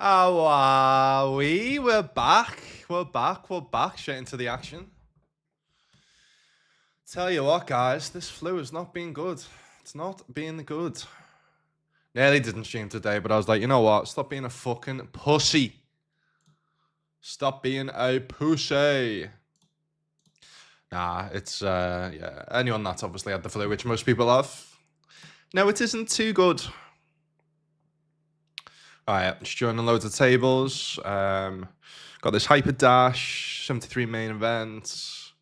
Oh, are we? We're back. We're back. We're back. Straight into the action. Tell you what, guys, this flu has not been good. It's not been good. Nearly didn't stream today, but I was like, you know what? Stop being a fucking pussy. Stop being a pussy. Nah, it's, yeah. Anyone that's obviously had the flu, which most people have. No, it isn't too good. Alright, just joining loads of tables. Got this Hyper Dash, 73 main event.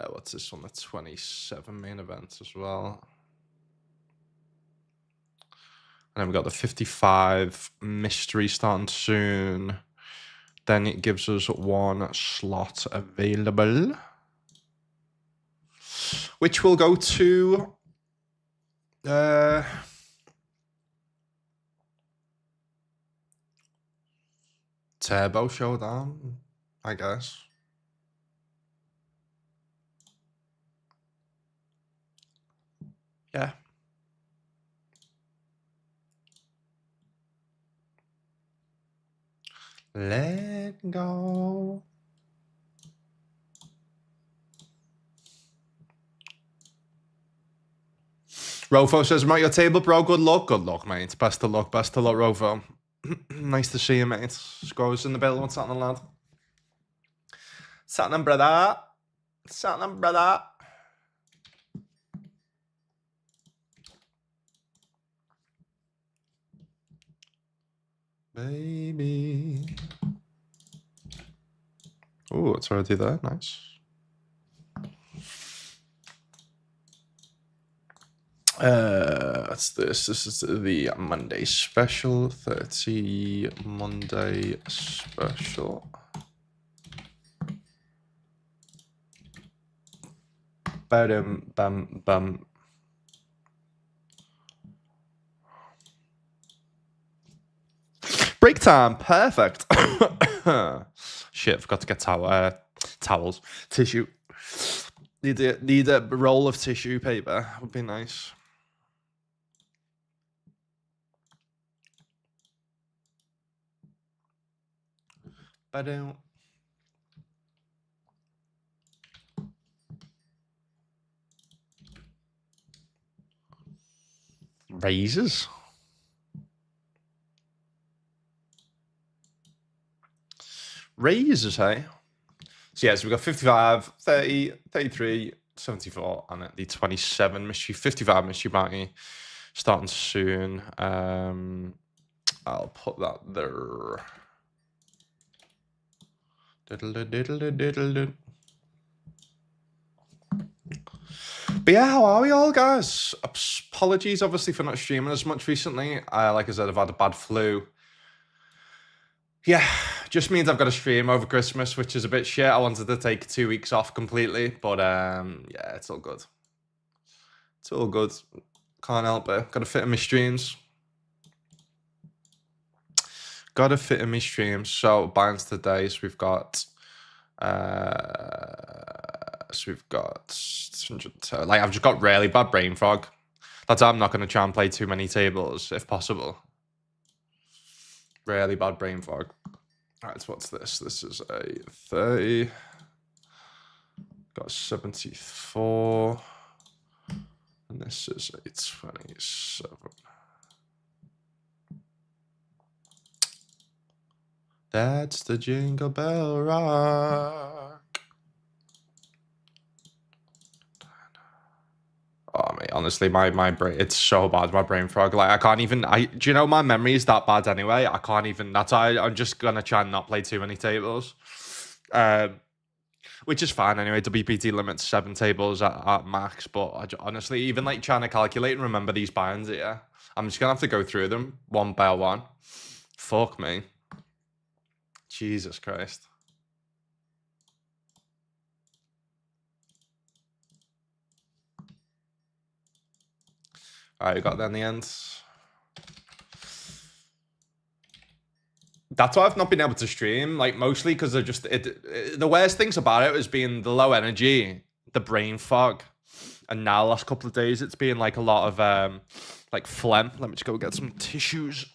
What's this one? The 27 main event as well. And then we got the 55 mystery starting soon. Then it gives us one slot available, which will go to Turbo Showdown, I guess. Yeah. Let go. Rofo says, I'm at your table, bro. Good luck, mate. Best of luck, Rofo. Nice to see you, mate. Scrolls in the bill. What's happening, lad? What's happening, brother? What's happening, brother? Baby. Oh, it's already there. Nice. What's this? This is the Monday special. 30 Monday special. Bam, bam, bam. Break time. Perfect. Shit, forgot to get towels. Tissue. Need a roll of tissue paper. Would be nice. Ba-dum. Razors. Razors, hey? So yeah, so we've got 55, 30, 33, 74, and then the 27 mystery, 55 mystery bounty starting soon. I'll put that there. But yeah, how are we all, guys? Apologies, obviously, for not streaming as much recently. Like I said, I've had a bad flu. Yeah, just means I've got to stream over Christmas, which is a bit shit. I wanted to take 2 weeks off completely, but yeah, it's all good. It's all good. Can't help it. Got to fit in my streams. Got to fit in my streams. So binds today. So we've got. Like I've just got really bad brain fog. That's why I'm not going to try and play too many tables if possible. Really bad brain fog. All right, so what's this? This is a 30. Got 74. And this is a 27. That's the Jingle Bell Rock. Oh, mate, honestly, my brain, it's so bad, my brain fog. Like, I can't even, do you know my memory is that bad anyway? I can't even, that's why I'm just going to try and not play too many tables. Which is fine anyway. WPT limits 7 tables at max, but honestly, even like trying to calculate and remember these binds here, I'm just going to have to go through them one by one. Fuck me. Jesus Christ. All right, we got there in the end. That's why I've not been able to stream, like mostly because they're just the worst things about it has been the low energy, the brain fog, and now last couple of days it's been like a lot of like phlegm. Let me just go get some tissues.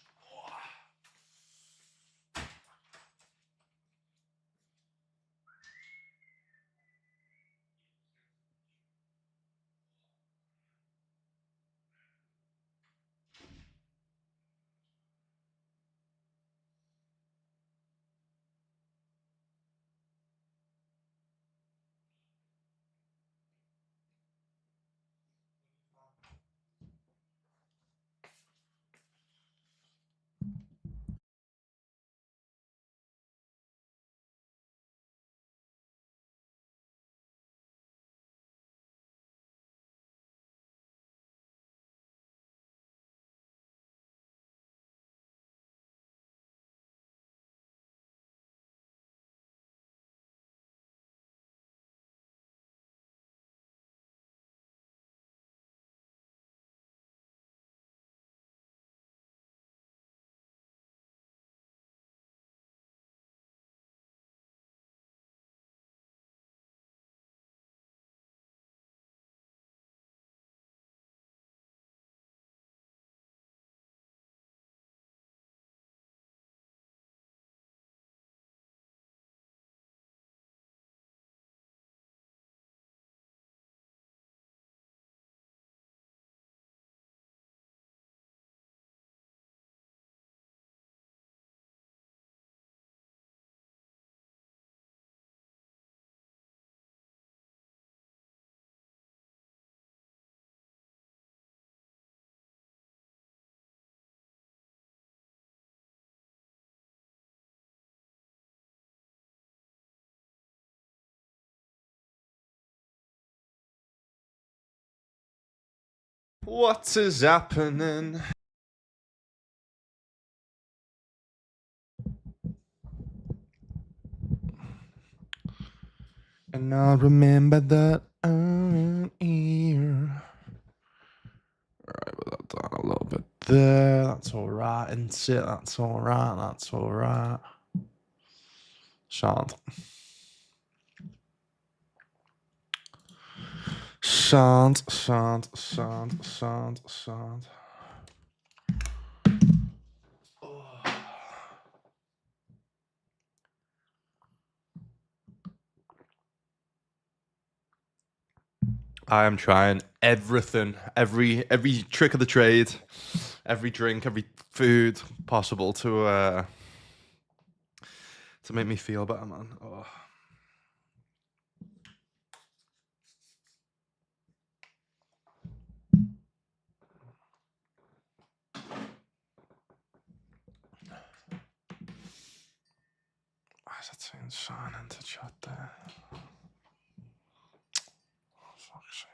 What is happening? And I'll remember that I'm here. Alright, put that down a little bit there. That's alright, isn't it? That's alright, that's alright. Sound. Sound. I am trying everything, every trick of the trade, every drink, every food possible to make me feel better, man. Oh. Why is that saying sign into chat there? Oh, fuck's sake.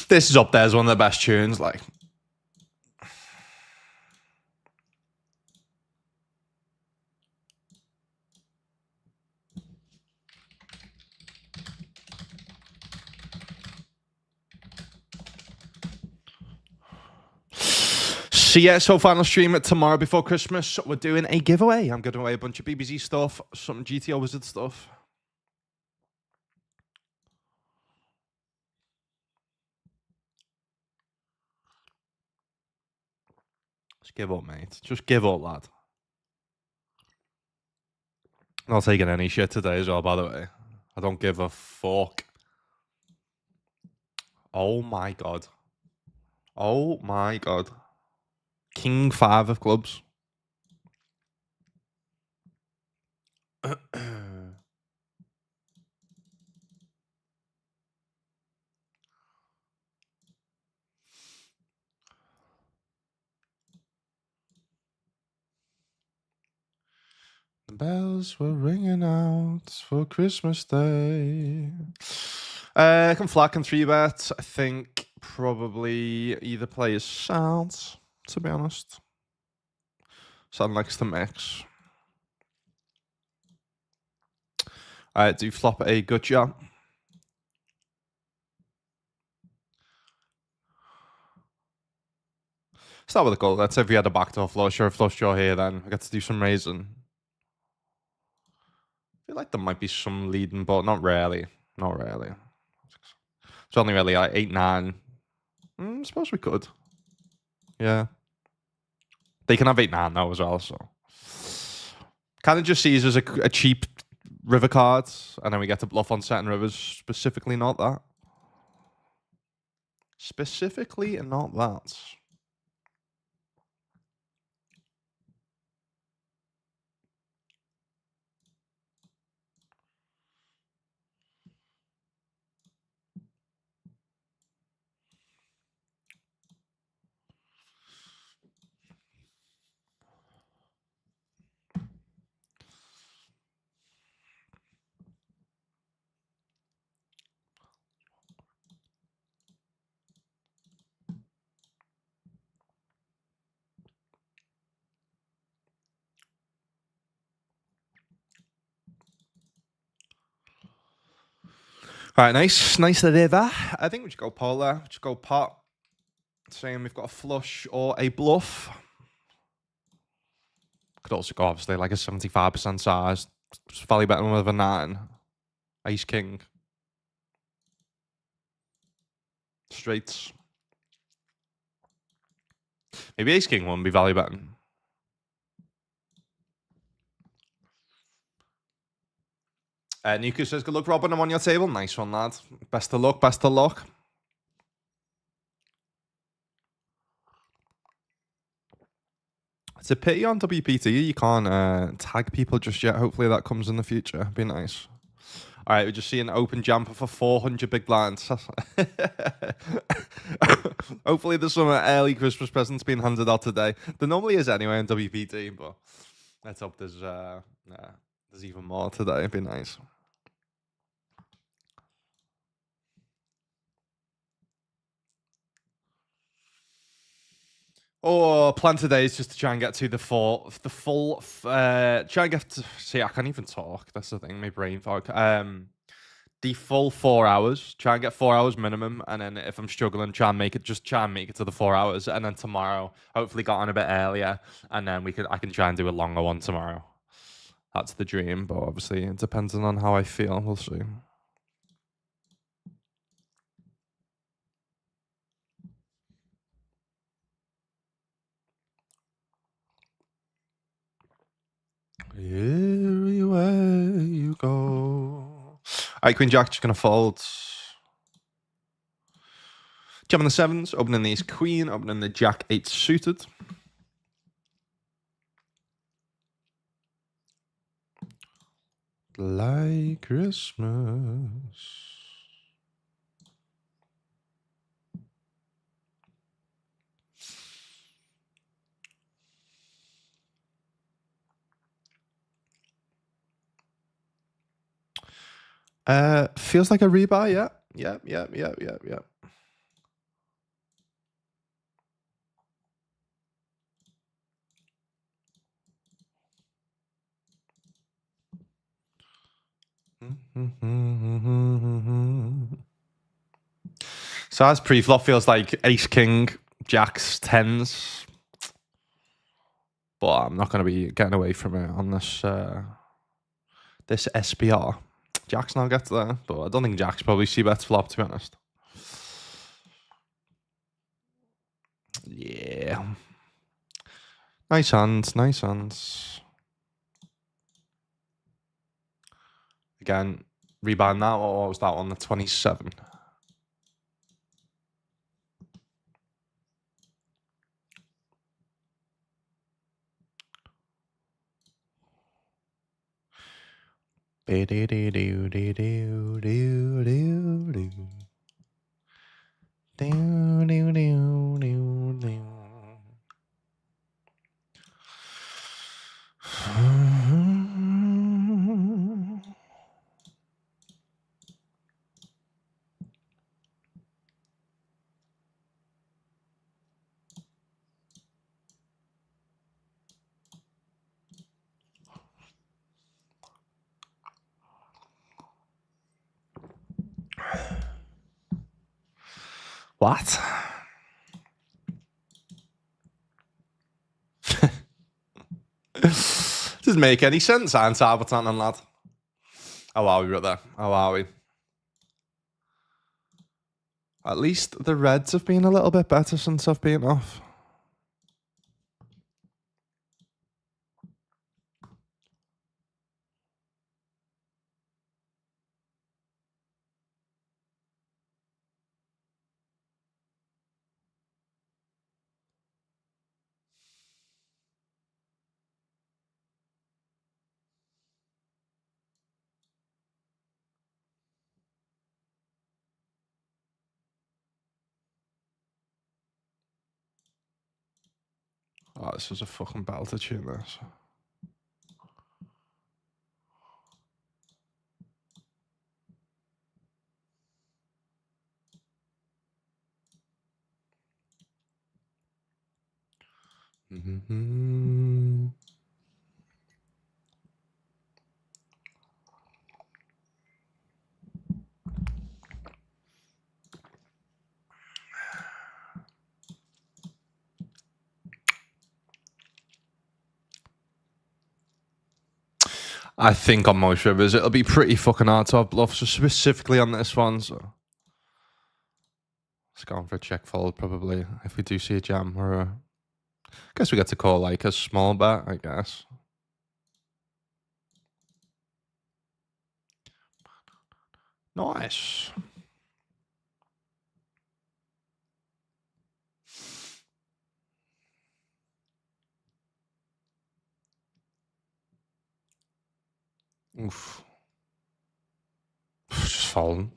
This is up there as one of the best tunes, like. So yeah, so final stream it tomorrow before Christmas. We're doing a giveaway. I'm giving away a bunch of BBC stuff, some GTO Wizard stuff. Just give up, mate. Just give up, lad. I'm not taking any shit today as well, by the way. I don't give a fuck. Oh my god. Oh my god. King 5 of clubs. The bells were ringing out for Christmas Day. I can flat and 3-bet. I think probably either play as Sounds, to be honest. Sound likes to mix. Alright, do flop a good job. Start with a goal. Let's say if we had a backdoor flush or a flush draw here, then we get to do some raising. I feel like there might be some leading, but not really. Not really. It's only really like 8-9. I suppose we could. Yeah. They can have 8-9 though as well, so. Kind of just sees as a cheap river card, and then we get to bluff on certain rivers. Specifically not that. Specifically not that. All right, nice the river. I think we should go polar. We should go pot. saying we've got a flush or a bluff. Could also go obviously like a 75% size. It's value betting with a 9. Ace king. Straights. Maybe ace king won't be value betting. Nuka says, good luck, Robin. I'm on your table. Nice one, lad. Best of luck. Best of luck. It's a pity on WPT. You can't tag people just yet. Hopefully that comes in the future. Be nice. All right, we just see an open jumper for 400 big blinds. Hopefully there's some early Christmas presents being handed out today. There normally is anyway in WPT, but let's hope there's even more today. It'd be nice. Oh, plan today is just to try and get to the full, try and get to, see, I can't even talk. That's the thing, my brain fog. The full 4 hours, try and get 4 hours minimum. And then if I'm struggling, try and make it to the 4 hours. And then tomorrow, hopefully got on a bit earlier. And then I can try and do a longer one tomorrow. That's the dream. But obviously, it depends on how I feel. We'll see. Everywhere you go. All right, Queen Jack, just going to fold. Jamming the 7s, opening the ace queen, opening the Jack 8 suited. Like Christmas. Feels like a rebuy, yeah. Yeah. So as pre-flop feels like ace king, jacks, 10s. But I'm not going to be getting away from it on this this SPR. Jacks now gets there, but I don't think jacks probably see bets flop, to be honest. Yeah. Nice hands. Again, rebind that, or what was that on the 27? What? Doesn't make any sense, aren't Arbatan, lad? How are we, brother? How are we? At least the Reds have been a little bit better since I've been off. Oh, this is a fucking belter tune, this. I think on most rivers it'll be pretty fucking hard to have bluffs, so specifically on this one. So let's go on for a check fold probably if we do see a jam or a. I guess we get to call like a small bet, I guess. Nice. Oof. Just folding.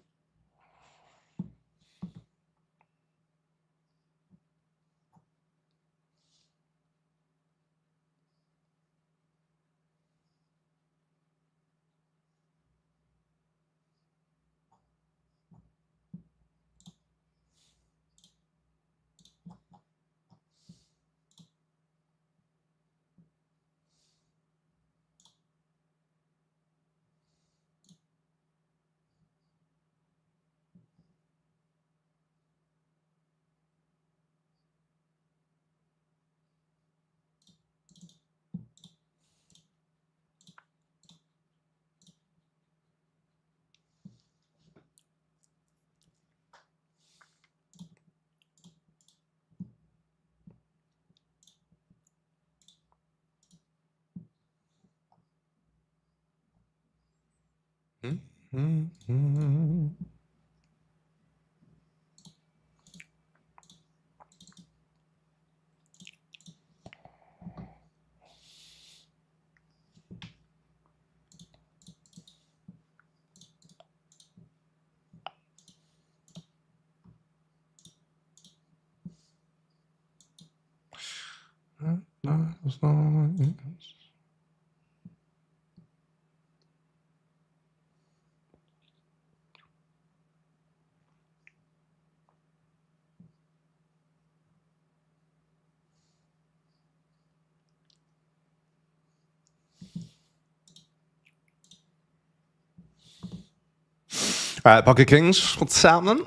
Alright, Pocket Kings, what's happening?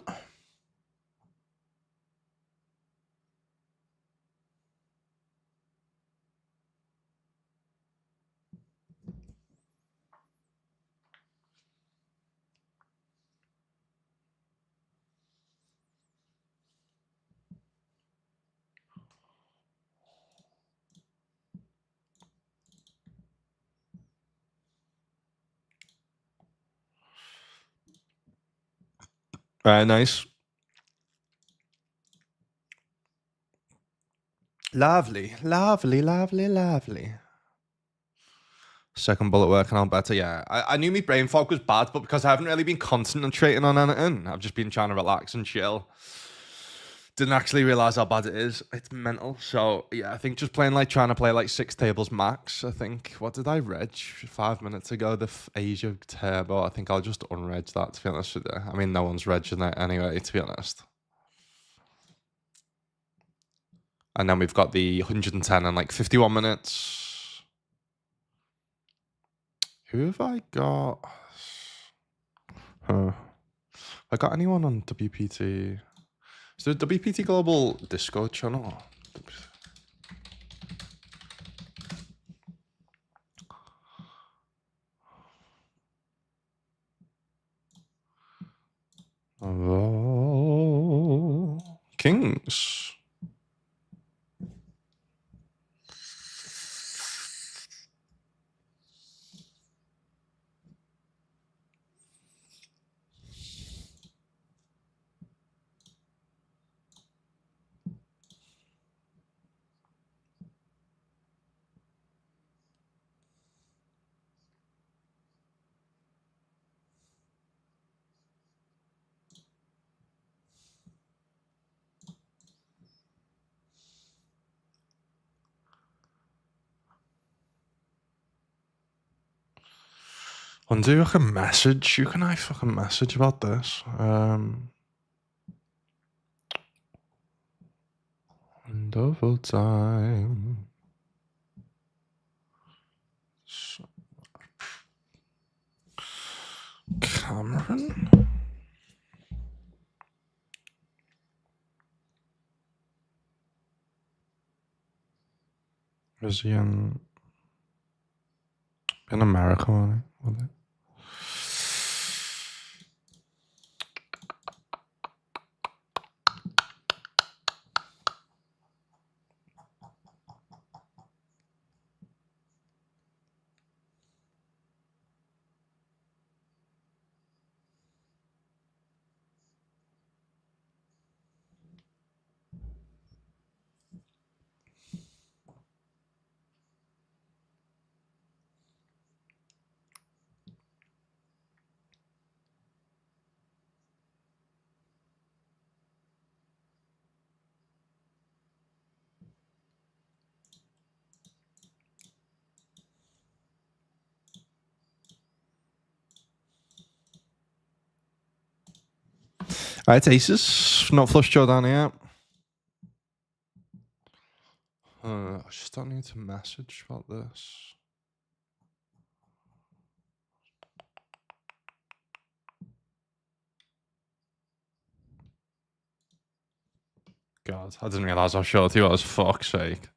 Alright, nice. Lovely, lovely, lovely, lovely. Second bullet working on better, yeah. I knew my brain fog was bad, but because I haven't really been concentrating on anything, I've just been trying to relax and chill. Didn't actually realize how bad it is. It's mental. So yeah, I think just playing like trying to play like 6 tables max. I think what did I reg 5 minutes ago? The Asia Turbo. I think I'll just unreg that to be honest with you. I mean, no one's regging that anyway, to be honest. And then we've got the 110 and like 51 minutes. Who have I got? I got anyone on WPT? Is there a WPT Global Discord channel? Oh, Kings. Undo like a message. Who can I fucking message about this? Double time. Cameron? Is he in? In America, was it? Alright, aces. Not flush draw down yet. I just don't need to message about this. God, I didn't realise how short he was. Fuck's sake.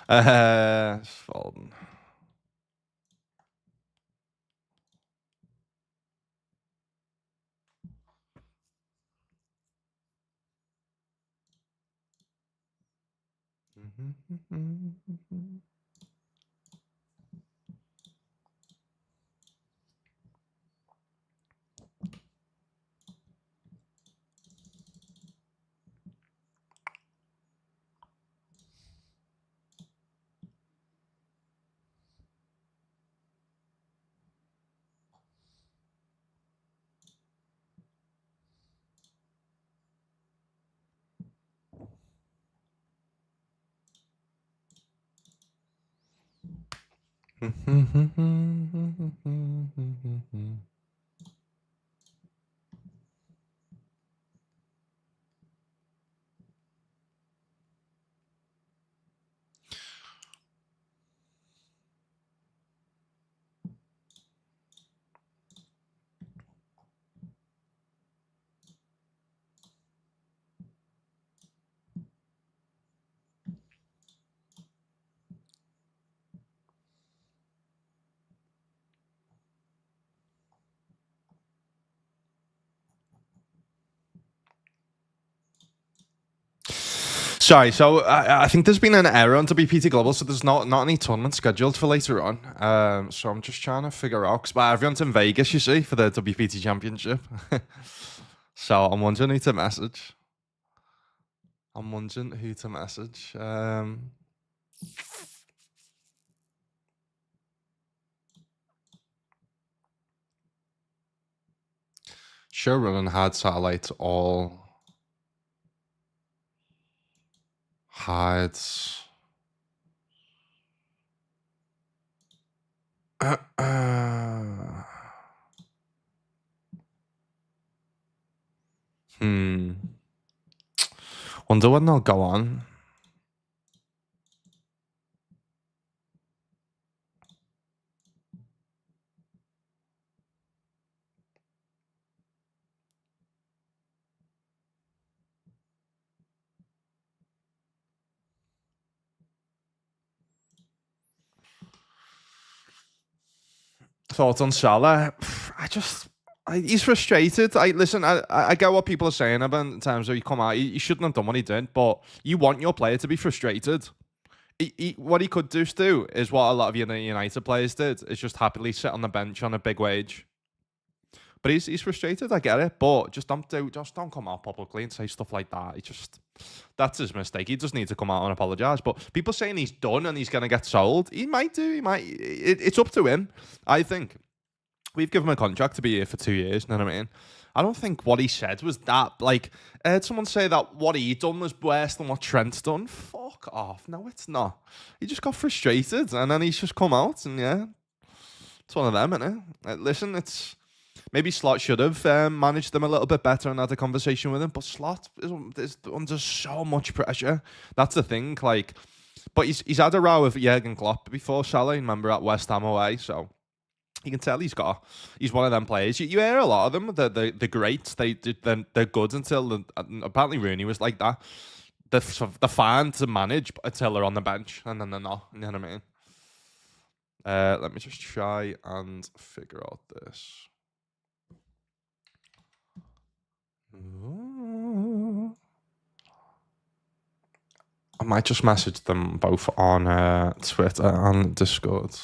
Folding. Sorry, so I think there's been an error on WPT Global, so there's not any tournament scheduled for later on. So I'm just trying to figure out, because everyone's in Vegas, you see, for the WPT Championship. So I'm wondering who to message. Sure, running hard satellites all hides. Wonder when they'll go on. Thoughts on Salah? He's frustrated. Listen, I get what people are saying about in terms of he come out. He shouldn't have done what he did, but you want your player to be frustrated. What he could do is what a lot of United players did, is just happily sit on the bench on a big wage. But he's frustrated. I get it, but just don't come out publicly and say stuff like that. That's his mistake. He just needs to come out and apologise. But people saying he's done and he's going to get sold, he might do. He might. It's up to him. I think we've given him a contract to be here for 2 years. You know what I mean? I don't think what he said was that. Like, I heard someone say that what he done was worse than what Trent's done. Fuck off. No, it's not. He just got frustrated and then he's just come out and yeah, it's one of them, isn't it? Listen, it's. Maybe Slot should have managed them a little bit better and had a conversation with him, but Slot is under so much pressure. That's the thing. Like, but he's had a row with Jurgen Klopp before, Salah. Remember at West Ham away, so you can tell he's one of them players. You hear a lot of them. The greats. They're good until apparently Rooney was like that. They're fine to manage until they're on the bench, and then they're not. You know what I mean? Let me just try and figure out this. I might just message them both on Twitter and Discord.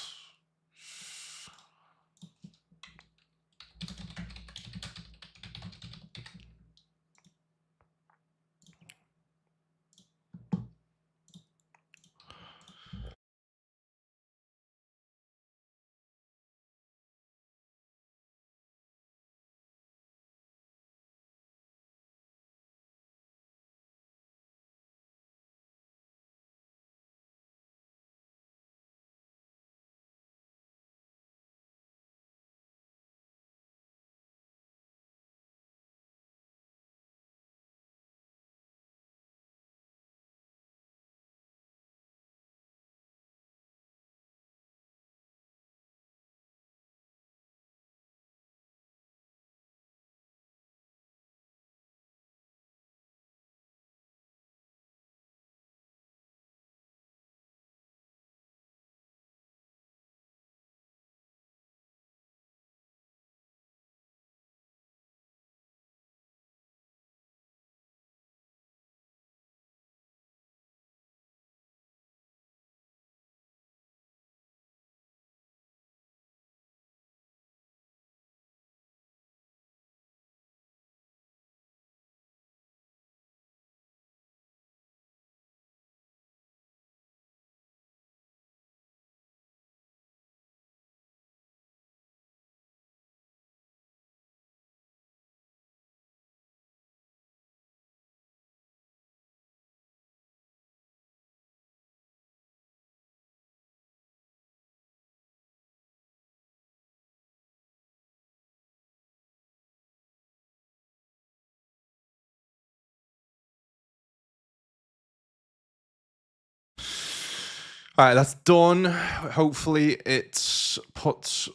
All right, that's done. Hopefully, it's put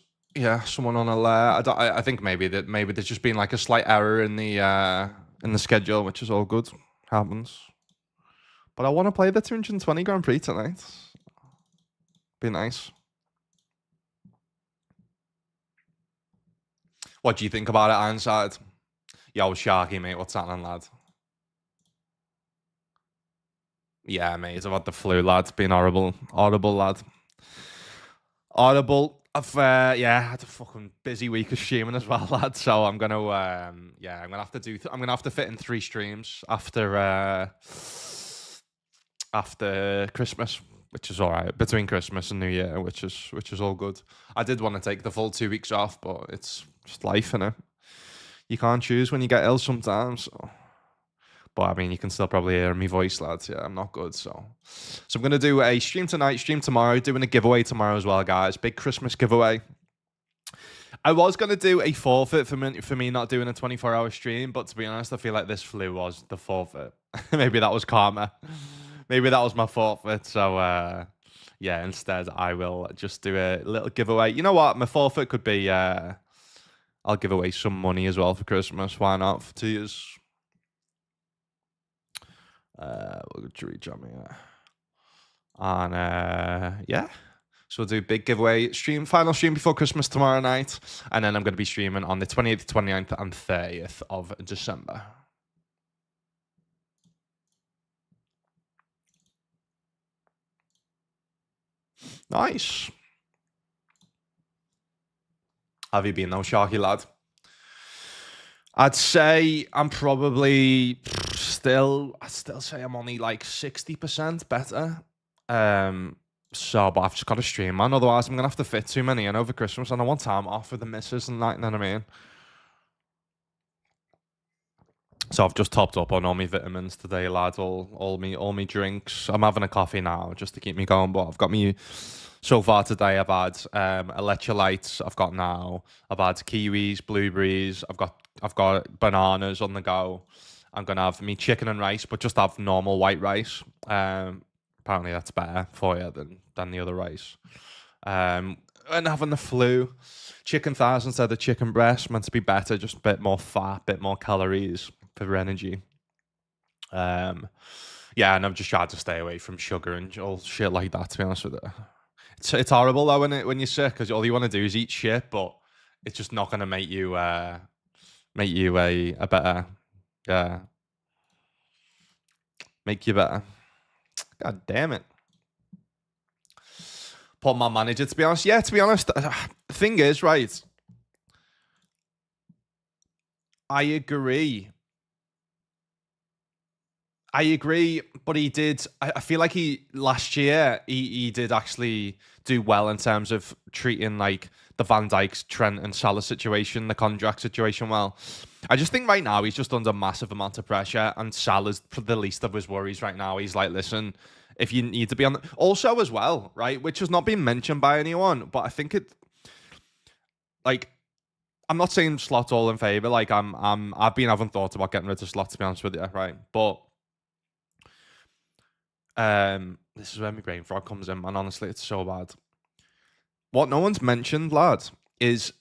someone on alert. I think maybe there's just been like a slight error in the schedule, which is all good. Happens. But I want to play the 220 Grand Prix tonight. Be nice. What do you think about it, Ironside? Yo, Sharky, mate. What's happening, lad? Yeah, mate. I've had the flu, lad. It's been horrible. Audible, lad. Audible. I've had a fucking busy week of streaming as well, lad. So I'm gonna I'm gonna have to I'm gonna have to fit in 3 streams after Christmas, which is all right. Between Christmas and New Year, which is all good. I did want to take the full 2 weeks off, but it's just life, innit? You can't choose when you get ill sometimes. So. But I mean, you can still probably hear my voice, lads. Yeah, I'm not good. So I'm going to do a stream tonight, stream tomorrow, doing a giveaway tomorrow as well, guys. Big Christmas giveaway. I was going to do a forfeit for me not doing a 24-hour stream, but to be honest, I feel like this flu was the forfeit. Maybe that was karma. Maybe that was my forfeit. So, instead, I will just do a little giveaway. You know what? My forfeit could be I'll give away some money as well for Christmas. Why not? For 2 years. We'll reach on me. And so we'll do big giveaway stream, final stream before Christmas tomorrow night, and then I'm going to be streaming on the 28th, 29th, and 30th of December. Nice. Have you been though, Sharky lad? I'd say I'm probably I'd still say I'm only like 60% better. But I've just got to stream, man. Otherwise, I'm gonna have to fit too many in over Christmas, and I want time off with the missus and that. You know what I mean? So I've just topped up on all my vitamins today, lads. All me drinks. I'm having a coffee now just to keep me going. But I've got me. So far today, I've had electrolytes. I've got kiwis, blueberries. I've got bananas on the go. I'm gonna have me chicken and rice, but just have normal white rice. Apparently that's better for you than the other rice. And having the flu, chicken thighs instead of chicken breast meant to be better, just a bit more fat, a bit more calories for energy. And I've just tried to stay away from sugar and all shit like that, to be honest with you. It's horrible though when you're sick because all you want to do is eat shit, but it's just not gonna make you a better yeah make you better. God damn it. Put my manager to be honest. Yeah, to be honest, the thing is, right, I agree. I agree, but he did. I feel like he last year he did actually do well in terms of treating like the Van Dijk, Trent, and Salah situation, the contract situation. Well, I just think right now he's just under massive amount of pressure, and Salah's the least of his worries right now. He's like, listen, if you need to be on, also as well, right, which has not been mentioned by anyone, but I think it like. I'm not saying Slot's all in favour. Like I've been having thoughts about getting rid of Slot to be honest with you, right? But this is where my brain frog comes in, and honestly, it's so bad. What no one's mentioned, lad, is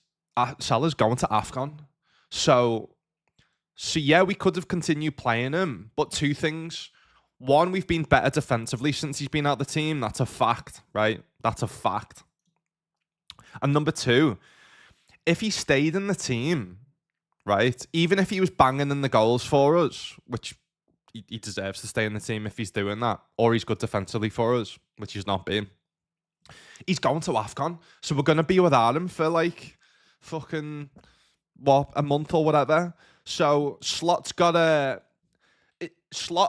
Salah's going to AFCON. So yeah, we could have continued playing him, but two things. One, we've been better defensively since he's been out the team. That's a fact, right? That's a fact. And number two, if he stayed in the team, right, even if he was banging in the goals for us, which he deserves to stay in the team if he's doing that, or he's good defensively for us, which he's not been. He's going to AFCON, so we're gonna be without him for like fucking a month or whatever. So Slot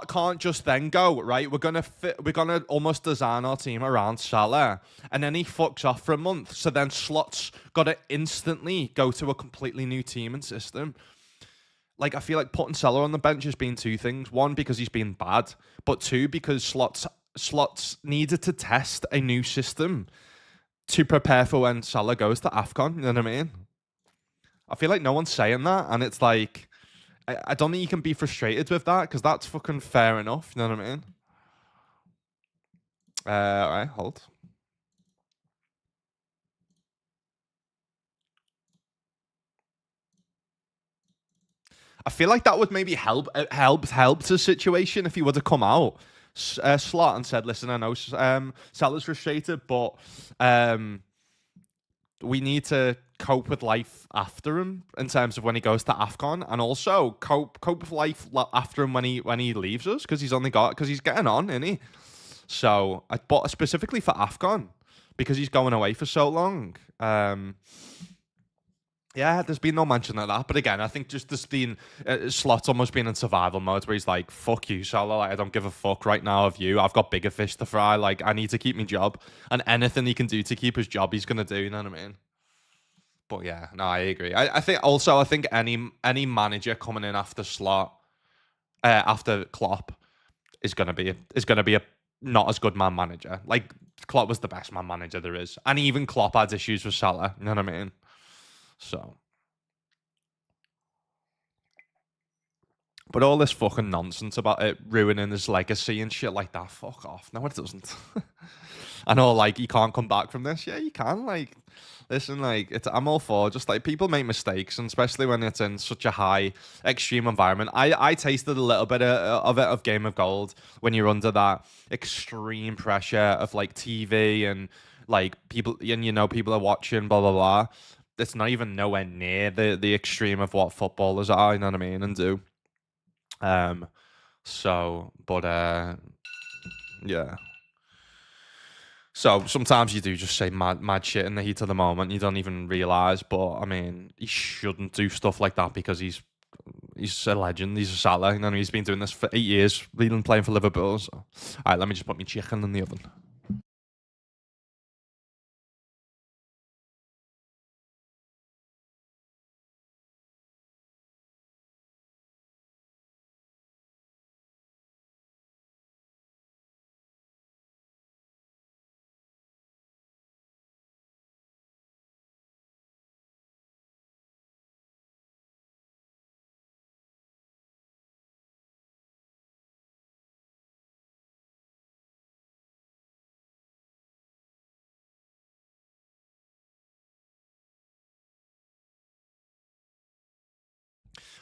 can't just then go, right. We're gonna almost design our team around Salah, and then he fucks off for a month. So then Slot's gotta instantly go to a completely new team and system. Like, I feel like putting Salah on the bench has been two things. One, because he's been bad, but two, because Slots needed to test a new system to prepare for when Salah goes to AFCON. You know what I mean? I feel like no one's saying that, and it's like, I don't think you can be frustrated with that, because that's fucking fair enough. You know what I mean? All right, hold. I feel like that would maybe helped the situation if he would have come out Slot and said, "Listen, I know Salah's frustrated, but we need to cope with life after him in terms of when he goes to AFCON, and also cope with life after him when he leaves us because he's getting on, isn't he? So I bought specifically for AFCON because he's going away for so long. Yeah, there's been no mention of that. But again, I think just there's been Slot's almost been in survival mode where he's like, fuck you, Salah. Like, I don't give a fuck right now of you. I've got bigger fish to fry. Like, I need to keep my job. And anything he can do to keep his job, he's going to do. You know what I mean? But yeah, no, I agree. I think any manager coming in after after Klopp is going to be a not as good man manager. Like, Klopp was the best man manager there is. And even Klopp had issues with Salah. You know what I mean? So, but all this fucking nonsense about it ruining his legacy and shit like that, fuck off. No, it doesn't. I know, like, you can't come back from this. Yeah, you can. Like, listen, like, I'm all for just like people make mistakes, and especially when it's in such a high extreme environment. I tasted a little bit of it of Game of Gold when you're under that extreme pressure of like TV and like people, and people are watching, blah blah blah. It's not even nowhere near the extreme of what footballers are, you know what I mean, and do. So, but yeah. So sometimes you do just say mad shit in the heat of the moment. You don't even realize, but I mean, he shouldn't do stuff like that because he's a legend. He's a Salah. You know, he's been doing this for 8 years, even playing for Liverpool. So, all right, let me just put my chicken in the oven.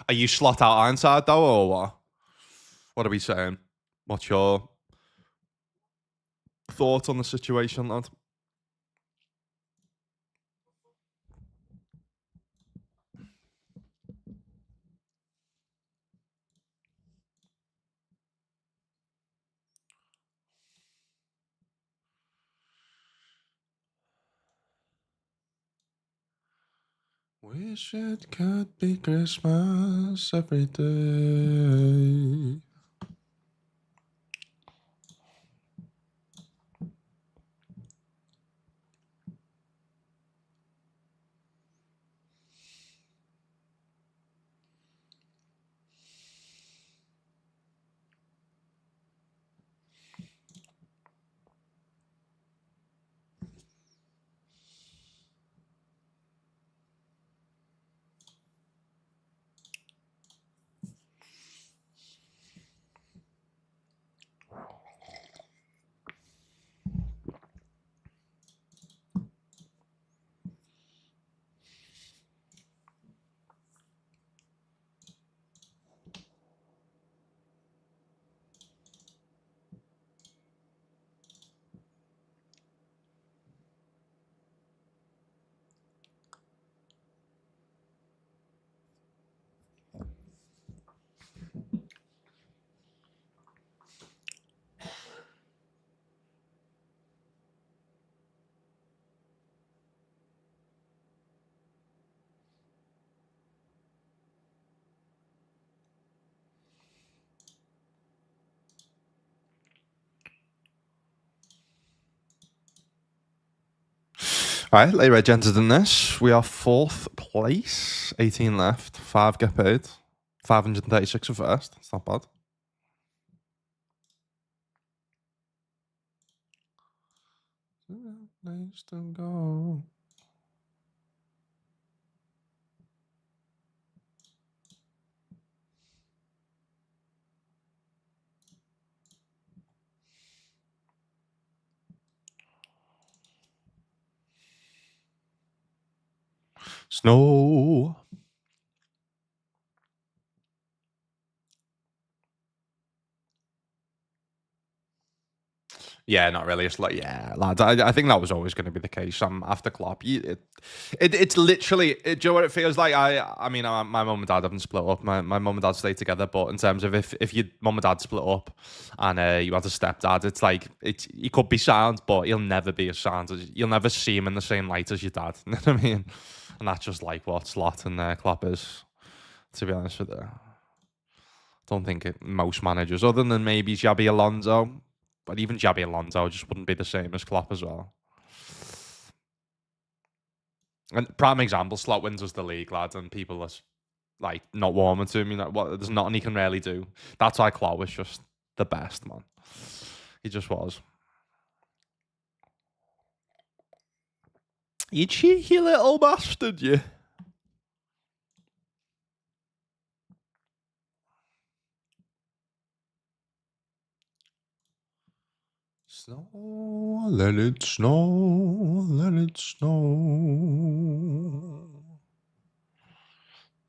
Are you slot out Ironside though, or what? What are we saying? What's your thoughts on the situation, lad? Wish it could be Christmas every day. All right, later entered in this. We are 4th place, 18 left, 5 get paid, 536 for first. It's not bad. Nice to go. Snow. Yeah, not really. It's like, yeah, lads. I think that was always going to be the case. After Klopp, it's literally. Do you know what it feels like? I mean, my mum and dad haven't split up. My mum and dad stay together. But in terms of if your mum and dad split up, and you had a stepdad, it's like he could be sound, but he'll never be as sound as you'll never see him in the same light as your dad. You know what I mean? And that's just like what Slot and Klopp is. To be honest with you, don't think most managers, other than maybe Xabi Alonso. But even Xabi Alonso just wouldn't be the same as Klopp as well. And prime example, Slot wins us the league, lads, and people are like not warming to him. You know, there's nothing he can really do. That's why Klopp was just the best, man. He just was. You cheeky little bastard, you. Snow, let it snow, let it snow.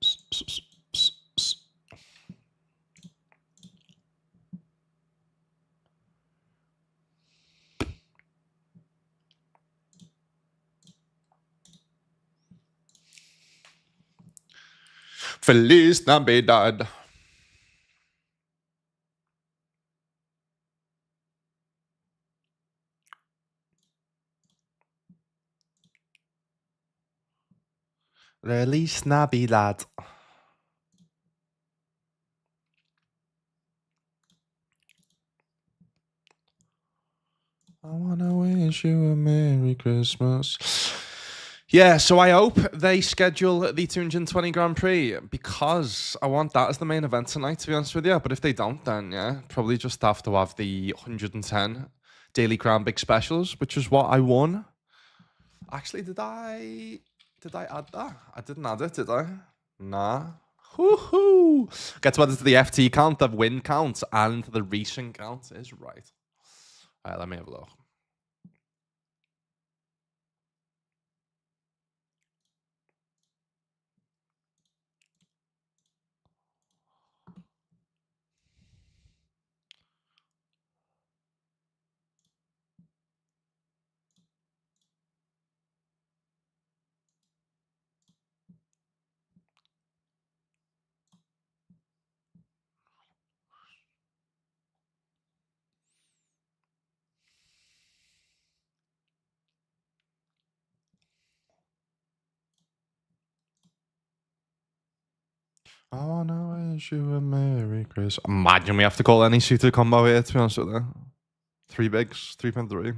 Psst, psst, psst, psst. Feliz Navidad. Feliz Navidad. I wanna wish you a Merry Christmas. Yeah, so I hope they schedule the 220 Grand Prix because I want that as the main event tonight, to be honest with you. But if they don't, then yeah, probably just have to have the 110 Daily Crown Big Specials, which is what I won. Actually, did I add that? I didn't add it, did I? Nah. Woohoo! Gets what is the FT count, the win count, and the recent count is right. All right, let me have a look. I wanna wish you a Merry Christmas. Imagine we have to call any suited combo here, to be honest with you. 3 bigs, 3.3.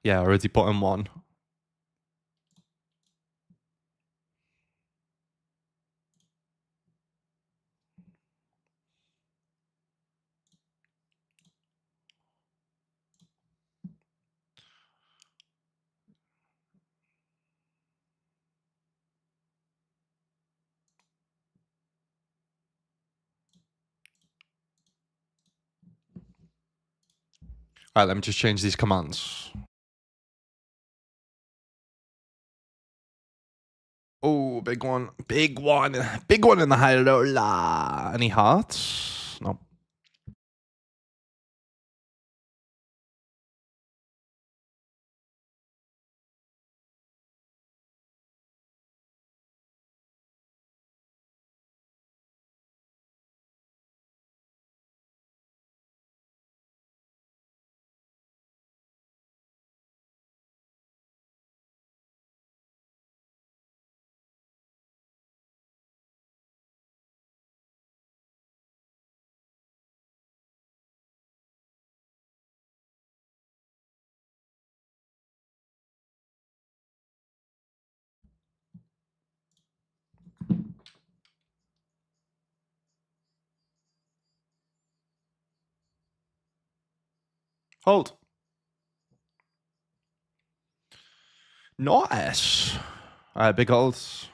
Yeah, already put in one. All right, let me just change these commands. Oh, big one. Big one. Big one in the high roller. Any hearts? No. Hold. Nice. All right, big holds.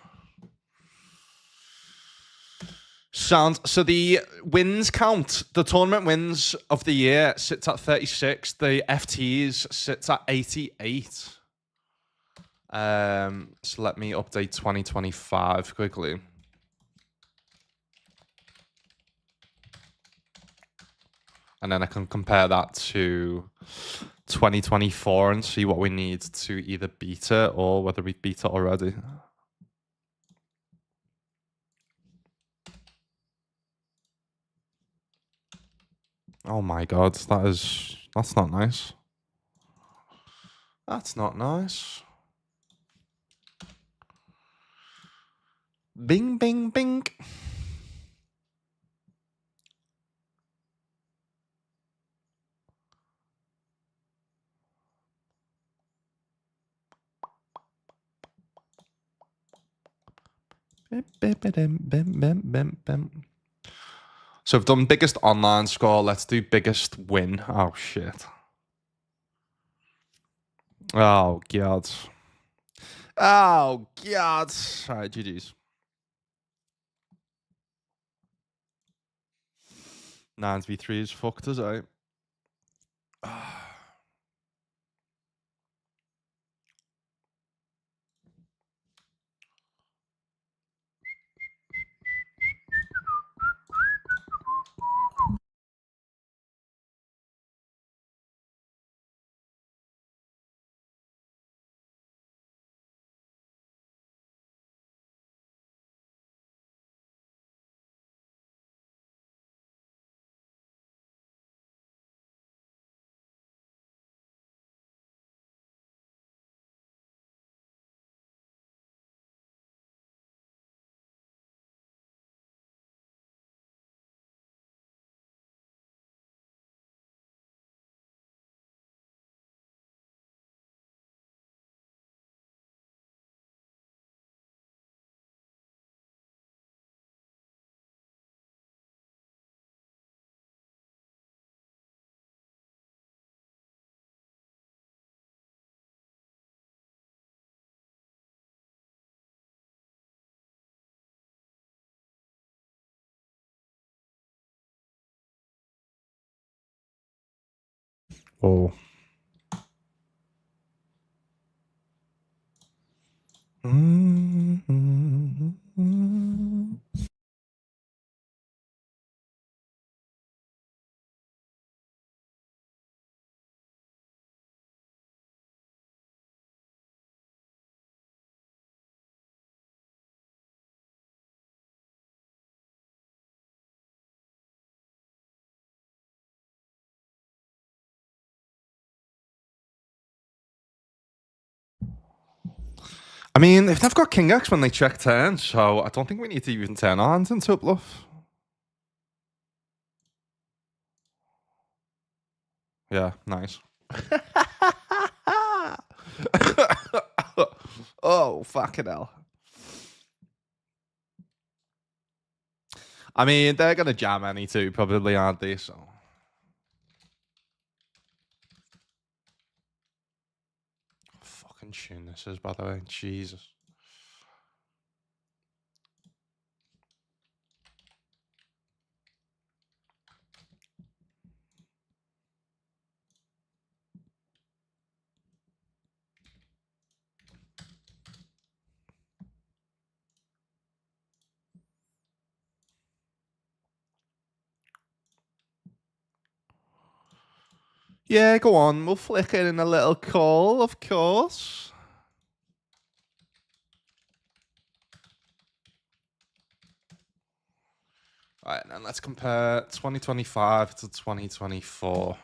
Sounds. So the wins count, the tournament wins of the year sits at 36. The FTs sits at 88. So let me update 2025 quickly. And then I can compare that to 2024 and see what we need to either beat it or whether we beat it already. Oh my god, that's not nice. That's not nice. Bing, bing, bing. So I've done biggest online score. Let's do biggest win. Oh shit. Oh god. Oh god. All right, GG's. 9v3 is fucked us out. Oh. I mean, if they've got King X when they check turn, so I don't think we need to even turn our hands into a bluff. Yeah, nice. Oh, fucking hell. I mean, they're going to jam any two, probably, aren't they? So. Fucking tune this is, by the way. Jesus. Yeah, go on. We'll flick it in a little call, of course. All right, then let's compare 2025 to 2024.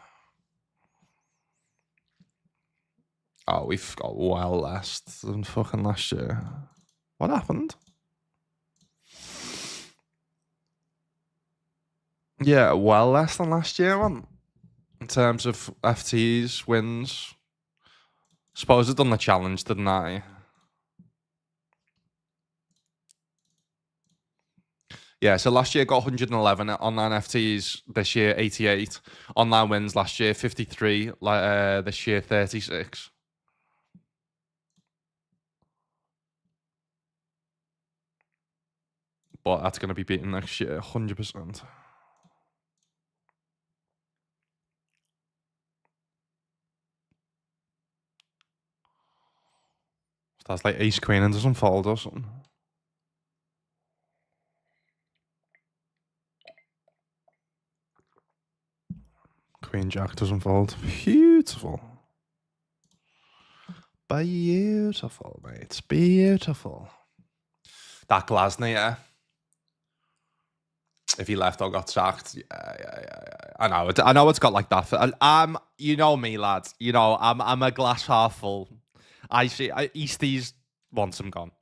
Oh, we've got well less than fucking last year. What happened? Yeah, well less than last year, man. In terms of FTs, wins. Suppose I've done the challenge, didn't I? Yeah, so last year got 111 online FTs. This year, 88. Online wins last year, 53. This year, 36. But that's going to be beaten next year, 100%. That's like ace queen and doesn't fold or something. Queen jack doesn't fold. Beautiful. Beautiful, mate. Beautiful. That Glasner, yeah. If he left or got sacked, yeah. I know it's got like that. You know me, lads. You know, I'm a glass half full. Easties wants him gone.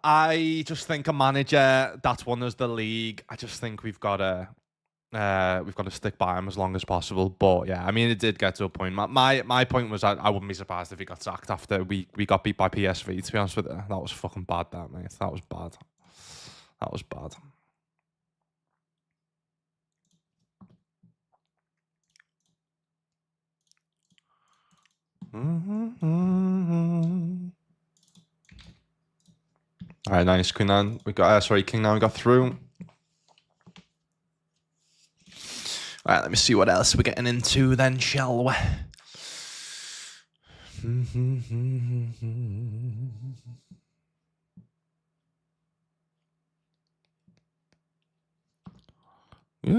I just think a manager that's won us the league. I just think we've got to stick by him as long as possible. But yeah, I mean, it did get to a point. My point was I wouldn't be surprised if he got sacked after we got beat by PSV. To be honest with you, that was fucking bad, that mate. That was bad. That was bad. All right, nice. Queen 9. We got King 9. We got through. All right, let me see what else we're getting into then, shall we?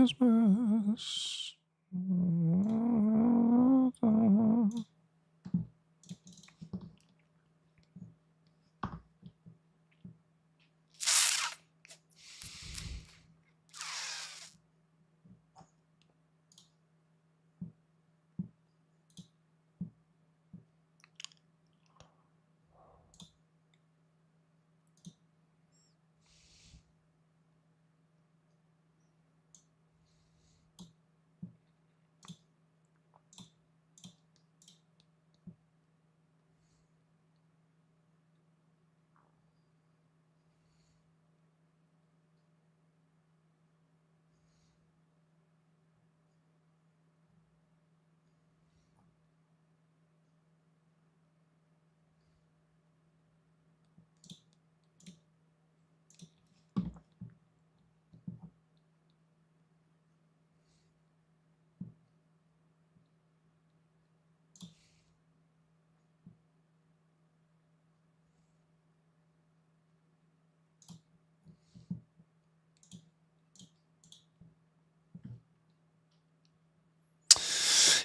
Xmas.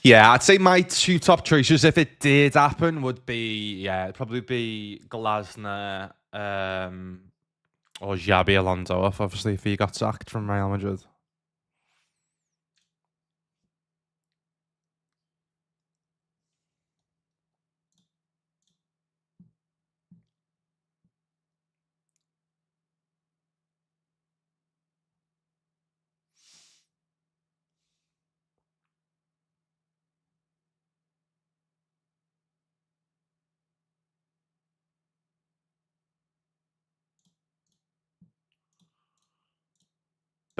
Yeah, I'd say my two top choices, if it did happen, would be, it'd probably be Glasner or Xabi Alonso, obviously, if he got sacked from Real Madrid.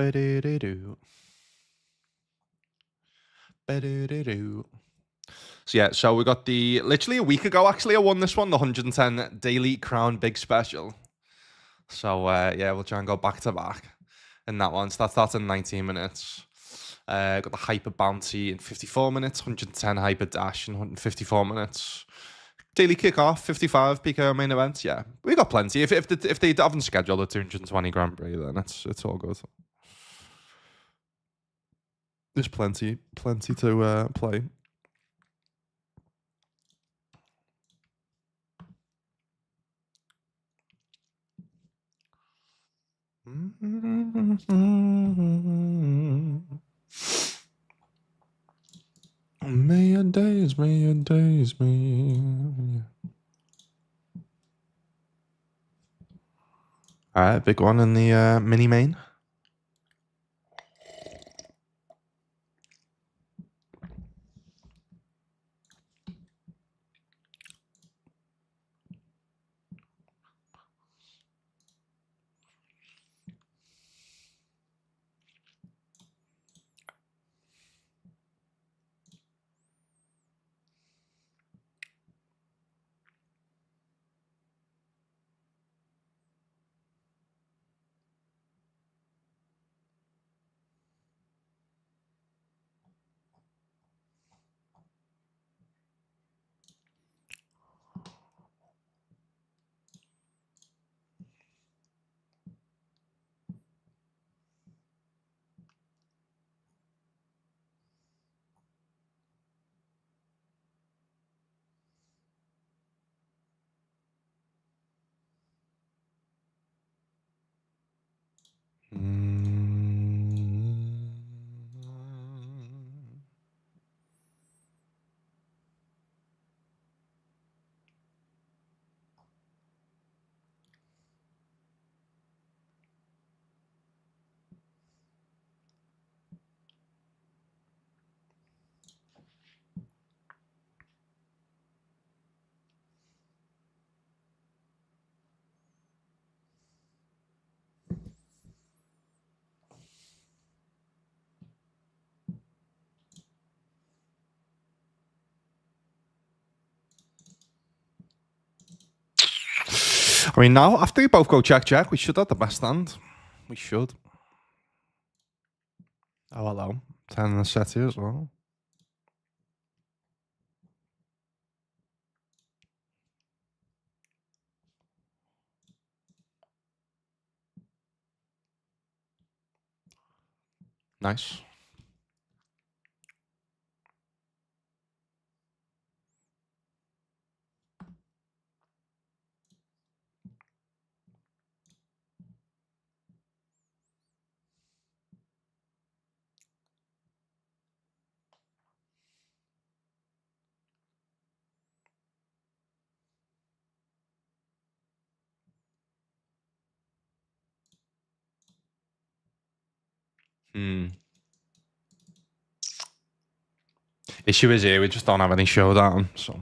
Ba-do-do-do. Ba-do-do-do. So yeah, so we got literally a week ago, actually, I won this one, the 110 Daily Crown Big Special. So yeah, we'll try and go back to back in that one. So that starts in 19 minutes. Got the Hyper Bounty in 54 minutes, 110 Hyper Dash in 154 minutes. Daily Kickoff, 55 PKO main event. Yeah, we got plenty. If they haven't scheduled a 220 Grand Prix, then it's all good. There's plenty to play. May your days, may your days, may. All right, big one in the mini main. I mean, now after we both go check, we should have the best stand. We should. Oh, hello. 10 in the set here as well. Nice. Issue is here, we just don't have any showdown, so.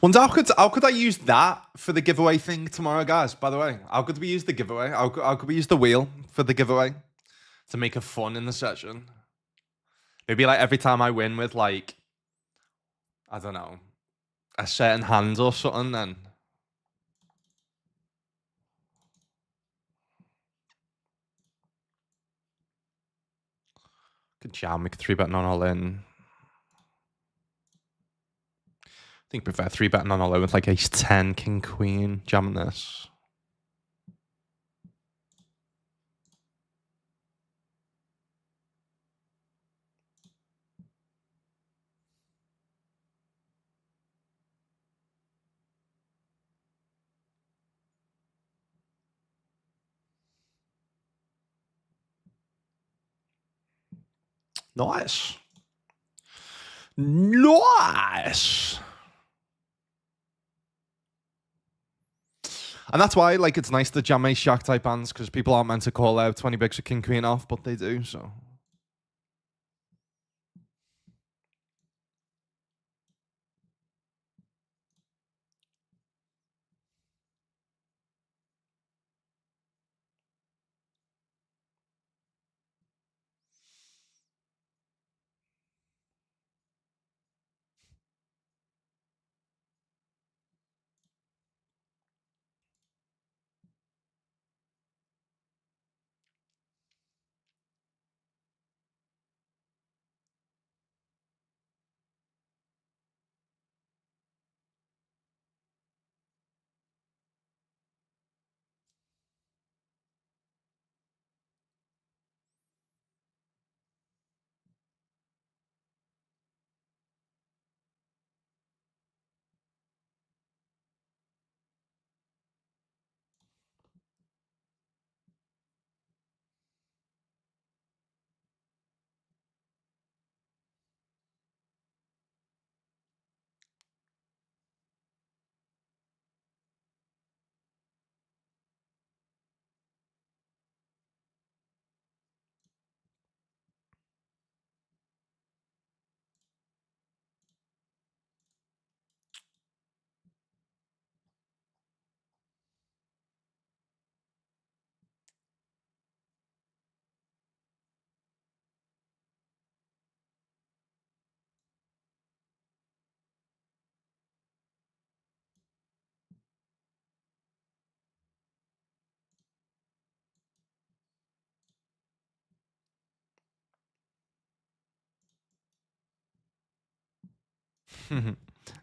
Wonder how could I use that for the giveaway thing tomorrow, guys? By the way, how could we use the giveaway? How could we use the wheel for the giveaway to make it fun in the session? Maybe like every time I win with like, I don't know, a certain hand or something, then could jam, make a 3-bet non all in. I think prefer 3-bet non all in with like ace 10, king queen, jamming this. Nice. Nice. And that's why, like, it's nice to jam ace jack type hands because people aren't meant to call out 20 bigs with king queen off, but they do, so.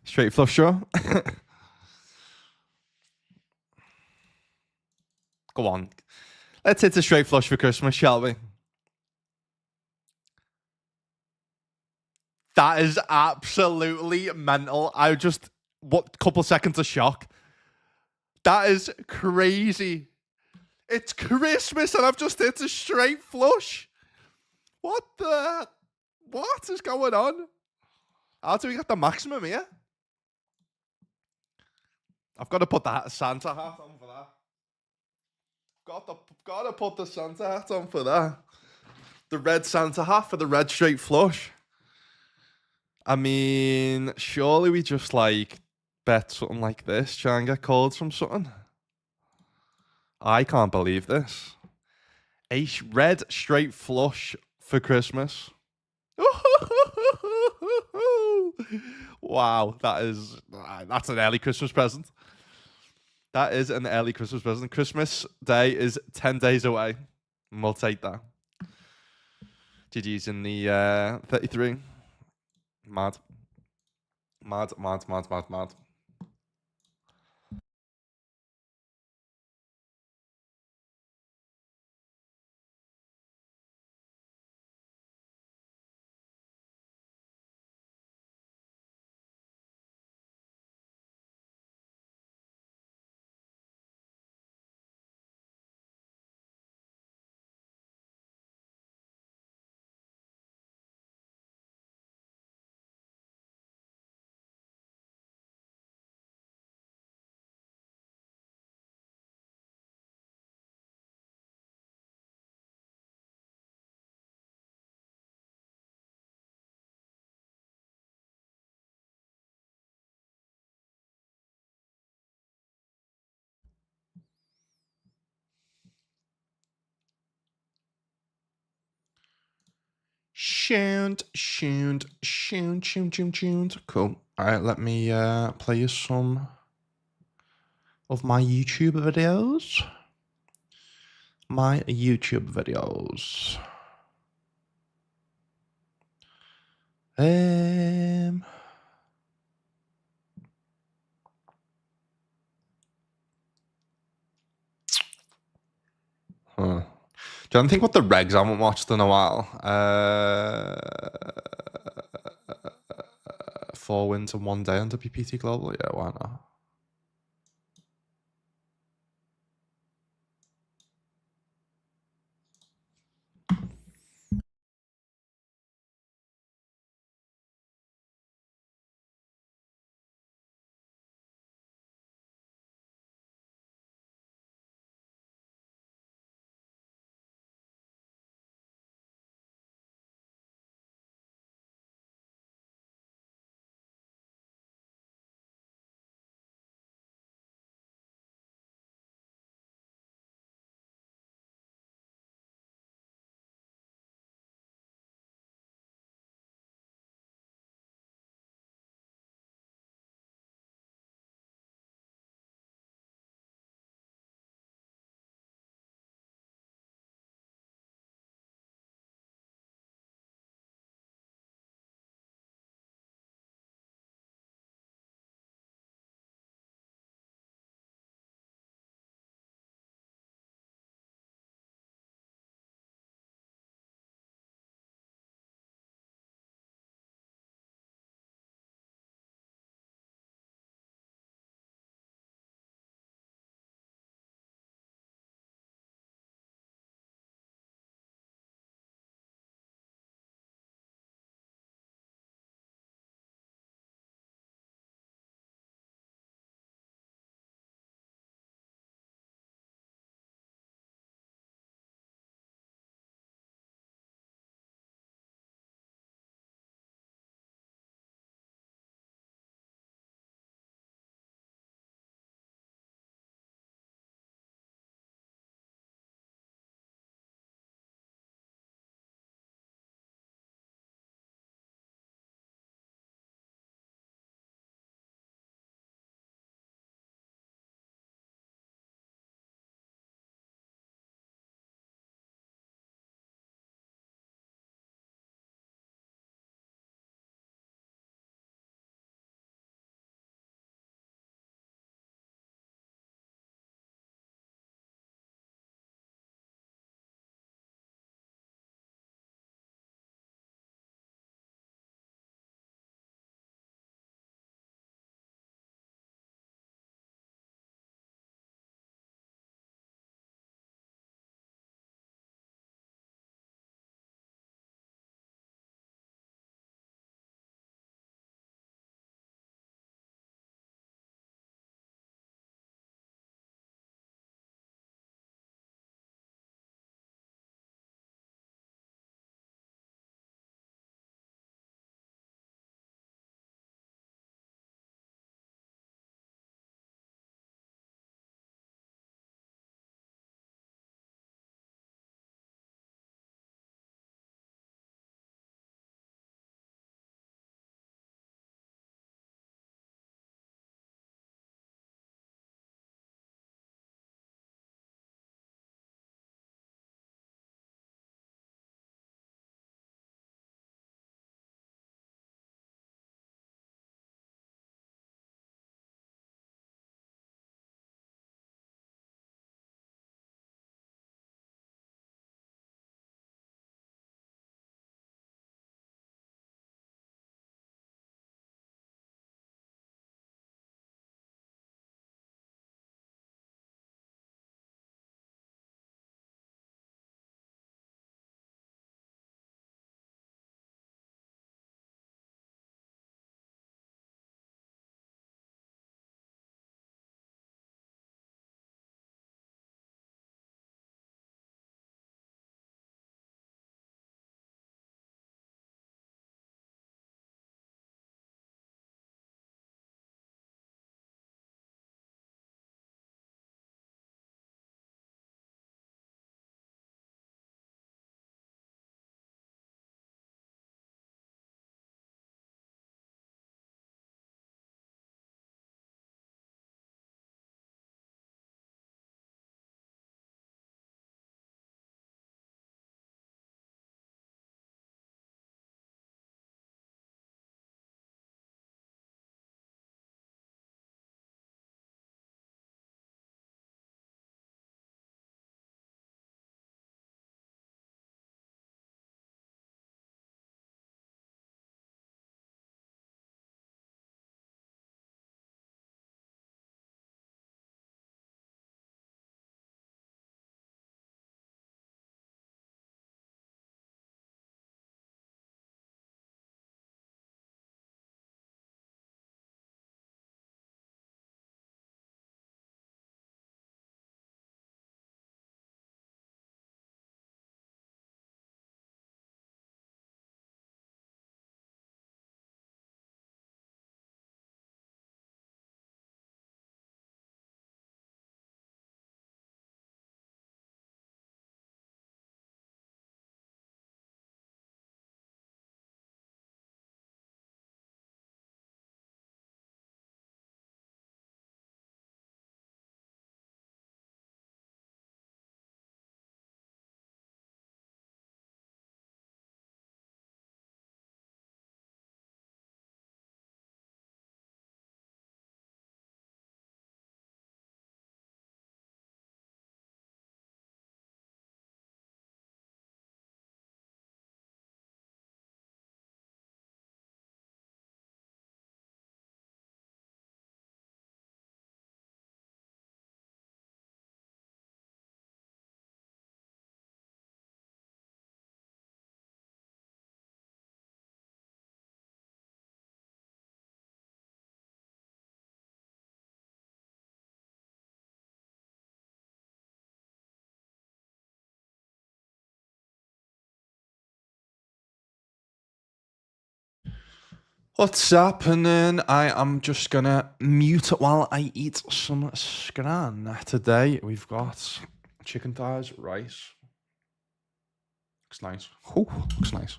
Straight flush draw. Go on. Let's hit a straight flush for Christmas, shall we? That is absolutely mental. I just, what, couple seconds of shock. That is crazy. It's Christmas and I've just hit a straight flush. What is going on? How do we get the maximum here? I've got to put the Santa hat on for that. Got to put the Santa hat on for that. The red Santa hat for the red straight flush. I mean, surely we just like bet something like this, try and get called from something. I can't believe this. Ace red straight flush for Christmas. Wow, that's an early Christmas present. That is an early Christmas present. Christmas Day is 10 days away. And we'll take that. GG's in the 33. Mad. Mad, mad, mad, mad, mad. Cool. All right, let me play you some of my YouTube videos. Huh. Do you think what the regs I haven't watched in a while? 4 wins in 1 day on WPT Global? Yeah, why not? What's happening? I am just gonna mute it while I eat some scran. Today we've got chicken thighs, rice. Looks nice. Ooh, looks nice.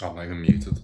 I'm not even muted.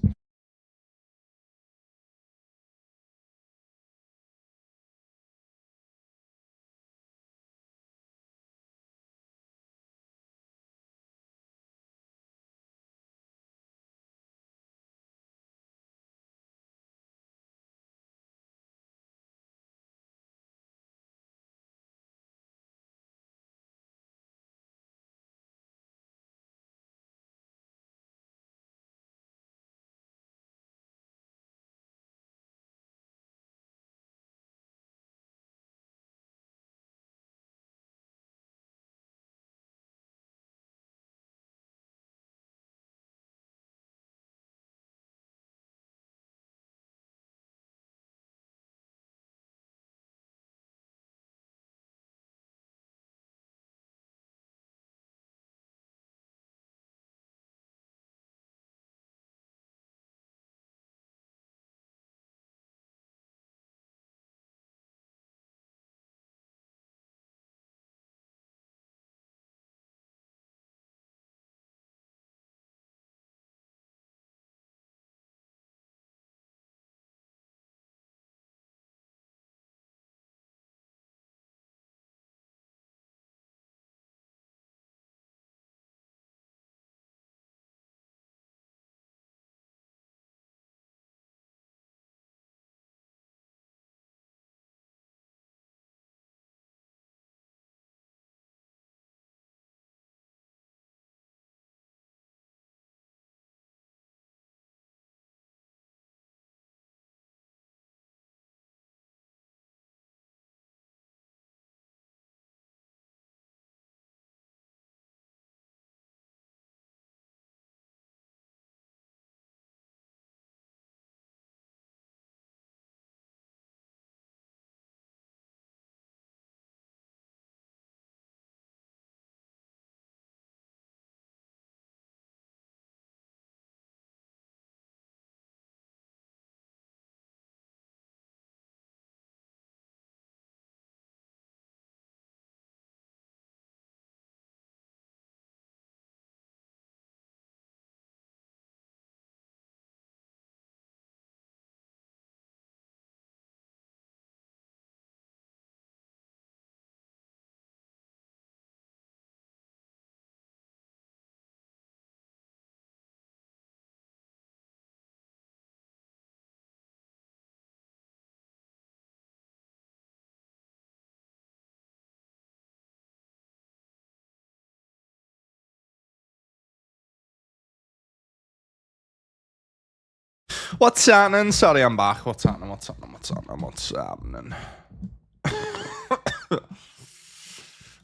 What's happening? Sorry, I'm back. What's happening? What's happening? What's happening? What's happening?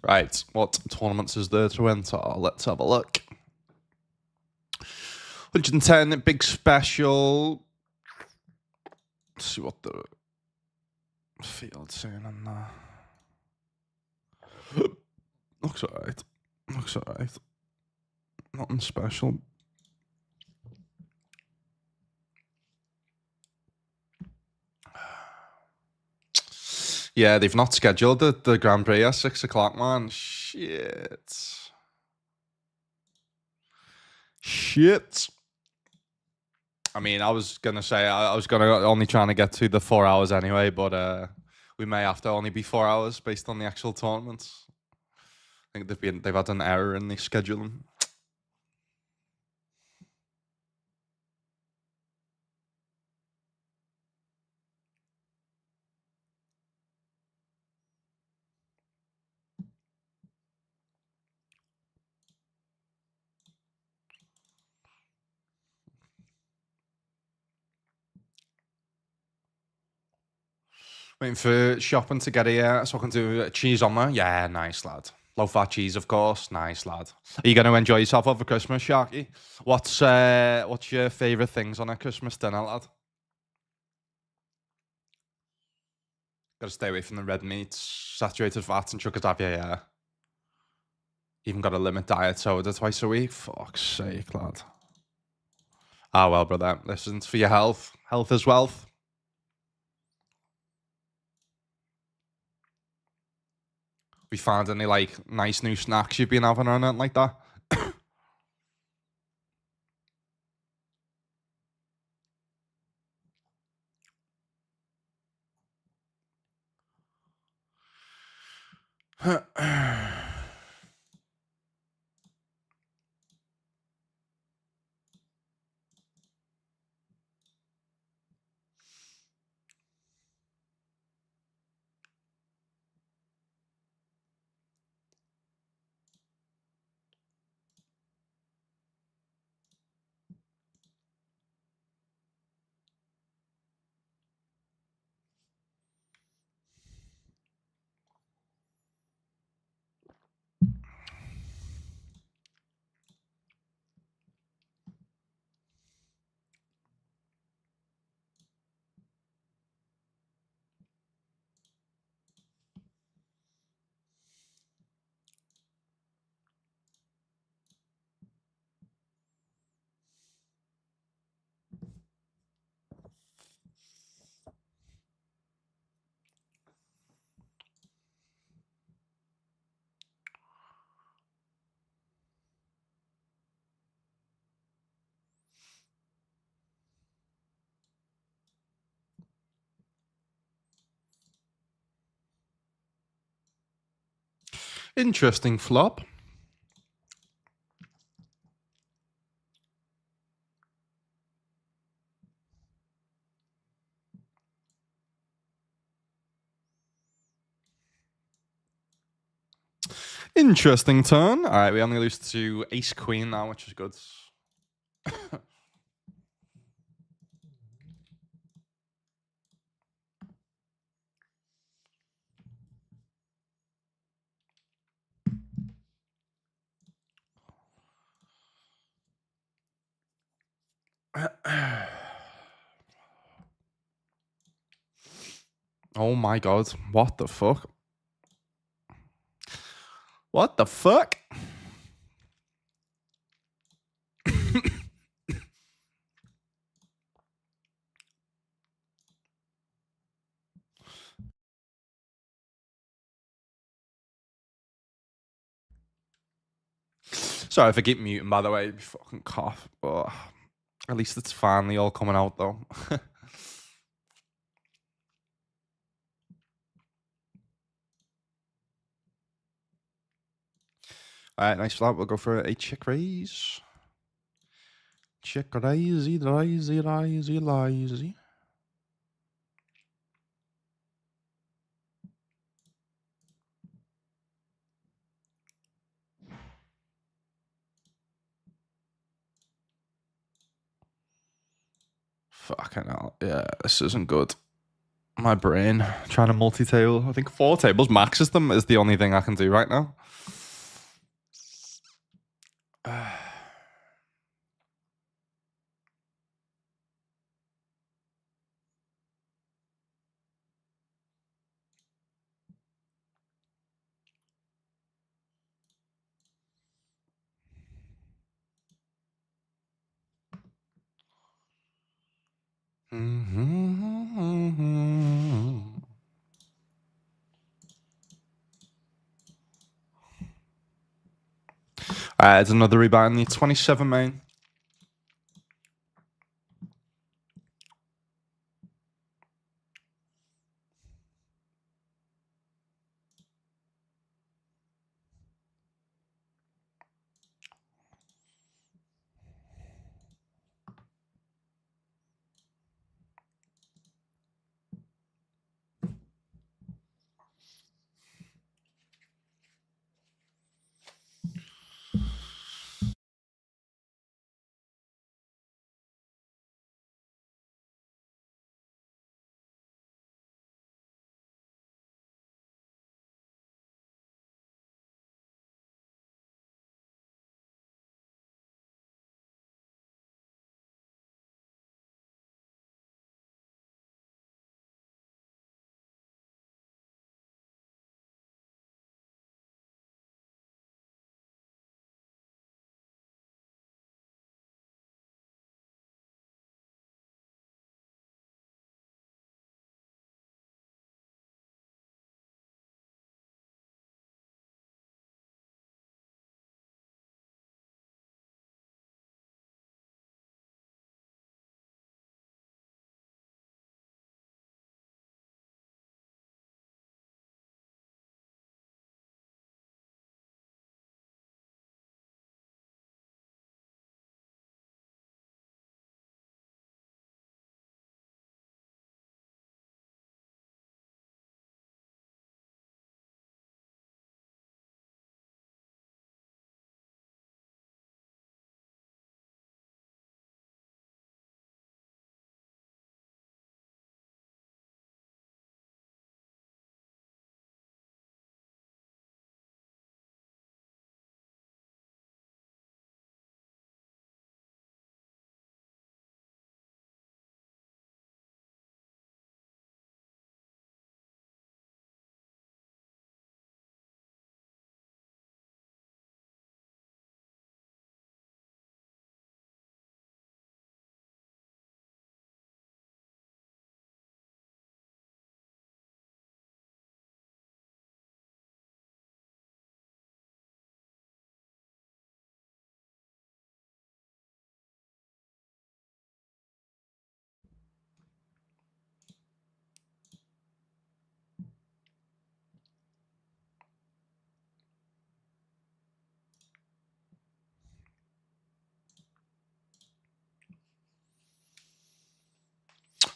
Right, what tournaments is there to enter? Let's have a look. 110 big special. Let's see what the field's saying on there. Looks alright. Looks alright. Nothing special. Yeah, they've not scheduled the Grand Prix at 6 o'clock, man. Shit. I mean, I was gonna say I was gonna only trying to get to the 4 hours anyway, but we may have to only be 4 hours based on the actual tournaments. I think they've had an error in the scheduling. Waiting for shopping to get here so I can do cheese on there. Yeah, nice lad. Low fat cheese, of course. Nice lad. Are you going to enjoy yourself over Christmas, Sharky? What's your favourite things on a Christmas dinner, lad? Got to stay away from the red meats, saturated fats, and sugar tab. Yeah. Even got a limit diet soda twice a week. Fuck's sake, lad. Ah, well, brother. Listen, it's for your health. Health is wealth. We found any like nice new snacks you've been having or anything like that? Interesting flop. Interesting turn. All right, we only lose to ace queen now, which is good. Oh my god, what the fuck? What the fuck? Sorry if I keep muting, by the way. Fucking cough. Ugh. At least it's finally all coming out, though. All right, nice flop. We'll go for a check raise. Check raisey, raisey, raisey, raisey. Fucking hell. Yeah, this isn't good. My brain trying to multi-tail. I think 4 tables maxes them is the only thing I can do right now. It's another rebuy in the 27 main.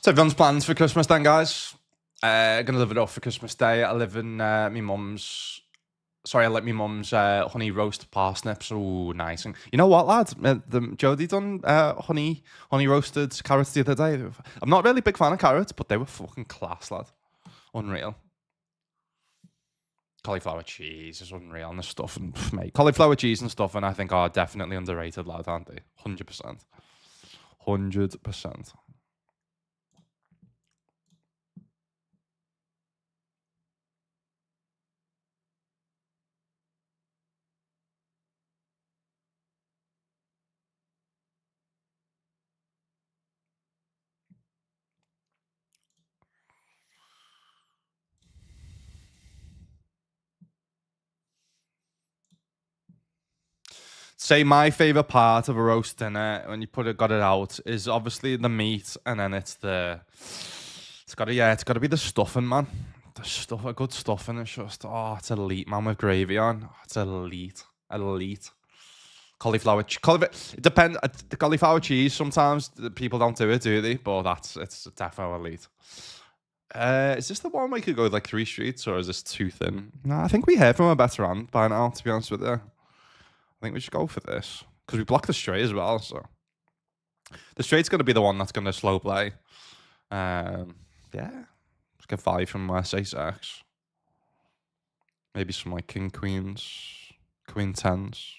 So everyone's plans for Christmas then, guys. Gonna live it up for Christmas Day. I live in my mum's. Sorry, I let my mum's honey roast parsnips. Oh, nice. And you know what, lad? Jodie done honey roasted carrots the other day. I'm not really a big fan of carrots, but they were fucking class, lad. Unreal. Cauliflower cheese is unreal, and the stuff, and mate, cauliflower cheese and stuff, and I think are definitely underrated, lad, aren't they? 100%. 100%. Say my favorite part of a roast dinner when you got it out is obviously the meat, and then it's gotta be the stuffing, man. The stuff, a good stuffing is just it's elite, man, with gravy on. Oh, it's elite. Cauliflower. It depends. The cauliflower cheese sometimes people don't do it, do they? But it's definitely elite. Is this the one we could go with like 3 streets, or is this too thin? No, I think we heard from a better hand by now, to be honest with you. I think we should go for this because we blocked the straight as well. So the straight's going to be the one that's going to slow play. Yeah, let's get 5 from ace x. Maybe some like king queens, queen tens.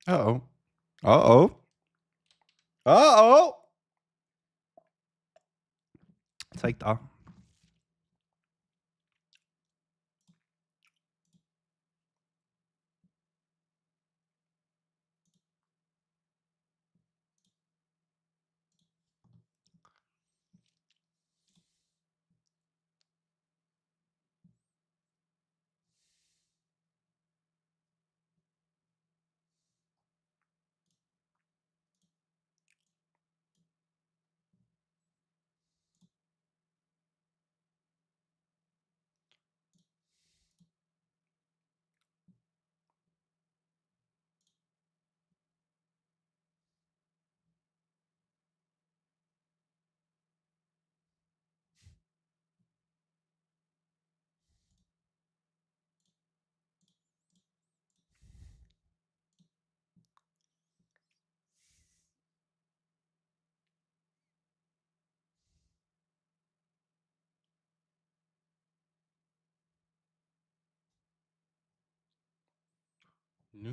Uh-oh. Uh-oh. Uh-oh. Take that.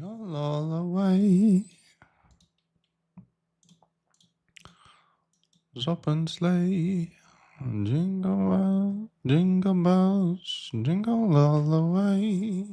All the way. Open sleigh. Jingle bells, jingle all the way.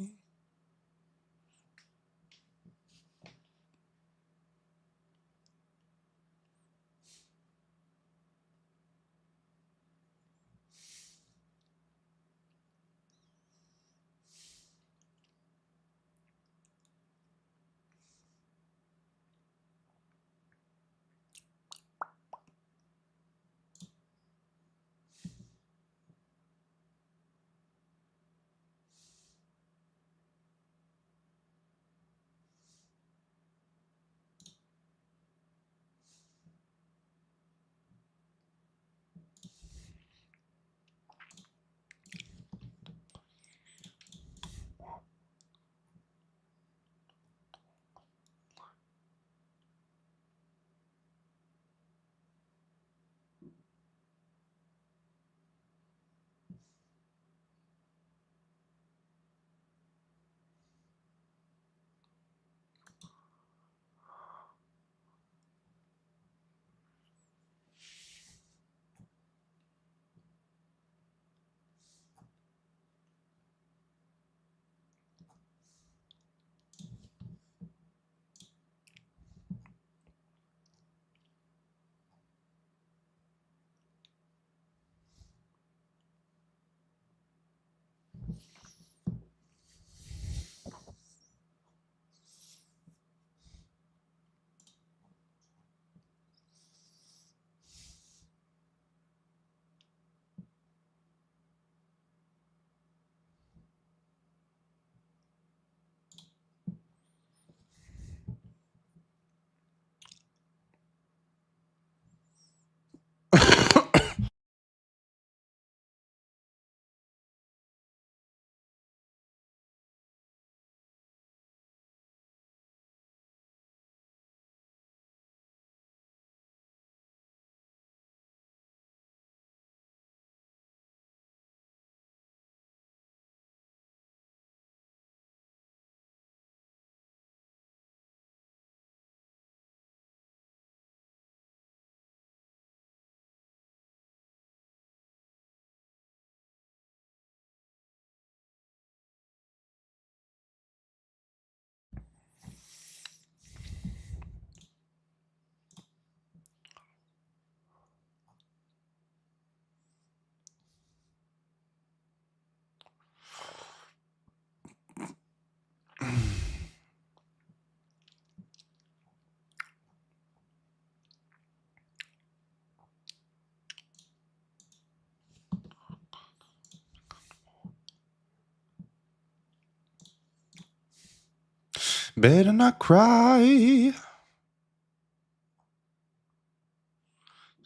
Better not cry.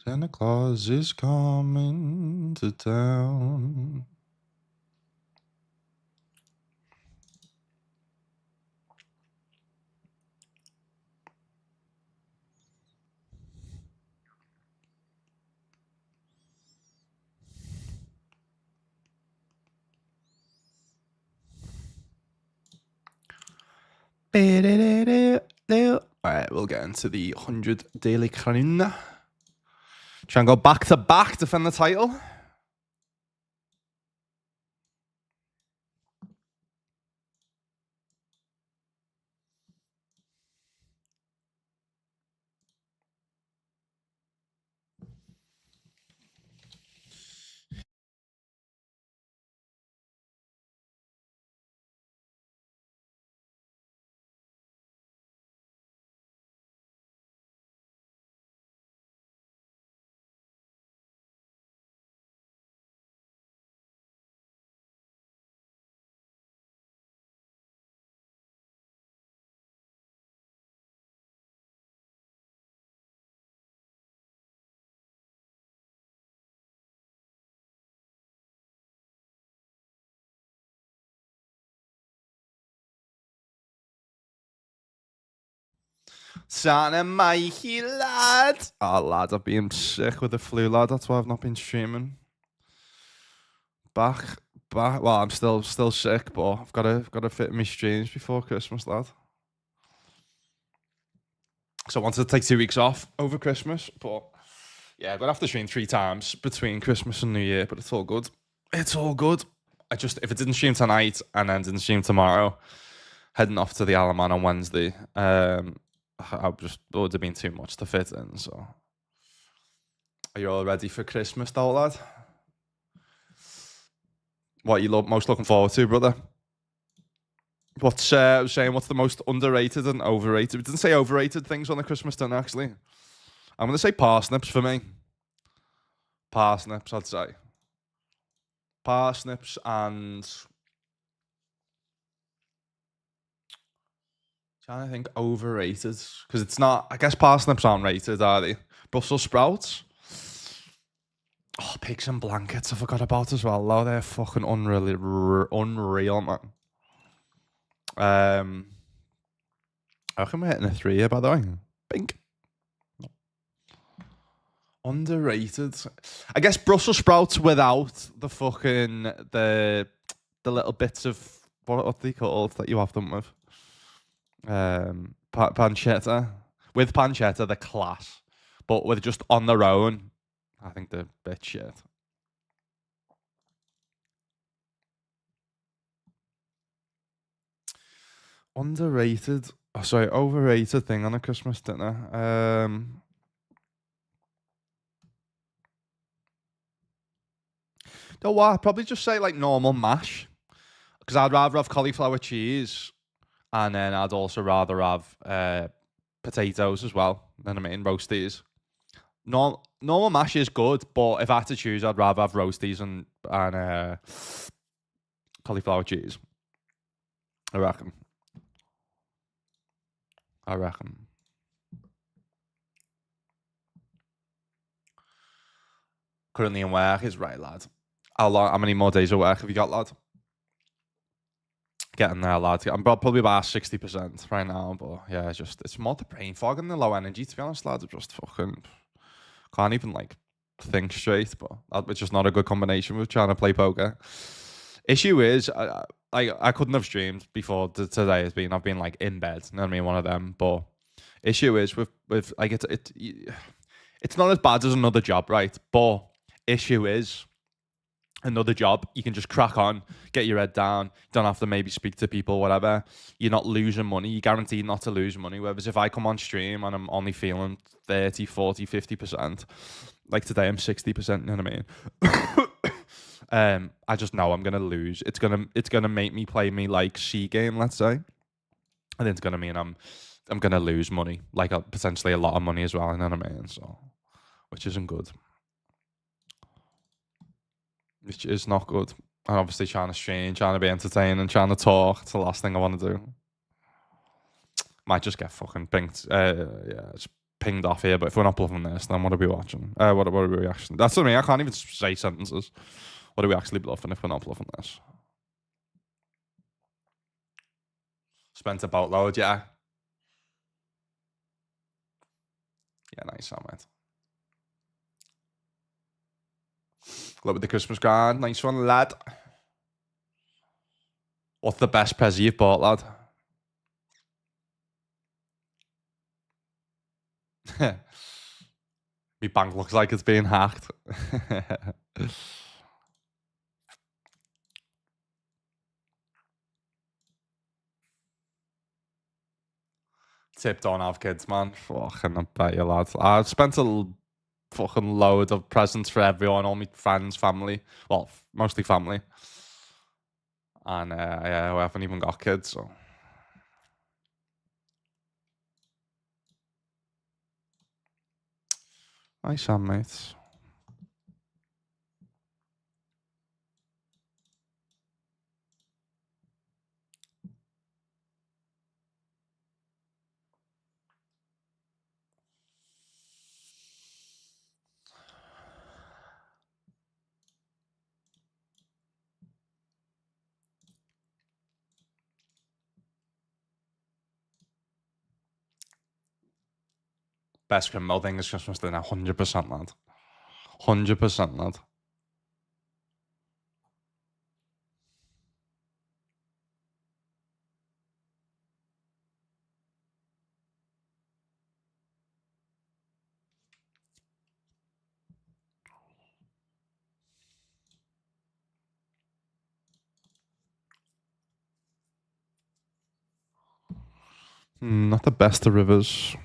Santa Claus is coming to town. Alright, we'll get into the 100 Daily Crown. Try and go back to back, defend the title. Santa Mikey, lad. Oh, lad, I've been sick with the flu, lad. That's why I've not been streaming. Back. Well, I'm still sick, but I've got to fit my streams before Christmas, lad. So I wanted to take 2 weeks off over Christmas, but yeah, I'm gonna have to stream 3 times between Christmas and New Year, but it's all good. It's all good. If it didn't stream tonight and then didn't stream tomorrow, heading off to the Alaman on Wednesday, it would have been too much to fit in. So, are you all ready for Christmas, though, lad? What are you most looking forward to, brother? What's what's the most underrated and overrated? We didn't say overrated things on the Christmas dinner, actually. I'm gonna say parsnips for me. Parsnips, I'd say. Parsnips and trying to think overrated because it's not. I guess parsnips aren't rated, are they? Brussels sprouts. Oh, pigs and blankets. I forgot about as well. Oh, they're fucking unreal, man. I reckon we're hitting a 3 here, by the way. Bink. Underrated. I guess Brussels sprouts without the fucking the little bits of what are they called that you have them with. Pancetta. With pancetta, they're class, but with just on their own, I think they're a bit shit. Underrated. Oh, sorry, overrated thing on a Christmas dinner. You know what? I'd probably just say like normal mash, because I'd rather have cauliflower cheese, and then I'd also rather have potatoes as well. You know what I mean? Roasties. Normal mash is good, but if I had to choose, I'd rather have roasties and cauliflower cheese. I reckon. Currently in work is right, lad. How many more days of work have you got, lad? Getting there, lad. I'm probably about 60% right now, but yeah, it's more the brain fog and the low energy, to be honest, lad. I just fucking can't even like think straight, but it's just not a good combination with trying to play poker. Issue is, I couldn't have streamed before today. I've been like in bed. You know what I mean? One of them. But issue is with like it's not as bad as another job, right? But issue is another job, you can just crack on, get your head down, don't have to maybe speak to people, whatever. You're not losing money. You're guaranteed not to lose money. Whereas if I come on stream and I'm only feeling 30, 40, 50%, like today I'm 60%, you know what I mean? I just know I'm gonna lose. It's gonna make me play me like C game, let's say. And it's gonna mean I'm gonna lose money, like potentially a lot of money as well, you know what I mean? So, which isn't good. Which is not good. And obviously trying to stream, trying to be entertaining, trying to talk. It's the last thing I want to do. Might just get fucking pinged. Yeah, it's pinged off here. But if we're not bluffing this, then what are we watching? What are we actually? That's what I mean. I can't even say sentences. What are we actually bluffing if we're not bluffing this? Spent a boatload, yeah. Yeah, nice on it. Look with the Christmas card. Nice one, lad. What's the best present you've bought, lad? My bank looks like it's being hacked. Tip, don't have kids, man. Fucking, I bet you, lad. I've spent a fucking load of presents for everyone, all my friends, family. Well, mostly family. And yeah, we haven't even got kids, so. Nice on, mates. Best criminal thing is Christmas dinner, 100%, lad. 100%, lad. Not the best of rivers.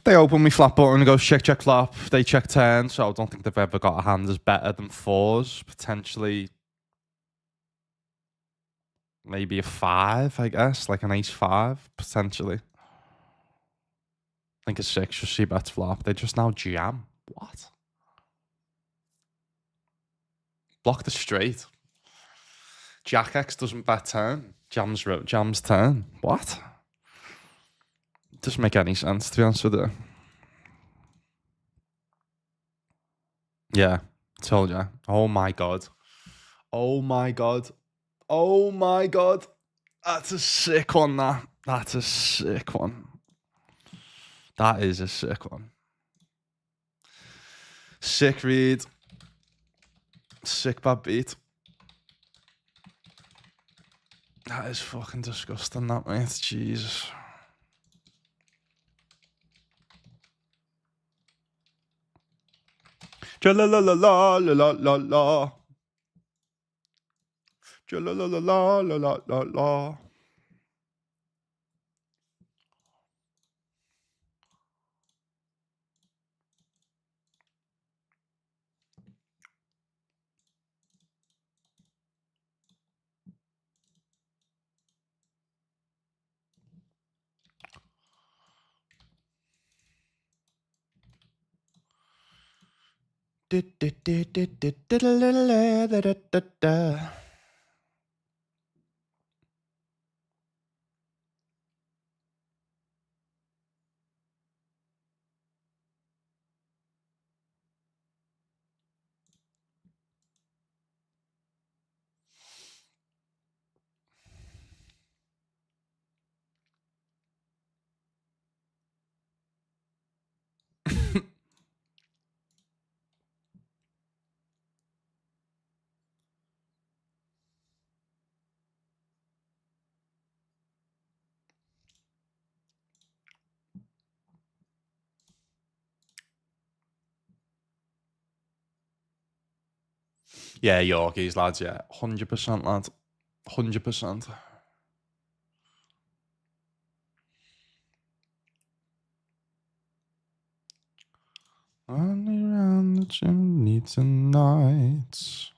They open me flat button and go check flop. They check turn, so I don't think they've ever got a hand that's better than fours. Potentially, maybe a 5, I guess, like an ace-5, potentially. I think a 6 just see bets flop. They just now jam. What? Block the straight. Jack X doesn't bet turn. Jams turn. What? Doesn't make any sense, to be honest with you. Yeah, told you. Oh my god. Oh my god. Oh my god. That's a sick one, that. That's a sick one. That is a sick one. Sick read. Sick bad beat. That is fucking disgusting, that, mate. Jesus. Ja-la-la-la-la-la-la-la. Ja-la-la-la-la-la-la-la. Yeah, Yorkies, lads, yeah. 100%, lad. 100%. Only around the chimney tonight.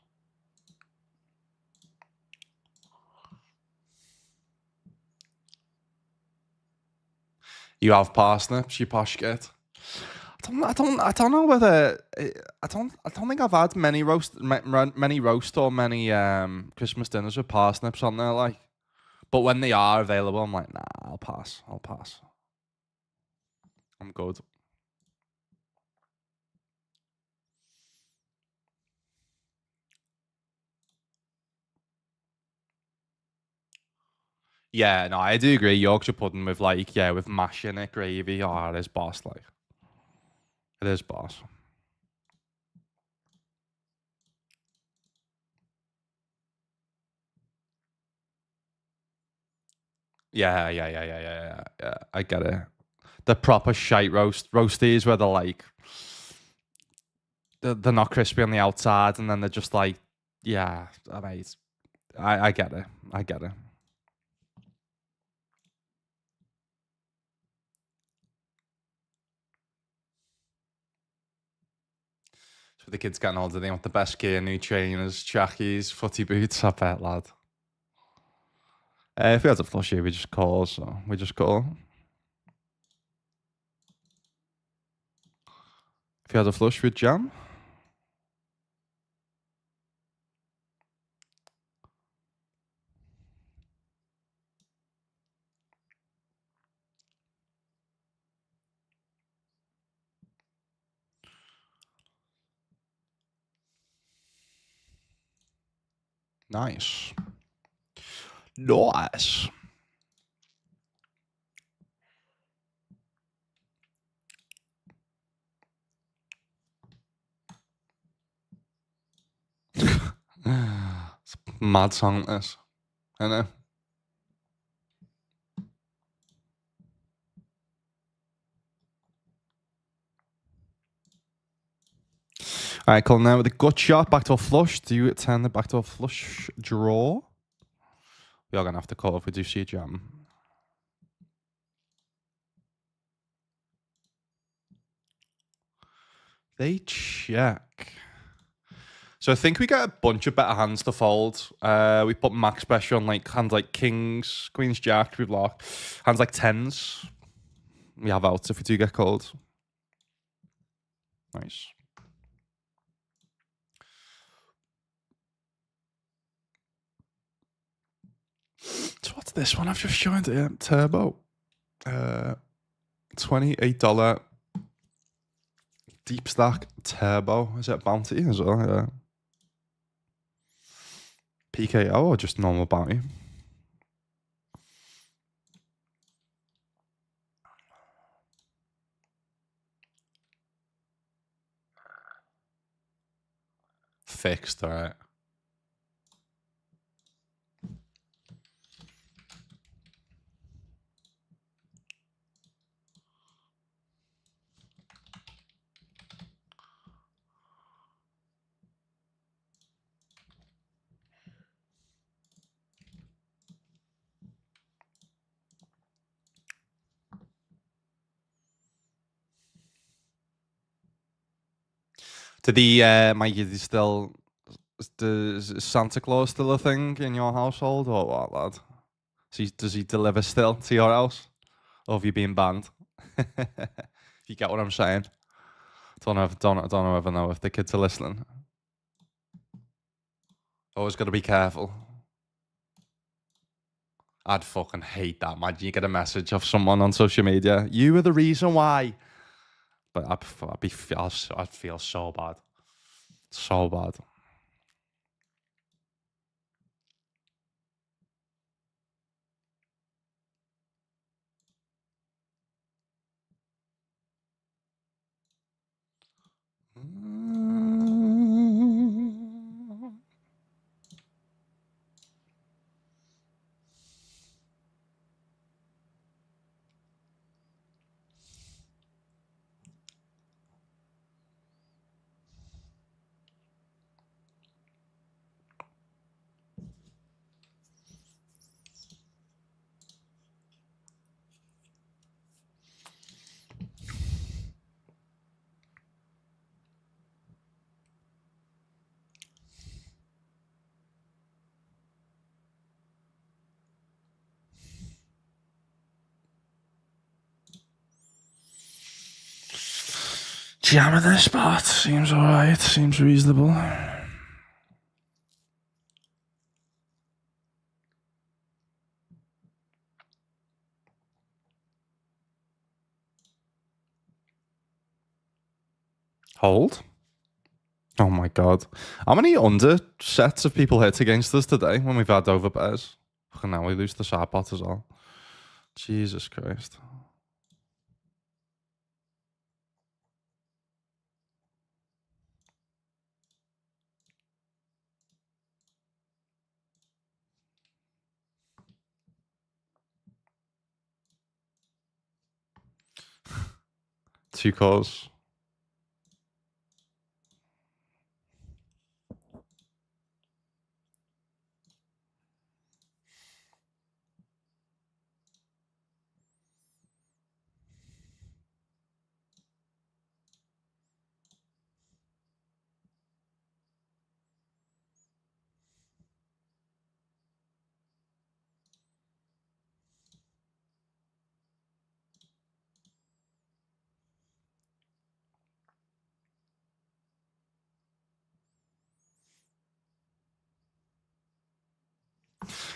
You have parsnips, you posh git. I don't know whether I don't think I've had many roast or many Christmas dinners with parsnips on there, like. But when they are available, I'm like, nah, I'll pass. I'm good. Yeah, no, I do agree. Yorkshire pudding with with mash in it, gravy. Oh, it is boss, like. It is boss. Yeah. I get it. The proper shite roasties where they're like, they're not crispy on the outside, and then they're just like, yeah, I mean, I get it. I get it. So the kids getting older, they want the best gear, new trainers, trackies, footy boots. I bet, lad. If we had a flush here, we just call. So we just call. If you had a flush with jam. Nice. Nice. It's a mad song, this. I know. All right, Colin, now with a gut shot, back to a flush. Do you turn it back to a flush draw? We are going to have to call if we do see a jam. They check. So I think we get a bunch of better hands to fold. We put max pressure on like hands like kings, queens, jacks, we block. Hands like tens. We have outs if we do get called. Nice. So what's this one? I've just joined it. Turbo. $28 deep stack turbo. Is it bounty as well? Yeah. PKO or just normal bounty? Fixed, all right. Did the Mike? Is he still? Is Santa Claus still a thing in your household or what, lad? Does he deliver still to your house, or have you been banned? If you get what I'm saying. Don't know if the kids are listening. Always got to be careful. I'd fucking hate that. Imagine you get a message of someone on social media. You were the reason why. But I'd feel so bad. So bad. Jamming this spot seems alright, seems reasonable. Hold. Oh my god. How many under sets have people hit against us today when we've had over pairs? Fucking now we lose the side pot as well. Jesus Christ. Two calls.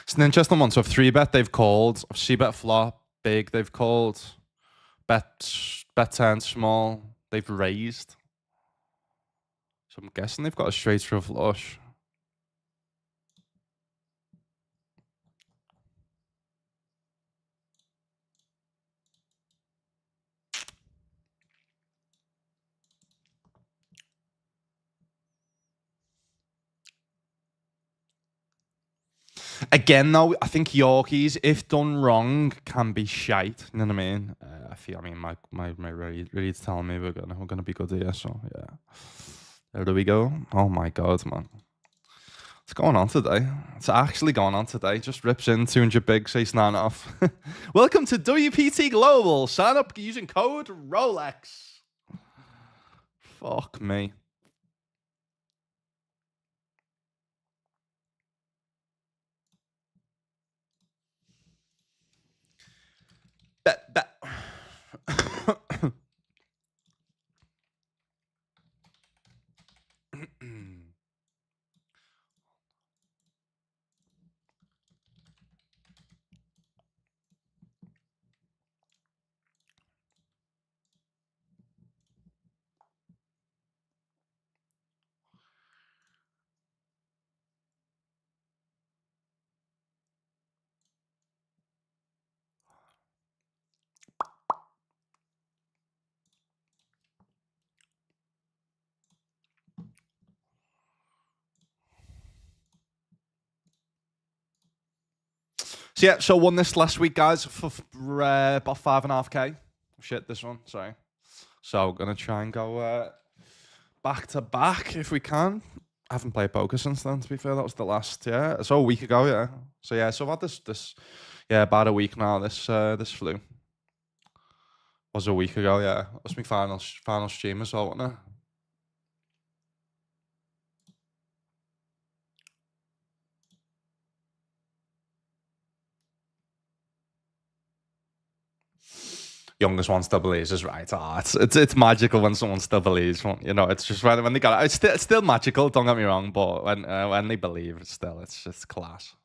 It's an interesting one. So, 3-bet they've called. C-bet flop, big they've called. Bet 10 small, they've raised. So, I'm guessing they've got a straight through flush. Again, though, I think Yorkies, if done wrong, can be shite. You know what I mean? My read's telling me we're gonna be good here. So yeah, there we go. Oh my god, man, what's going on today? It's actually going on today. Just rips in 200 big, say snap off. Welcome to WPT Global. Sign up using code Rolex. Fuck me. Bet. So yeah, so won this last week, guys, for about 5.5k. Shit, this one, sorry. So gonna try and go back to back if we can. I haven't played poker since then, to be fair. That was the last, yeah. So a week ago, yeah. So yeah, so I've had this about a week now, this flu. Was a week ago, yeah. That was my final stream as well, wasn't it? Youngest one still believes is right. It's magical when someone still believes. You know, it's just when they got it. It's still magical. Don't get me wrong, but when they believe, it's just class.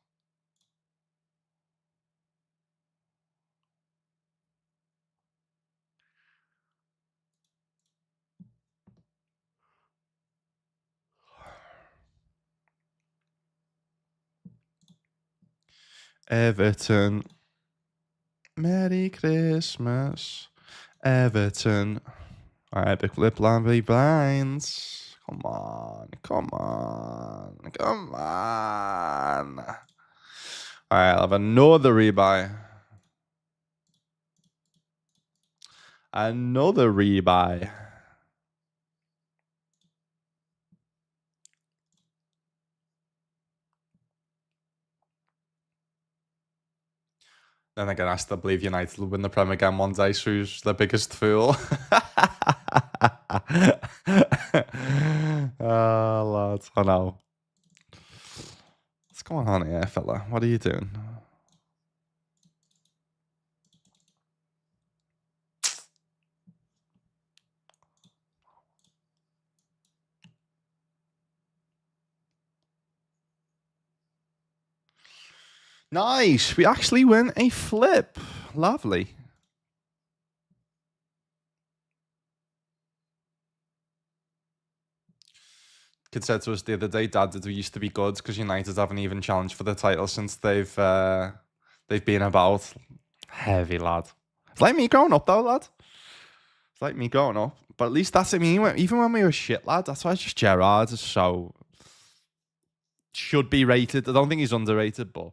Everton, Merry Christmas, Everton. All right, big flip blinds. Come on. All right, I'll have another rebuy. Then again, I still believe United will win the Premier again one day. So who's the biggest fool? Oh, lads, I know. What's going on here, fella? What are you doing? Nice. We actually win a flip. Lovely. Kid said to us the other day, Dad, did we used to be good because United haven't even challenged for the title since they've been about. Heavy, lad. It's like me growing up, though, lad. It's like me growing up. But at least that's what I mean. Even when we were shit, lad, that's why it's just Gerrard is so... should be rated. I don't think he's underrated, but...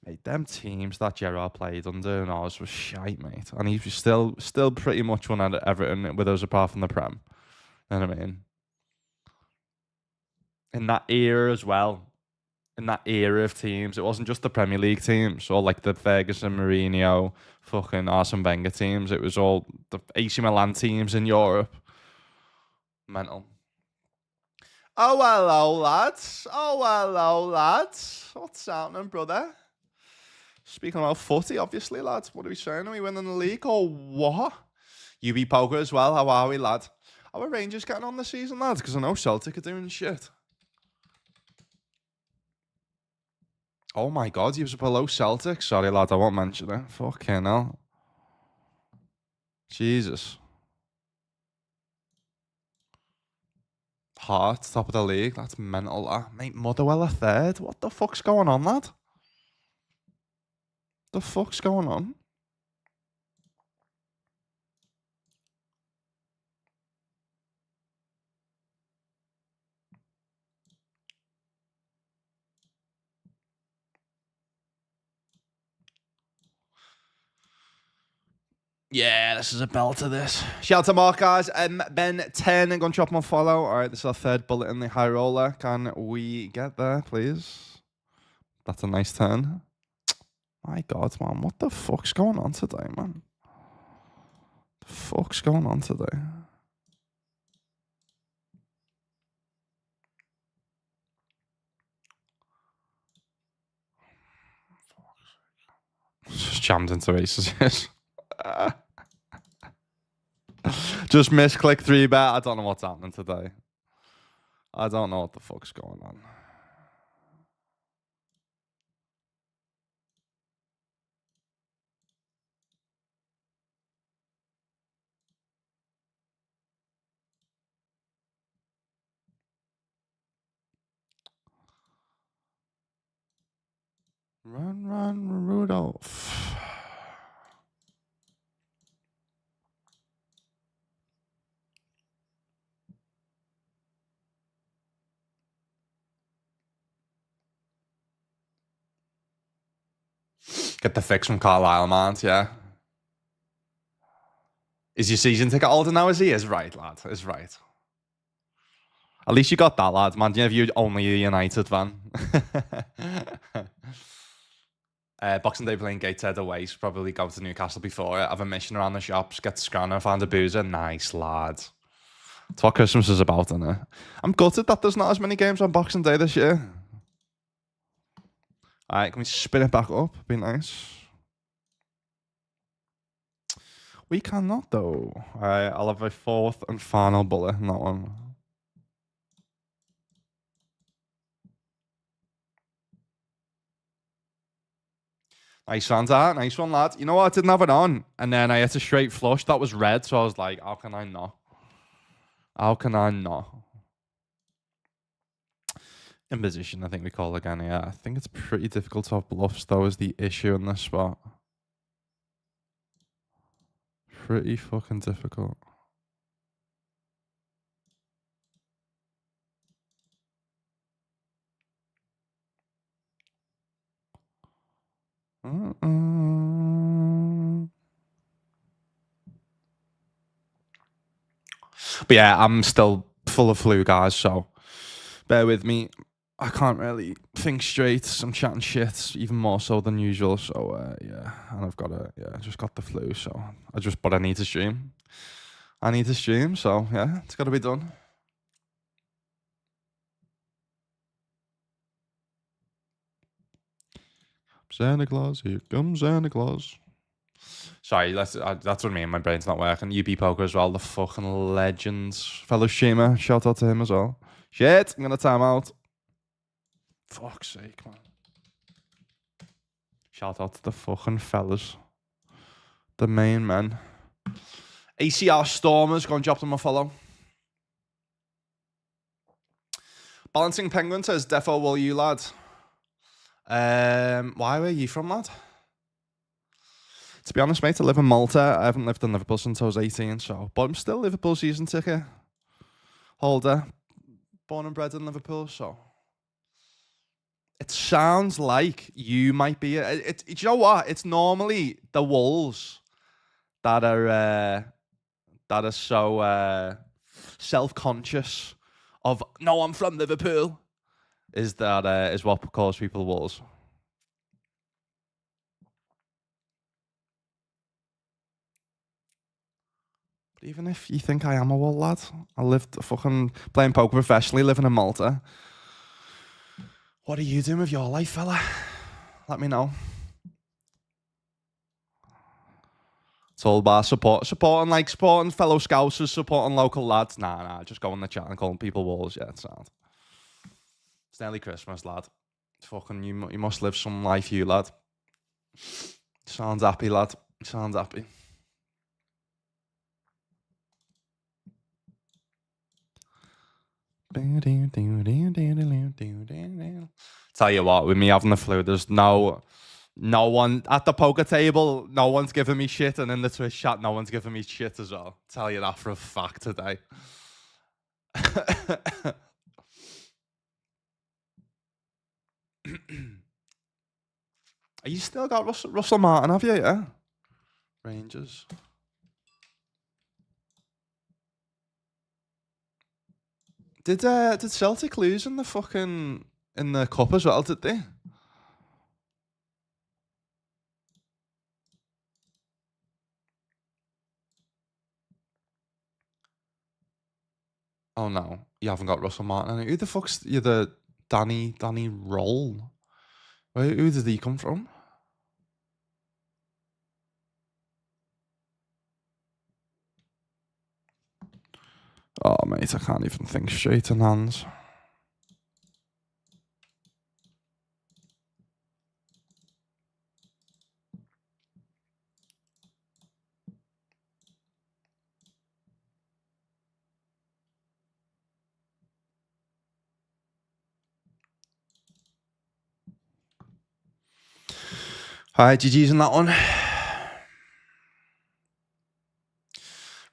mate, them teams that Gerrard played under and ours was shite, mate. And he's still pretty much won at Everton with us apart from the Prem. You know what I mean? In that era as well. In that era of teams, it wasn't just the Premier League teams or like the Ferguson, Mourinho, fucking Arsene Wenger teams. It was all the AC Milan teams in Europe. Mental. Oh, hello, lads. Oh, hello, lads. What's happening, brother? Speaking about footy, obviously, lads. What are we saying? Are we winning the league or what? UB Poker as well. How are we, lad? How are Rangers getting on this season, lads? Because I know Celtic are doing shit. Oh my God, he was below Celtic. Sorry, lad, I won't mention it. Fucking hell. Jesus. Hart, top of the league. That's mental. Mate, Motherwell a third. What the fuck's going on, lad? The fuck's going on? Yeah, this is a bell to this. Shout out to Mark, guys. Ben 10, I'm going to drop my follow. All right, this is our third bullet in the high roller. Can we get there, please? That's a nice turn. My God, man. What the fuck's going on today, man? The fuck's going on today? Just jammed into aces, yes. Just misclick 3-bet. I don't know what's happening today. I don't know what the fuck's going on. Run, run, Rudolph. Get the fix from Carlisle, man. Yeah. Is your season ticket older now as he is? Right, lad. Is right. At least you got that, lad, man. If you're only a United fan. Boxing Day playing Gateshead away. Should probably go to Newcastle before it. Have a mission around the shops. Get the scanner, find a boozer. Nice, lad. That's what Christmas is about, isn't it? I'm gutted that there's not as many games on Boxing Day this year. All right, can we spin it back up? Be nice. We cannot, though. All right, I'll have a fourth and final bullet in that one. Nice one, that. Nice one, lad. You know what? I didn't have it on. And then I hit a straight flush. That was red. So I was like, how can I not? How can I not? In position, I think we call again. Yeah, I think it's pretty difficult to have bluffs, though, is the issue in this spot. Pretty fucking difficult. But yeah, I'm still full of flu, guys, so bear with me. I can't really think straight. I'm chatting shit, even more so than usual. So yeah, and I've got I just got the flu, so but I need to stream. I need to stream, so yeah, it's got to be done. Santa Claus, here comes Santa Claus. Sorry, that's what I mean. My brain's not working. UB Poker as well, the fucking legends. Fellow streamer, shout out to him as well. Shit, I'm gonna time out. Fuck's sake, man. Shout out to the fucking fellas. The main men. ACR Stormers, go and drop them a follow. Balancing Penguin says, Defo, will you, lad? Why were you from, lad? To be honest, mate, I live in Malta. I haven't lived in Liverpool since I was 18, so... But I'm still Liverpool season ticket holder. Born and bred in Liverpool, so... It sounds like you might be... Do you know what? It's normally the Wolves that are so self-conscious of, no, I'm from Liverpool, is what calls people Wolves. But even if you think I am a Wall lad, I lived fucking playing poker professionally, living in Malta. What are you doing with your life, fella? Let me know. It's all about supporting fellow Scousers, supporting local lads. Nah, just go on the chat and calling people Walls. Yeah, it's sad. It's nearly Christmas, lad. Fucking, you must live some life, you lad. Sounds happy, lad. Sounds happy. Tell you what, with me having the flu, there's no one at the poker table. No one's giving me shit, and in the Twitch chat, no one's giving me shit as well. Tell you that for a fact today. You still got Russell Martin, have you? Yeah. Rangers. Did Celtic lose in the cup as well? Did they? Oh no, you haven't got Russell Martin. Who the fuck's you? The Danny Roll? Who did he come from? Oh mate, I can't even think straight in hands. Alright, GG's on that one.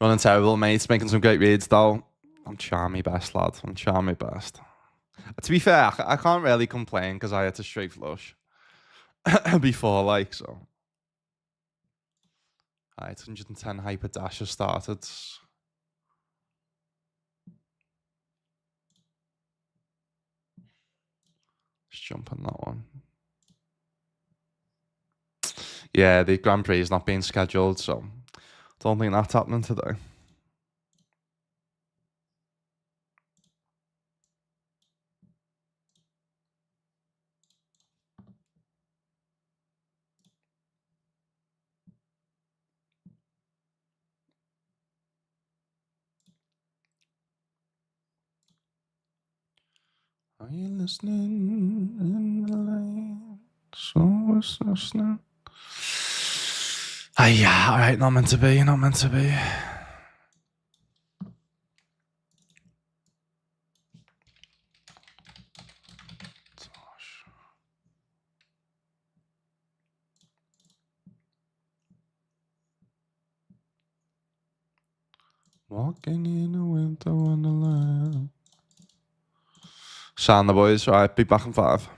Running terrible, mate. Making some great reads, though. I'm trying my best, lad. I'm trying my best. To be fair, I can't really complain because I had to straight flush before, like, so. Alright, 110 hyper dash has started. Just jump on that one. Yeah, the Grand Prix is not being scheduled, so don't think that's happening today. Are you listening in the lane? So what's listening? Yeah, alright, not meant to be, not meant to be. Walking in a winter wonderland. Sound the boys, alright, be back in 5.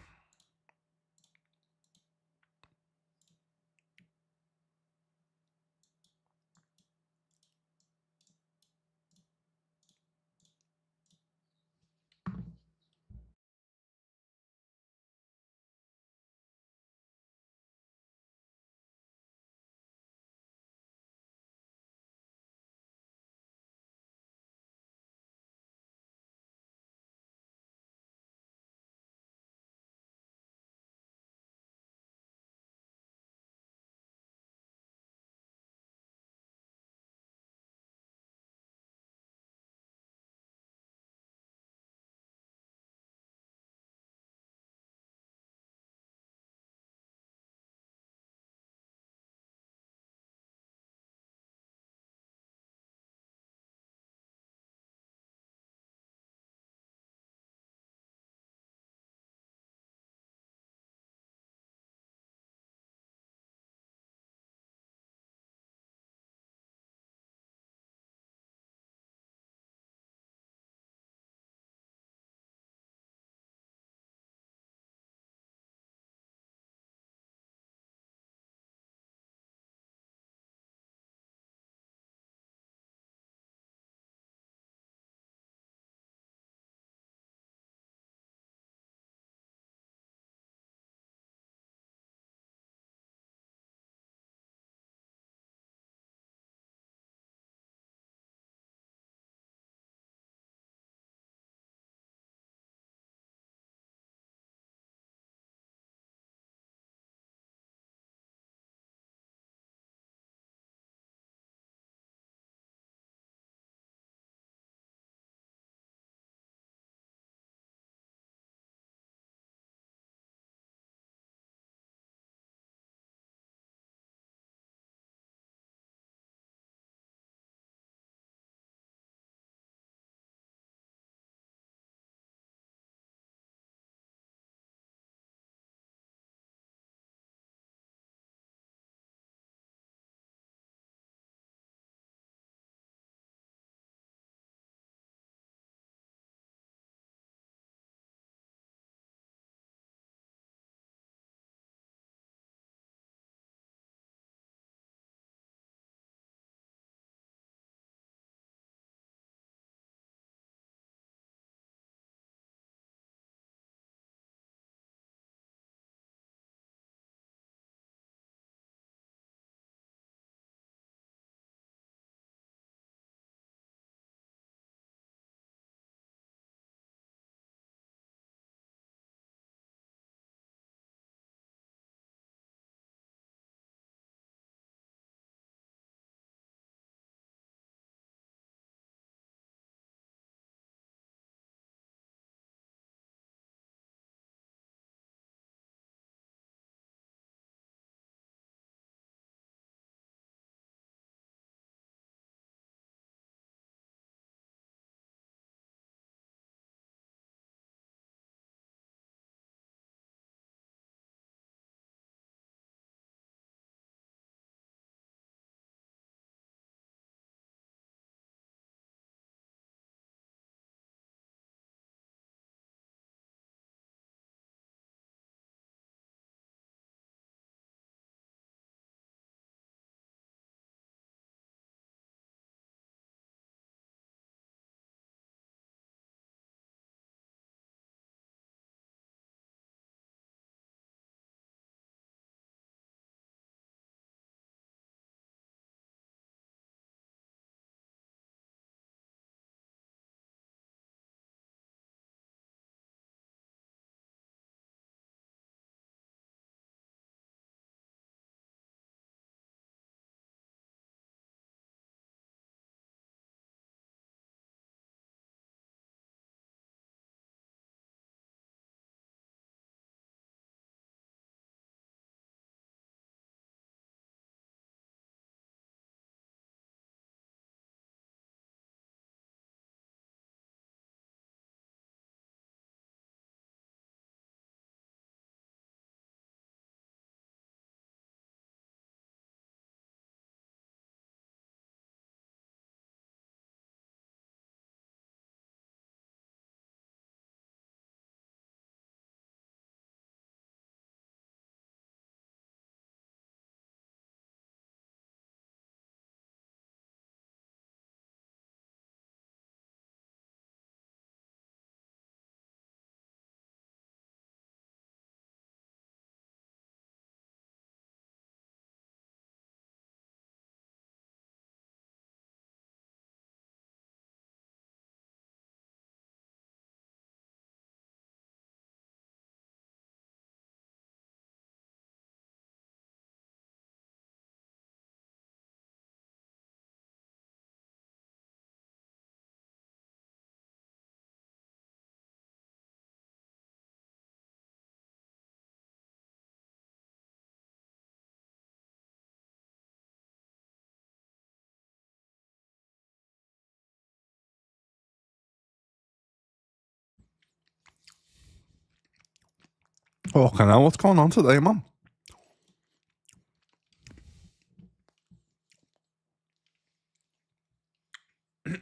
Fucking hell, what's going on today, man?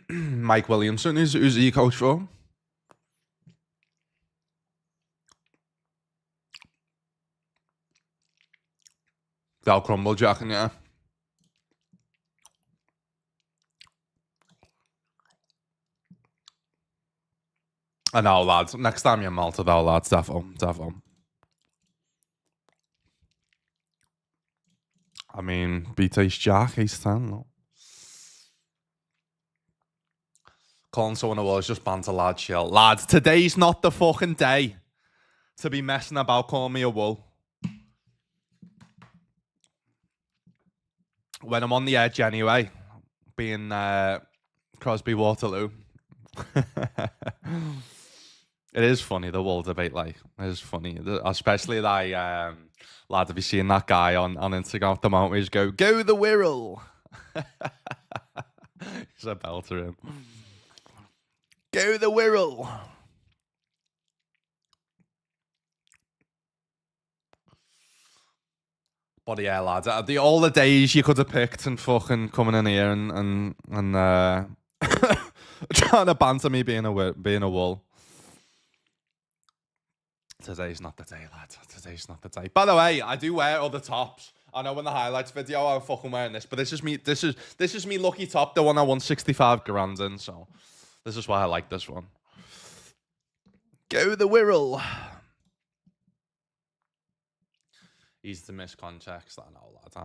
Mike Williamson, who's he coach for? They'll crumble, Jack, and yeah. I know, lads. Next time you're in Malta, though, lads, defo. I mean, BT's Jack, he's 10, no? Calling someone a wool is just banter, lad, chill. Lads, today's not the fucking day to be messing about calling me a wool. When I'm on the edge anyway, being Crosby Waterloo. It is funny, the wool debate, like. It is funny. Especially that, lad, have you seen that guy on Instagram at the moment where he's go the Wirral? He's a belter, him. Go the Wirral. But yeah, lads, all the days you could have picked and fucking coming in here and trying to banter me being a wool. Today's not the day, lads. Today's not the day. By the way, I do wear other tops. I know in the highlights video I'm fucking wearing this, but this is me. This is me lucky top, the one I won 65 grand in. So this is why I like this one. Go the Wirral. Easy to miss context. I know, lads.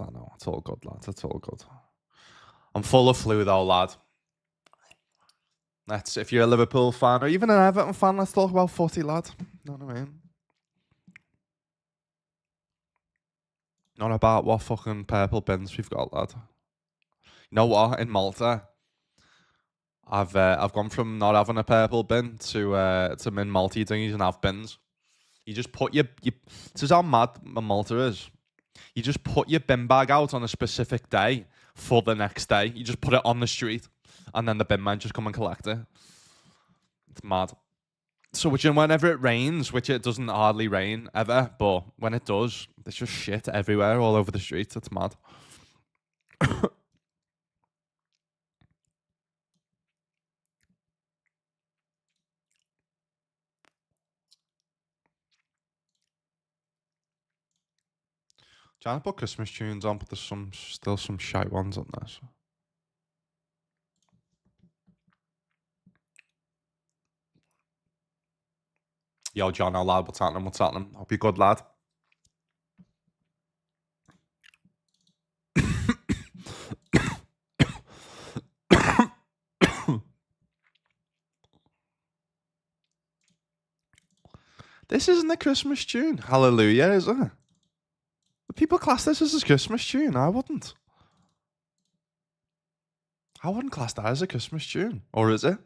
I know. It's all good, lads. It's all good. I'm full of flu, though, lad. If you're a Liverpool fan or even an Everton fan, let's talk about footy, lad. You know what I mean? Not about what fucking purple bins we've got, lad. You know what? In Malta, I've gone from not having a purple bin to min Malta thingies and have bins. You just put your this is how mad Malta is. You just put your bin bag out on a specific day for the next day. You just put it on the street, and then the bin man just come and collect it. It's mad. So whenever it rains, which it doesn't hardly rain ever, but when it does, there's just shit everywhere all over the streets. It's mad. Trying to put Christmas tunes on, but there's still some shite ones on there. So. Yo, John, lad, what's happening? Hope you're good, lad. This isn't a Christmas tune. Hallelujah, is it? Would people class this as a Christmas tune? I wouldn't. I wouldn't class that as a Christmas tune. Or is it?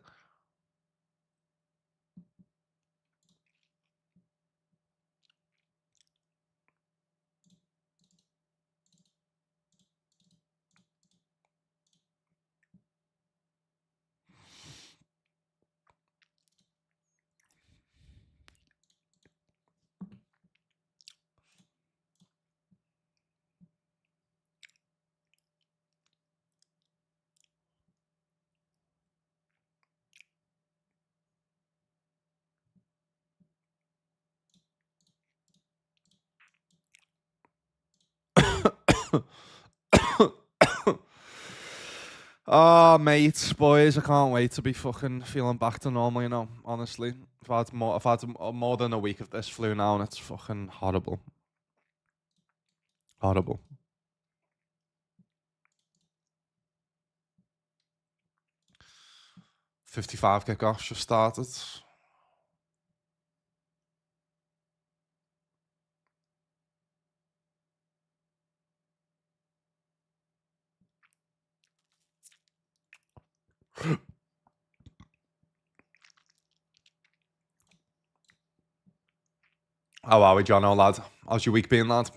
Oh, mate, boys, I can't wait to be fucking feeling back to normal, you know, honestly. I've had more than a week of this flu now, and it's fucking horrible. Horrible. 55 kickoffs just started. How are we, John, lad? How's your week been, lad?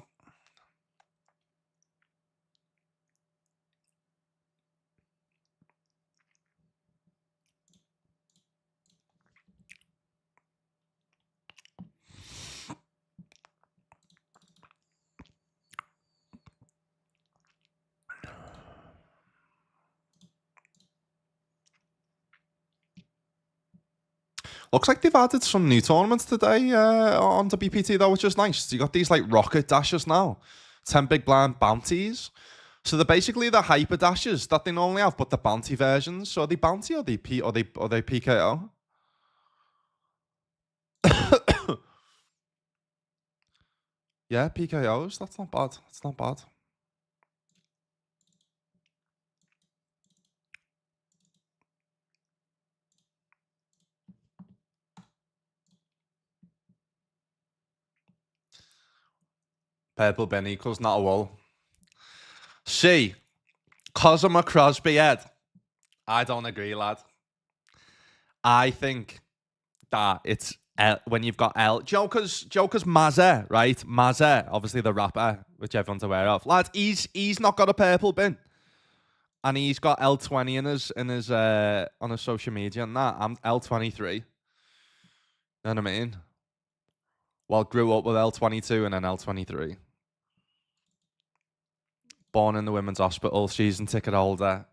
Looks like they've added some new tournaments today on WPT though, which is nice. So you got these like rocket dashes now, 10 big blind bounties. So they're basically the hyper dashes that they normally have, but the bounty versions. So are they bounty or they PKO? Yeah, PKOs. That's not bad. That's not bad. Purple bin equals not a wool. C. Cause I'm a Crosby head. I don't agree, lad. I think that it's when you've got L. Joker's Mazza, right? Mazza, obviously the rapper, which everyone's aware of. Lad, he's not got a purple bin. And he's got L20 in his on his social media and that. I'm L23. You know what I mean? Well, grew up with L22 and then L23. Born in the women's hospital, season ticket holder.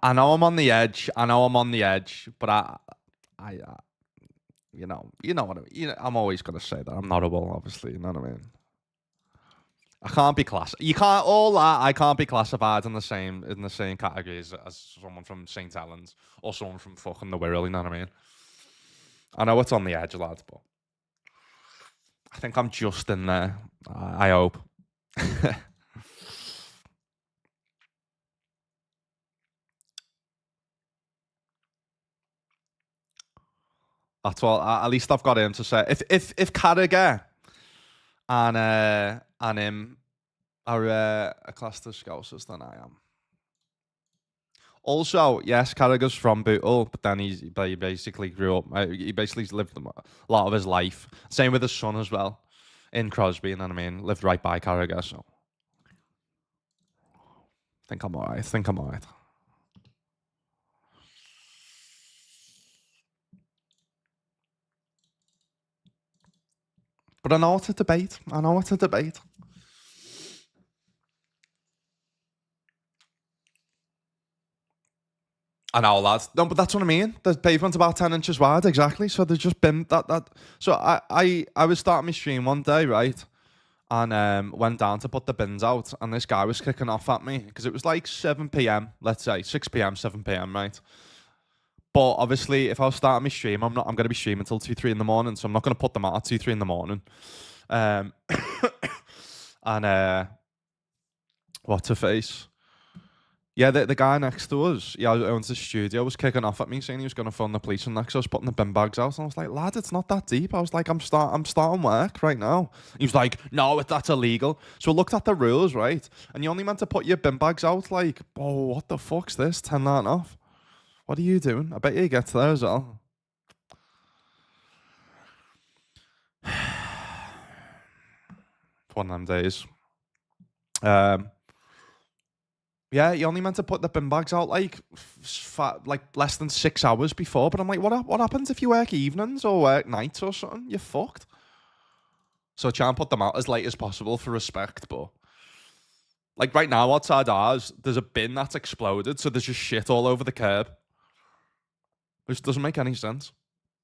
I know I'm on the edge. But I you know what I mean. You know, I'm always gonna say that I'm not a bull, obviously. You know what I mean? I can't be You can't all that. I can't be classified in the same categories as someone from St. Helens or someone from fucking the Wirral. You know what I mean? I know it's on the edge, lad, but I think I'm just in there. I hope. That's all. At least I've got him to say. If Carragher and him are a class of Scousers, then I am. Also, yes, Carragher's from Bootle, but then he basically grew up. He basically lived a lot of his life. Same with his son as well, in Crosby. You know what I mean? Lived right by Carragher, so I think I'm alright. But I know it's a debate. I know, lads. No, but that's what I mean. The pavement's about 10 inches wide, exactly. So there's just been that. So I was starting my stream one day, right? And went down to put the bins out, and this guy was kicking off at me because it was like 7 p.m. Let's say 6 p.m., 7 p.m. Right? But obviously, if I was starting my stream, I'm going to be streaming until 2, 3 in the morning, so I'm not going to put them out at 2, 3 in the morning. And what to face? Yeah, the guy next to us, who owns the studio, was kicking off at me, saying he was going to phone the police and next to us putting the bin bags out. And I was like, lad, it's not that deep. I was like, I'm starting work right now. He was like, no, that's illegal. So I looked at the rules, right? And you only meant to put your bin bags out like, oh, what the fuck's this? 10 that off. What are you doing? I bet you get there as well. One of them days. Yeah, you only meant to put the bin bags out like less than 6 hours before. But I'm like, what happens if you work evenings or work nights or something? You're fucked. So try and put them out as late as possible for respect. But like right now outside ours, there's a bin that's exploded, so there's just shit all over the curb, which doesn't make any sense.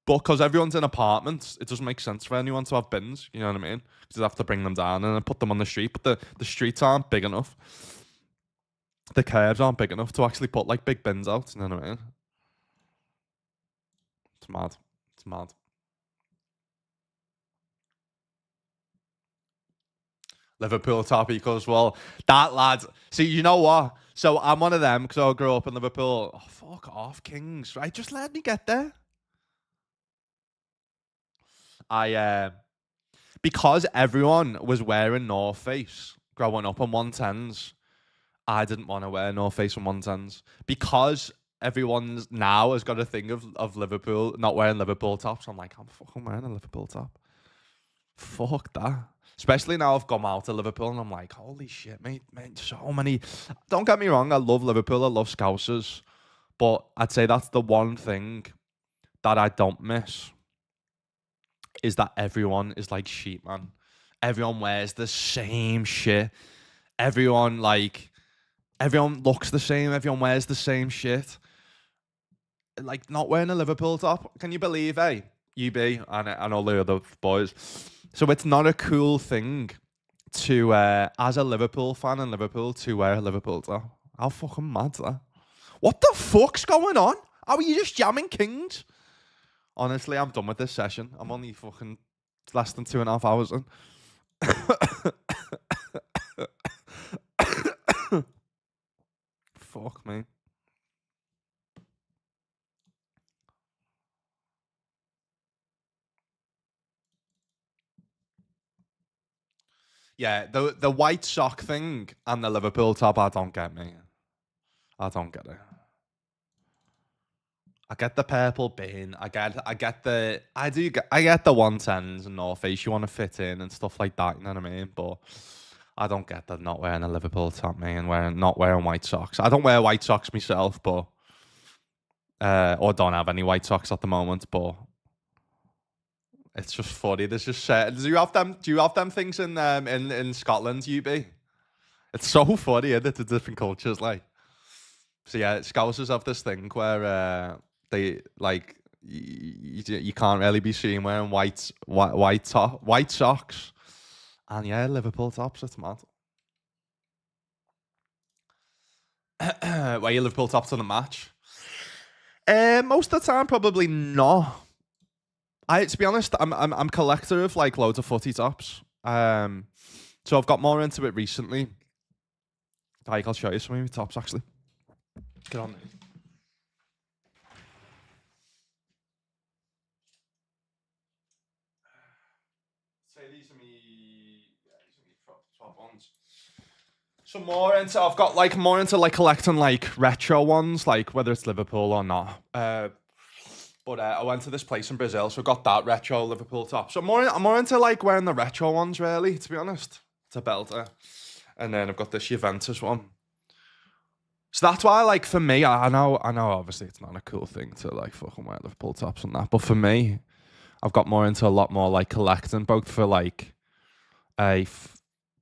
But because everyone's in apartments, it doesn't make sense for anyone to have bins. You know what I mean? Because they have to bring them down and then put them on the street. But the streets aren't big enough. The curbs aren't big enough to actually put like big bins out. You know what I mean? It's mad. It's mad. Liverpool top equals well. That lad. See, you know what? So I'm one of them because I grew up in Liverpool. Oh, fuck off, Kings. Right, just let me get there. Because everyone was wearing North Face growing up on 110s. I didn't want to wear North Face on 110s because everyone's now has got a thing of Liverpool not wearing Liverpool tops. I'm like, I'm fucking wearing a Liverpool top. Fuck that. Especially now I've gone out to Liverpool and I'm like, holy shit, mate, so many. Don't get me wrong, I love Liverpool, I love Scousers, but I'd say that's the one thing that I don't miss is that everyone is like sheep, man. Everyone wears the same shit. Everyone looks the same. Everyone wears the same shit. like not wearing a Liverpool top. Can you believe, UB and all the other boys. So it's not a cool thing to, as a Liverpool fan in Liverpool, to wear a Liverpool top. How fucking mad that? What the fuck's going on? How are you just jamming Kings? Honestly, I'm done with this session. I'm only fucking less than 2.5 hours in. Fuck me. Yeah, the white sock thing and the Liverpool top, I don't get me. I don't get it. I get the purple bin. I get I get the 110s and North Face you want to fit in and stuff like that, you know what I mean? But I don't get the not wearing a Liverpool top, me, and not wearing white socks. I don't wear white socks myself, but or don't have any white socks at the moment, but it's just funny. There's just do you have them things in Scotland, UB? It's so funny, isn't it? The different cultures, like. So yeah, Scousers have this thing where they like you can't really be seen wearing white socks, and yeah, Liverpool tops. It's mad. Wear your Liverpool tops to the match. Most of the time, probably not. To be honest, I'm collector of like loads of footy tops. So I've got more into it recently. Like, I'll show you some of my tops actually. Get on. Say these are me top ones. So I've got like more into like collecting like retro ones, like whether it's Liverpool or not. But I went to this place in Brazil, so I got that retro Liverpool top. So I'm more into like wearing the retro ones, really, to be honest. It's a belter. And then I've got this Juventus one. So that's why, like, for me, I know, obviously it's not a cool thing to like fucking wear Liverpool tops and that, but for me, I've got more into a lot more like collecting, both for like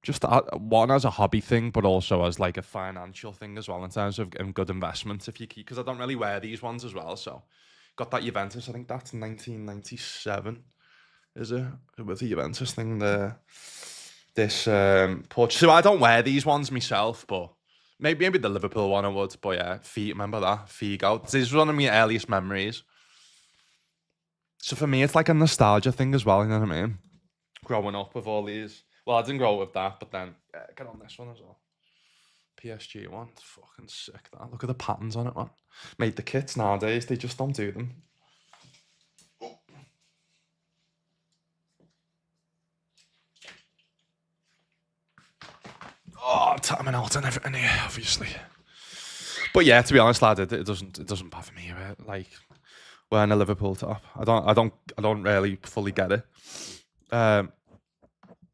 just one as a hobby thing, but also as like a financial thing as well in terms of good investments. If you keep, because I don't really wear these ones as well, so got that Juventus. I think that's 1997. Is it with the Juventus thing there? This Portugal. So I don't wear these ones myself, but. Maybe the Liverpool one I would, but yeah, remember that? Figo. This is one of my earliest memories. So for me, it's like a nostalgia thing as well, you know what I mean? Growing up with all these. Well, I didn't grow up with that, but then, get on this one as well. PSG one, it's fucking sick, that. Look at the patterns on it, man. Mate, the kits nowadays, they just don't do them. Oh, timing out and everything here, obviously. But yeah, to be honest, lad, it doesn't bother me. Right? Like wearing a Liverpool top, I don't really fully get it.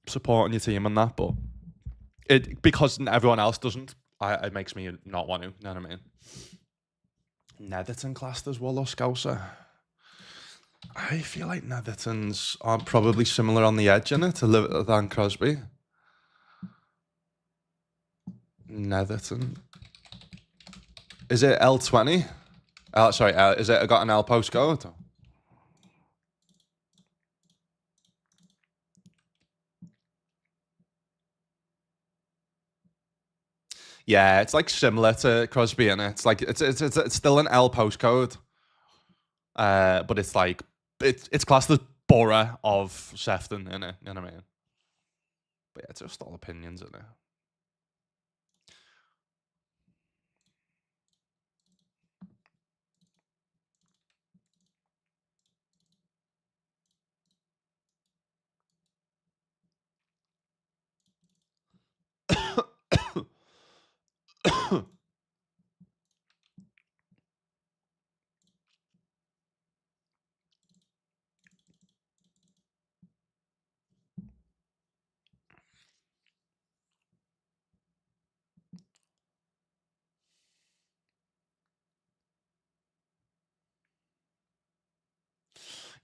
Supporting your team and that, but because everyone else doesn't, it makes me not want to. You know what I mean? Netherton classed as Wall or Scouser. I feel like Nethertons are probably similar on the edge in it than Crosby. Netherton. Is it L20? Sorry, is it got an L postcode? Yeah, it's like similar to Crosby, and it's like it's still an L postcode, but it's like it's classed as borough of Sefton, innit? You know what I mean? But yeah, it's just all opinions, innit?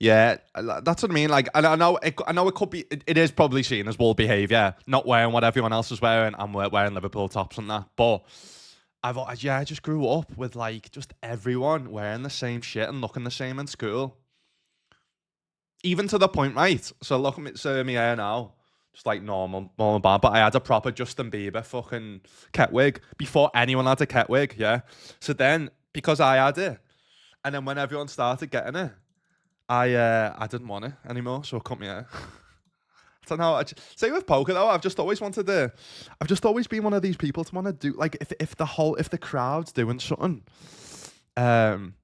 Yeah, that's what I mean. Like, I know it could be. It is probably seen as wool behaviour, not wearing what everyone else is wearing and wearing Liverpool tops and that. But I just grew up with like just everyone wearing the same shit and looking the same in school. Even to the point, right? So look at me, so me hair now, just like normal bad. But I had a proper Justin Bieber fucking ket wig before anyone had a ket wig. Yeah. So then because I had it, and then when everyone started getting it, I didn't want it anymore, so I cut my hair. I don't know. Same with poker though. I've just always been one of these people to want to do like if the crowd's doing something, um,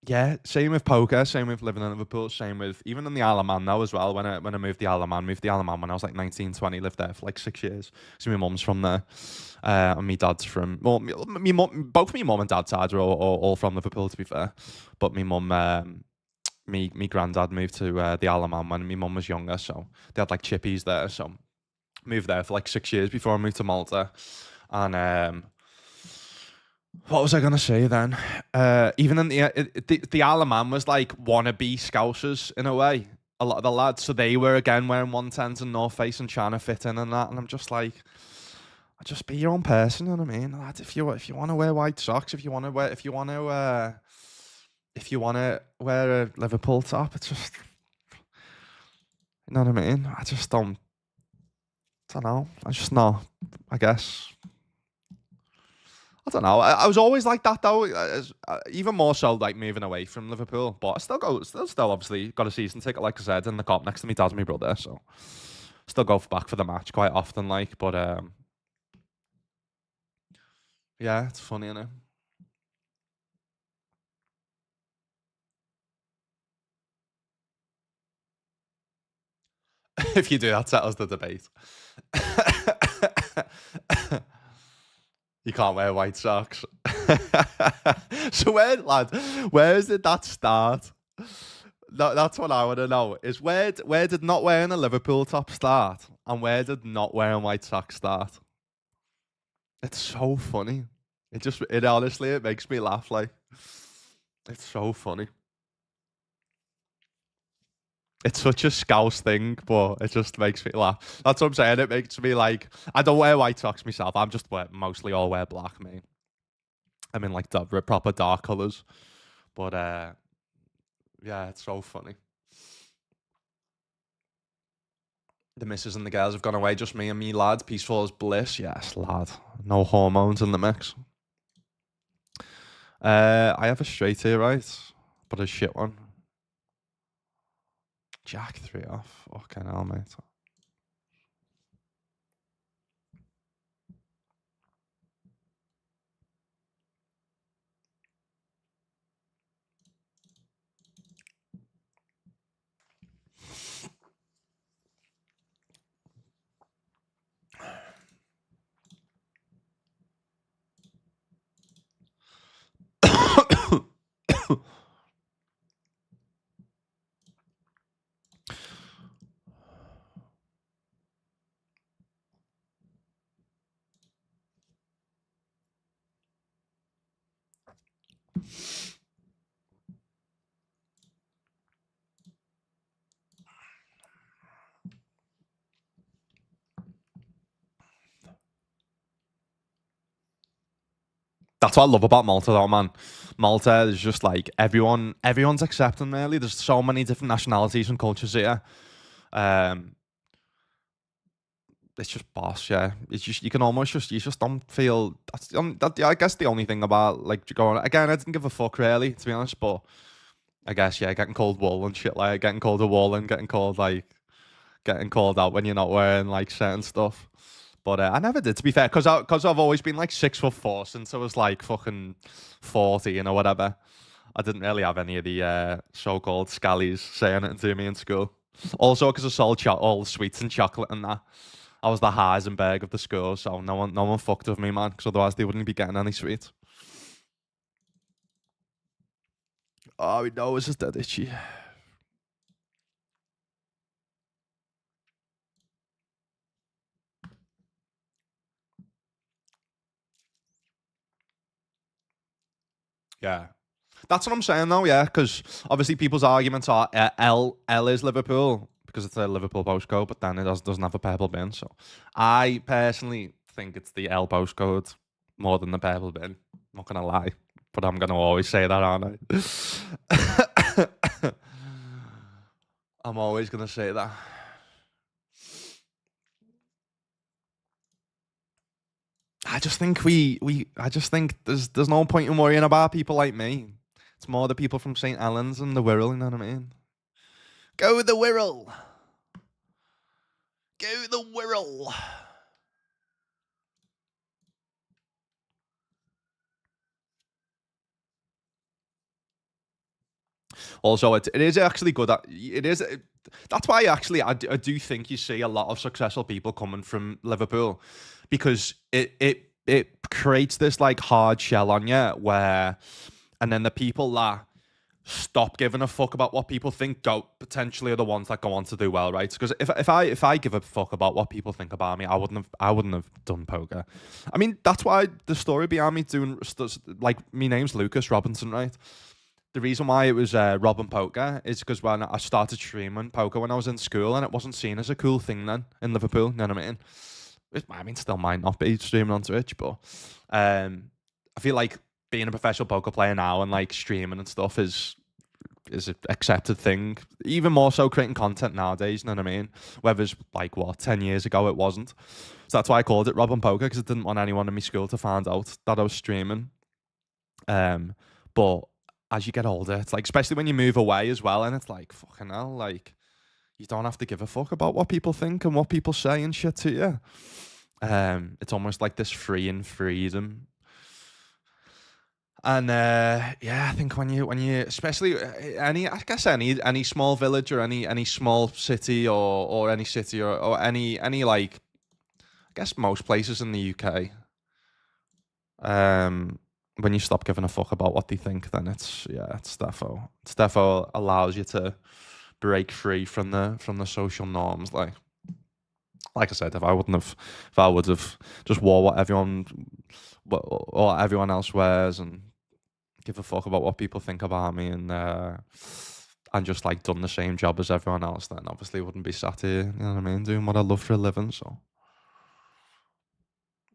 yeah. Same with poker. Same with living in Liverpool. Same with even in the Isle of Man now as well. When I moved the Isle of Man when I was like 19, 20. Lived there for like 6 years. So my mum's from there, and my dad's from both my mum and dad's sides are all from Liverpool to be fair, but my mum. Me granddad moved to the Isle of Man when my mum was younger, so they had like chippies there. So moved there for like 6 years before I moved to Malta. And what was I gonna say then? Even in the Isle of Man was like wannabe Scousers in a way. A lot of the lads, so they were again wearing 110s and North Face and trying to fit in and that. And I'm just like, just be your own person. You know what I mean? Lad, if you want to wear white socks, if you want to wear a Liverpool top, it's just, you know what I mean? I just don't know. I just know. I guess. I don't know. I was always like that though. Even more so like moving away from Liverpool. But I still obviously got a season ticket, like I said, in the Cop next to me dad and my brother. So still go back for the match quite often, like. But yeah, it's funny, innit? If you do, that settles the debate. You can't wear white socks. So where did that start? That's what I want to know. Is where did not wearing a Liverpool top start, and where did not wearing white socks start? It's so funny. It honestly it makes me laugh. Like it's so funny. It's such a scouse thing, but it just makes me laugh. That's what I'm saying. It makes me like I don't wear white socks myself. I'm just mostly all wear black, mate. I mean like proper dark colours. But yeah, it's so funny. The missus and the girls have gone away, just me and me, lad. Peaceful as bliss. Yes, lad. No hormones in the mix. I have a straight here, right? But a shit one. Jack 3 off. Fucking hell, mate. That's what I love about Malta, though, man. Malta is just like everyone's accepting. Really, there's so many different nationalities and cultures here. Um, it's just boss, yeah. It's just you just don't feel. I guess the only thing about like going again, I didn't give a fuck really, to be honest. But I guess yeah, getting called wool and shit like getting called a wool and getting called out when you're not wearing like certain stuff. But I never did, to be fair, because I've always been like 6'4" since I was like fucking 40 or whatever. I didn't really have any of the so-called scallies saying it to me in school. Also, because I sold all the sweets and chocolate and that. I was the Heisenberg of the school, so no one fucked with me, man, because otherwise they wouldn't be getting any sweets. Oh, my nose is dead itchy. Yeah. That's what I'm saying though, yeah, because obviously people's arguments are L is Liverpool because it's a Liverpool postcode, but then it doesn't have a purple bin. So I personally think it's the L postcode more than the purple bin. Not gonna lie, but I'm gonna always say that, aren't I? I'm always gonna say that. I just think I just think there's no point in worrying about people like me. It's more the people from St. Helens and the Wirral, you know what I mean? Go the Wirral! Go the Wirral! Also, it is actually good. That's why actually I do think you see a lot of successful people coming from Liverpool, because it creates this like hard shell on you where, and then the people that stop giving a fuck about what people think go potentially are the ones that go on to do well, right? Because if I give a fuck about what people think about me, I wouldn't have done poker. I mean, that's why the story behind me doing like, my name's Lucas Robinson, right? The reason why it was Robin Poker is because when I started streaming poker when I was in school, and it wasn't seen as a cool thing then in Liverpool. You know what I mean? I mean, still might not be streaming on Twitch, but I feel like being a professional poker player now and like streaming and stuff is an accepted thing. Even more so creating content nowadays. You know what I mean? Whereas like 10 years ago it wasn't. So that's why I called it Robin Poker, because I didn't want anyone in my school to find out that I was streaming. But as you get older, it's like, especially when you move away as well, and it's like, fucking hell, like, you don't have to give a fuck about what people think and what people say and shit to you. It's almost like this freeing freedom. And yeah, I think when you especially any small village or any small city or any city or any like, I guess most places in the UK, when you stop giving a fuck about what they think, then it's defo allows you to break free from the social norms. Like I said, if I would have just wore what everyone else wears and give a fuck about what people think about me, and just like done the same job as everyone else, then obviously wouldn't be sat here, you know what I mean, doing what I love for a living. So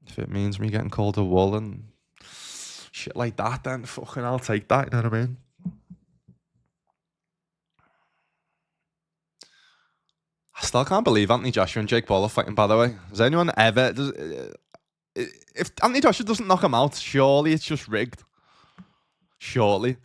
if it means me getting called a wool and shit like that, then fucking I'll take that, you know what I mean? I still can't believe Anthony Joshua and Jake Paul are fighting, by the way. Has anyone ever... if Anthony Joshua doesn't knock him out, surely it's just rigged. Surely.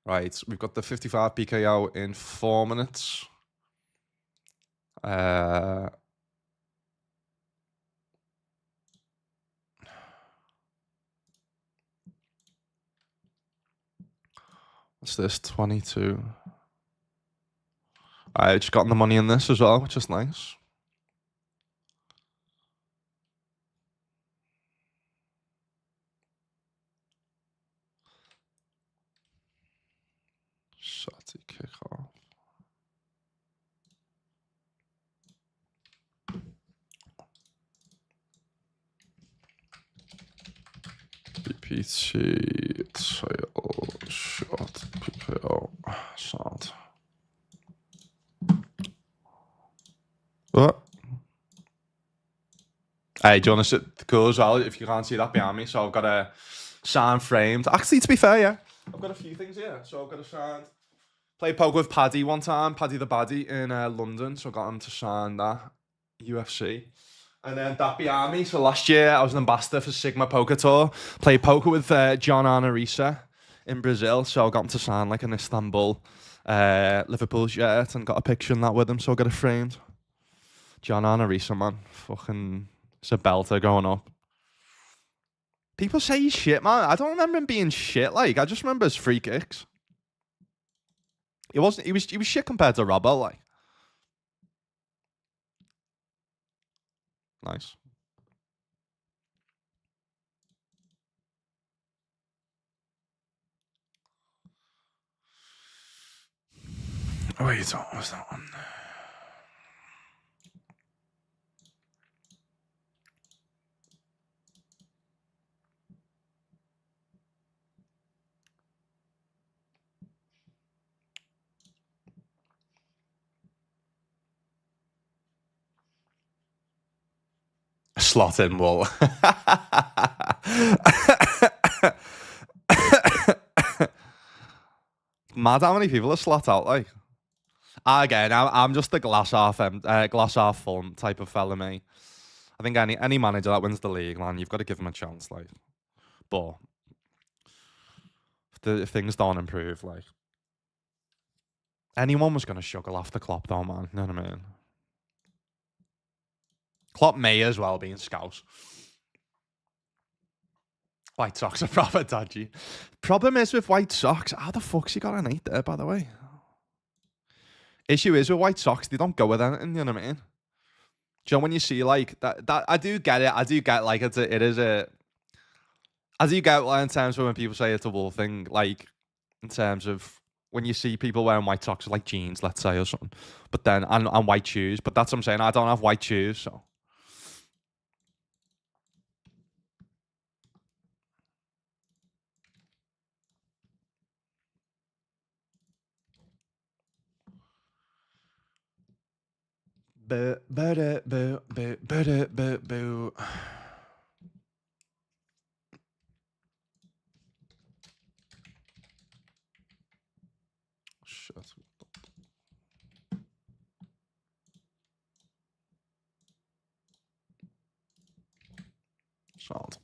Right, we've got the 55 PKO in 4 minutes. What's this? 22. I just got the money in this as well, which is nice. Shotty kick off. WPT tail shot PKO sound. What? Hey, do you want to sit cool as well if you can't see that behind me? So I've got a sign framed. Actually, to be fair, yeah, I've got a few things here. So I've got a signed. Played poker with Paddy one time, Paddy the Baddie in London. So I got him to sign that UFC. And then that behind me. So last year I was an ambassador for Sigma Poker Tour. Played poker with John Arnorisa in Brazil. So I got him to sign like an Istanbul Liverpool shirt and got a picture in that with him. So I got it framed. John Arnorisa, man. Fucking, it's a belter growing up. People say he's shit, man. I don't remember him being shit. Like, I just remember his free kicks. He was shit compared to Robbo, like. Nice. Oh, wait, what's that one? slot in wool. Mad how many people are slot out like. Again, I'm just the glass half full type of fella, mate. I think any manager that wins the league, man, you've got to give him a chance, like. But if things don't improve, like, anyone was gonna struggle after Klopp, though, man. You know what I mean? Klopp may as well be in Scouse. White Sox are proper dodgy. Problem is with White Sox, how the fuck's he got an 8 there, by the way? Issue is with White Sox, they don't go with anything, you know what I mean? Do you know when you see like that I do get it. I do get like it is a I do get like, in terms of when people say it's a wool thing, like in terms of when you see people wearing white socks like jeans, let's say, or something. But then and white shoes. But that's what I'm saying. I don't have white shoes, so boo boo boo boo boo boo boo. Shit. Sound.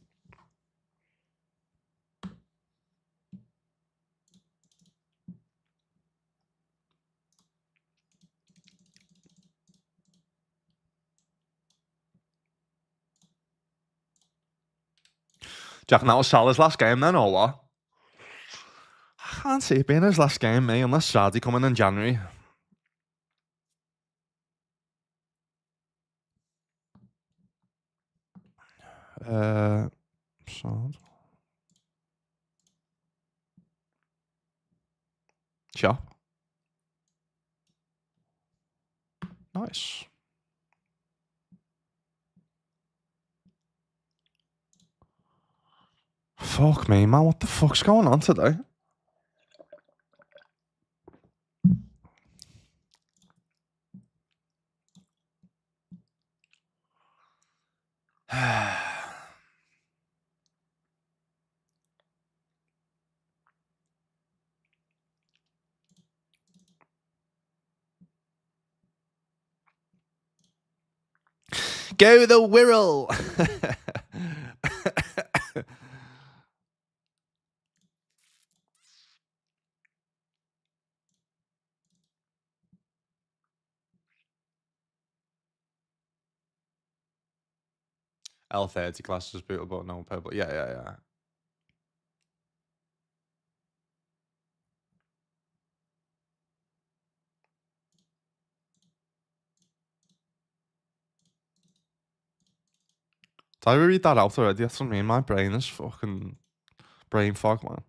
Do you reckon that was Salah's last game then, or what? I can't see it being his last game, mate, unless Sardi coming in January. Sound. Chop. Nice. Fuck me, man. What the fuck's going on today? Go the Wirral. L30 class is beautiful, but no purple. Yeah. Did I read that out already? That's what I mean. My brain is fucking brain fog, man.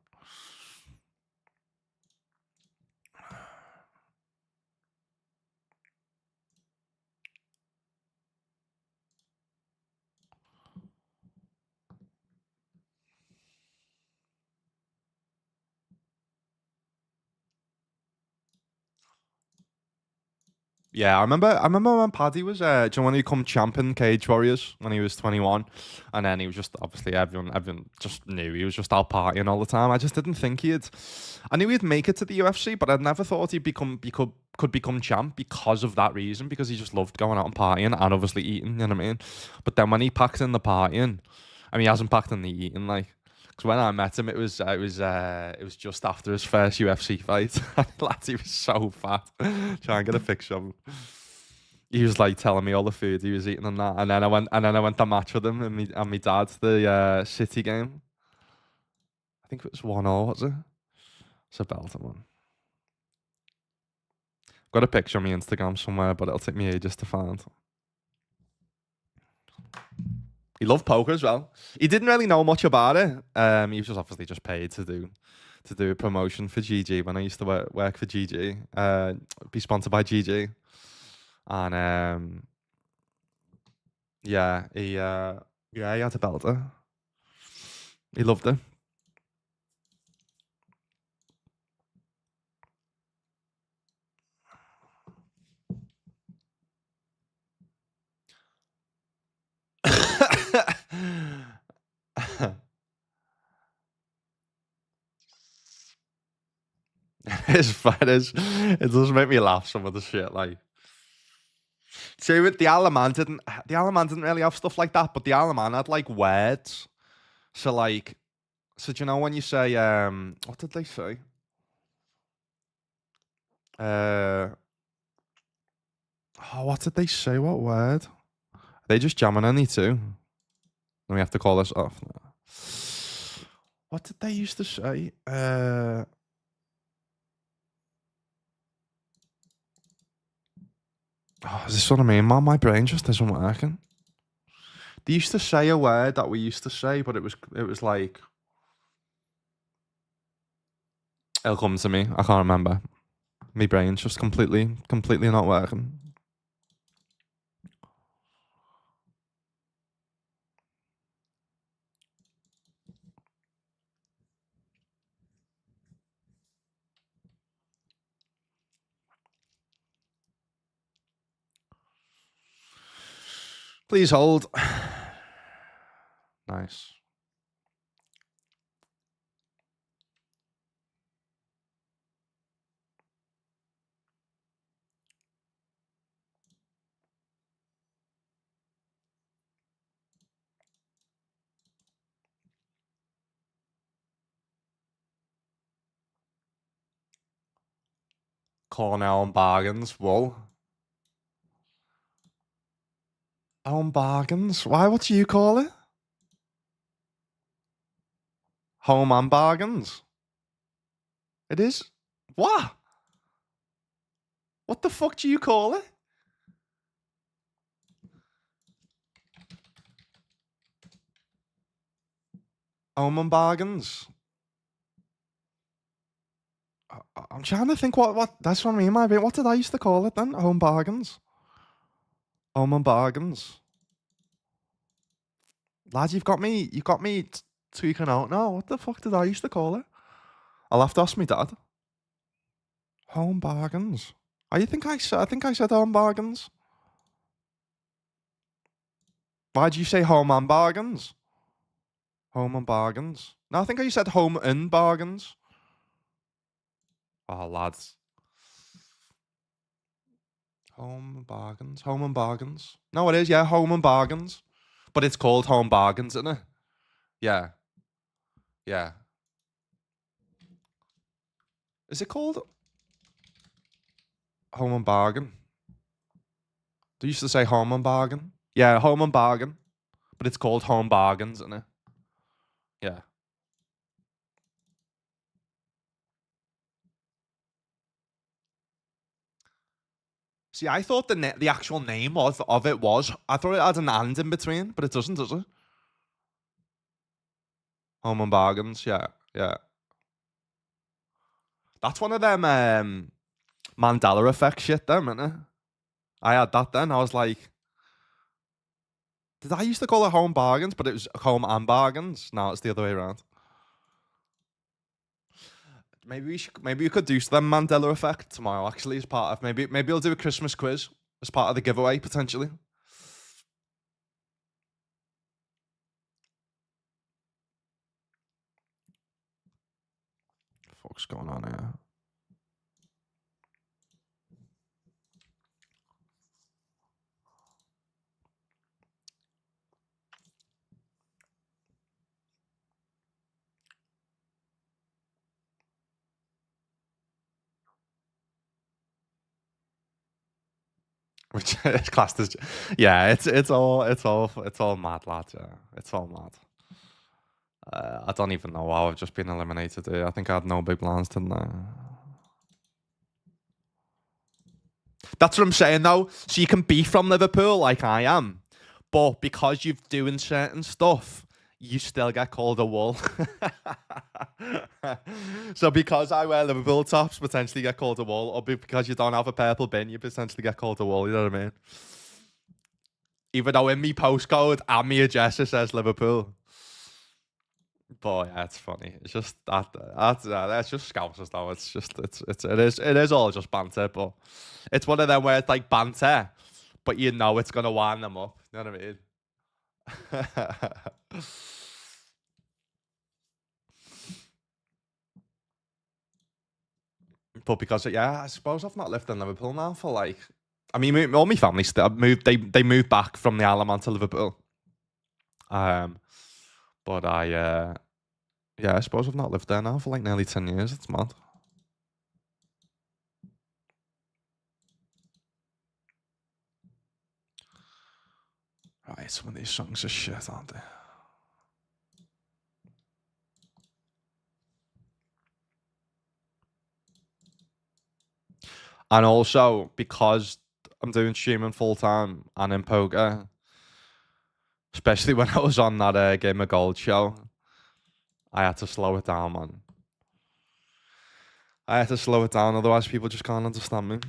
Yeah, I remember when Paddy was do you know when he come champion Cage Warriors when he was 21, and then he was just obviously everyone just knew he was just out partying all the time. I just didn't think I knew he'd make it to the UFC, but I never thought he could become champ because of that reason, because he just loved going out and partying and obviously eating, you know what I mean? But then when he packed in the partying, I mean he hasn't packed in the eating, like, because when I met him, it was just after his first UFC fight. Lads, he was so fat. Try and get a picture of him. He was like telling me all the food he was eating and that, and then I went to match with him and my dad, the City game. I think it was 1-0, was it? It's a belter, man. Got a picture on my Instagram somewhere, but it'll take me ages to find. He loved poker as well. He didn't really know much about it. He was just obviously just paid to do a promotion for GG when I used to work for GG. Be sponsored by GG, and yeah, he had a belter. He loved it. It's fun. It does make me laugh, some of the shit, like. See, with the Alaman didn't really have stuff like that, but the Alaman had like words. So like, so do you know when you say what did they say? Uh oh, what did they say? What word? Are they just jamming any too? Then we have to call this off now. What did they used to say? Oh, is this what I mean, man? My brain just isn't working. They used to say a word that we used to say, but it was like, it'll come to me. I can't remember. My brain's just completely not working. Please hold. Nice. Cornell and bargains. Wool. Home bargains. Why? What do you call it? Home and bargains. It is. What? What the fuck do you call it? Home and bargains. I'm trying to think what that's what I mean. What did I used to call it then? Home bargains. Home and bargains. Lads, you've got me tweaking out now. What the fuck did I used to call it? I'll have to ask my dad. Home bargains. I think I said home bargains. Why did you say home and bargains? Home and bargains. No, I think you said home and bargains. Oh, lads. Home and bargains. Home and bargains. No, it is, yeah, home and bargains. But it's called home bargains, isn't it? Yeah. Yeah. Is it called home and bargain? They used to say home and bargain. Yeah, home and bargain. But it's called home bargains, isn't it? Yeah. See, I thought the actual name of it was. I thought it had an and in between, but it doesn't, does it? Home and bargains. Yeah, yeah. That's one of them Mandela effect shit, them, isn't it? I had that then. I was like, did I used to call it home bargains, but it was home and bargains? No, it's the other way around. Maybe we could do some Mandela effect tomorrow. Actually, as part of maybe I'll do a Christmas quiz as part of the giveaway potentially. What's going on here? Which is classed as, yeah, it's all mad, lads. Yeah, it's all mad. I don't even know how I've just been eliminated here. I think I had no big plans, didn't I? That's what I'm saying, though. So you can be from Liverpool like I am, but because you're doing certain stuff, you still get called a wool. So because I wear Liverpool tops, potentially get called a wool, or because you don't have a purple bin, you potentially get called a wool. You know what I mean? Even though in me postcode and me address it says Liverpool. But yeah, it's funny. It's just that's just scousers though. It is all just banter, but it's one of them where it's like banter, but you know it's gonna wind them up. You know what I mean? But because yeah, I suppose I've not lived in Liverpool now for like. I mean, all my family still moved. They moved back from the Isle of Man to Liverpool. Um, but yeah, I suppose I've not lived there now for like nearly 10 years. It's mad. Right, some of these songs are shit, aren't they? And also because I'm doing streaming full time and in poker, especially when I was on that Game of Gold show, I had to slow it down, man. I had to slow it down, otherwise people just can't understand me.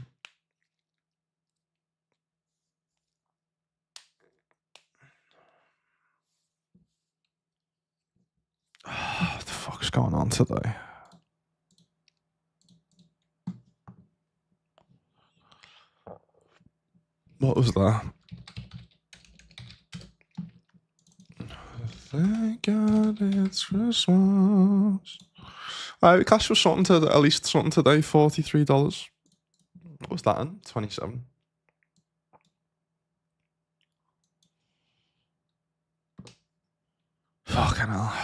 What the fuck's going on today? What was that? Thank God it's Christmas. Alright, we cashed for something to at least something today, $43. What was that in? 27. Fucking hell.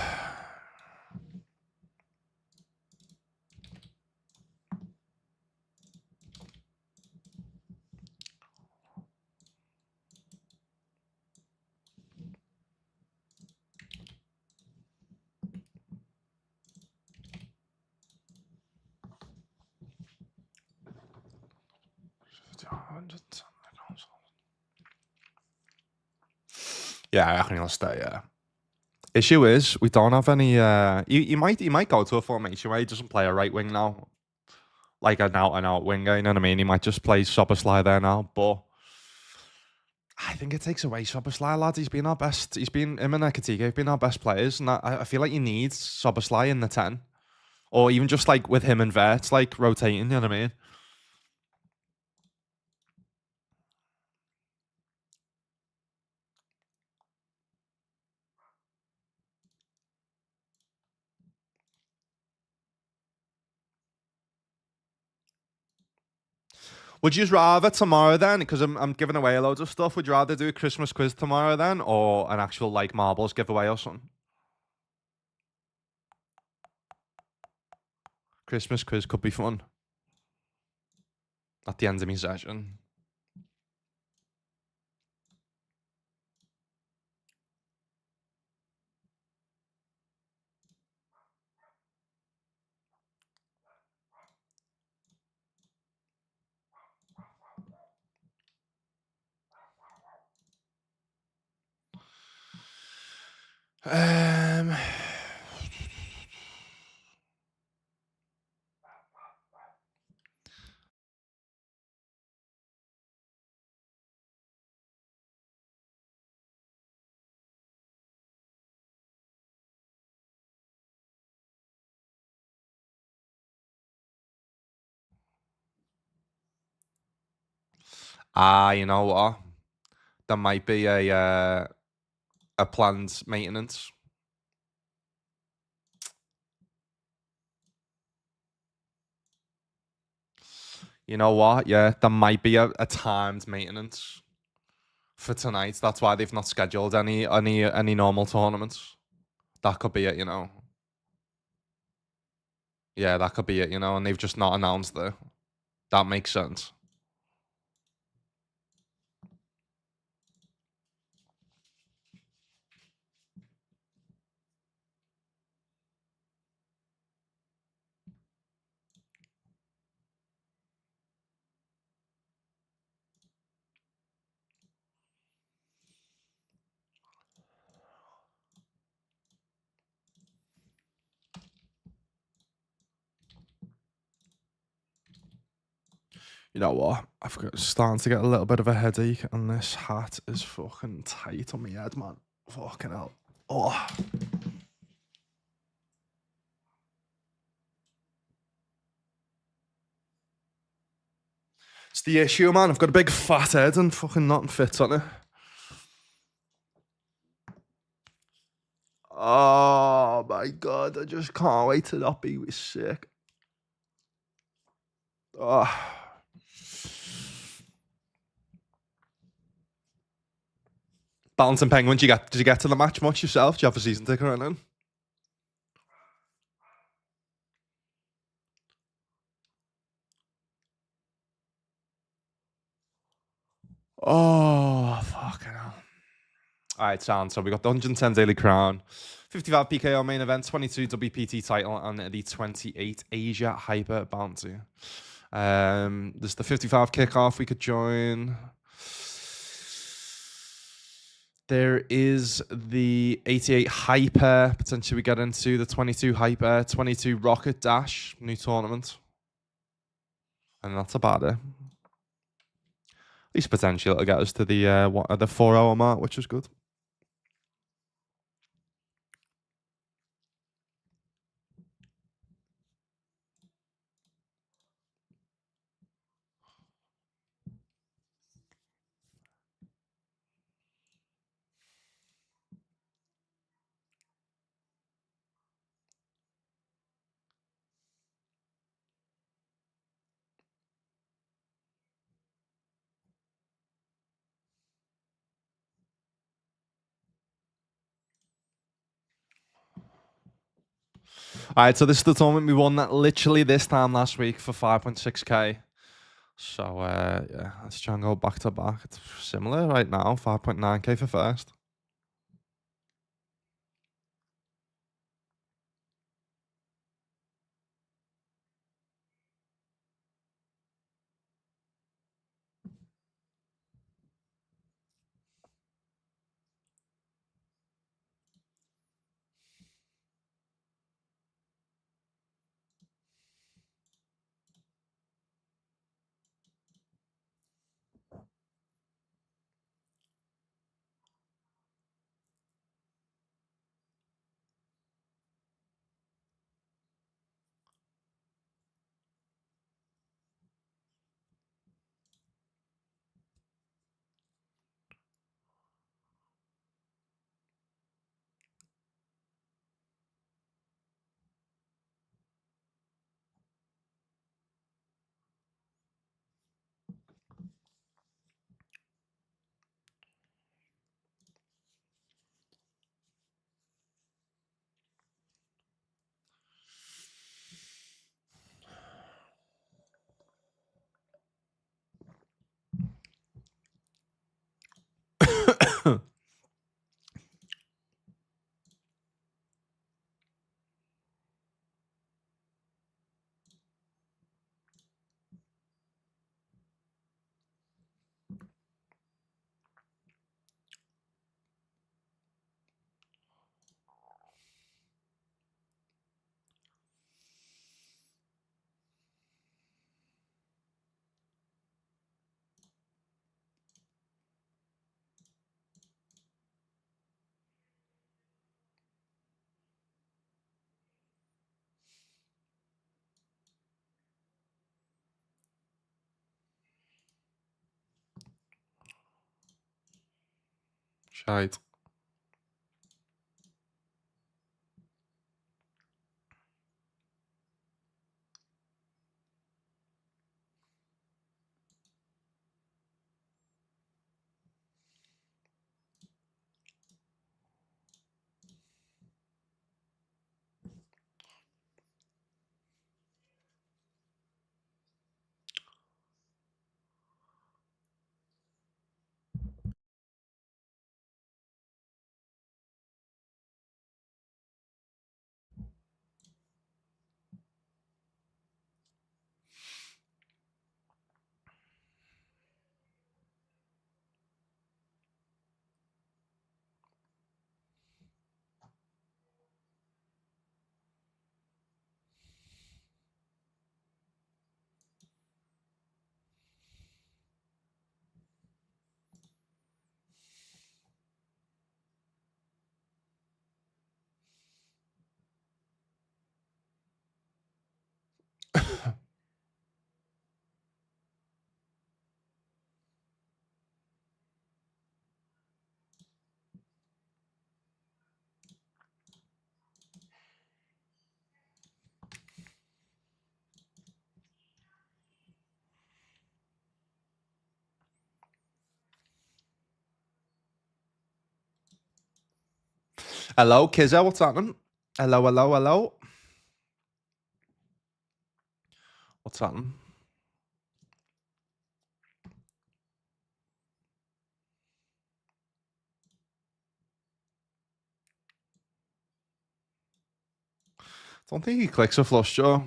Yeah, I reckon he'll stay, yeah. Issue is we don't have any he might go to a formation where he doesn't play a right wing now. Like an out and out winger, you know what I mean? He might just play Soboslai there now, but I think it takes away Soboslai, lad. He's been our best. Him and Ekatike have been our best players, and I feel like you need Soboslai in the 10. Or even just like with him and Verts, like rotating, you know what I mean? Would you rather tomorrow then? Because I'm giving away a load of stuff. Would you rather do a Christmas quiz tomorrow then, or an actual like marbles giveaway or something? Christmas quiz could be fun. At the end of my session. Um, you know what? There might be a planned maintenance. You know what? Yeah, there might be a timed maintenance for tonight. That's why they've not scheduled any normal tournaments. That could be it, you know. Yeah, that could be it, you know, and they've just not announced it. That makes sense. You know what? Starting to get a little bit of a headache, and this hat is fucking tight on my head, man. Fucking hell. Oh. It's the issue, man. I've got a big fat head and fucking nothing fits on it. Oh my god, I just can't wait to not be sick. Oh. Balancing Penguin, did you get to the match much yourself? Do you have a season ticket right now? Oh, fucking hell. All right, sound. So we got the 110 Daily Crown, 55 PKO main event, 22 WPT title, and the 28 Asia Hyper Bounty. There's the 55 kickoff we could join. There is the 88 Hyper, potentially we get into the 22 Hyper, 22 Rocket Dash, new tournament. And that's about it. At least potential to get us to the 4-hour mark, which is good. All right, so this is the tournament we won that literally this time last week for 5.6k. So yeah, let's try and go back to back. It's similar right now, 5.9k for first. Shite. Hello, Kizzo, what's happening? Hello, hello, hello. What's happening? Don't think he clicks a flush draw.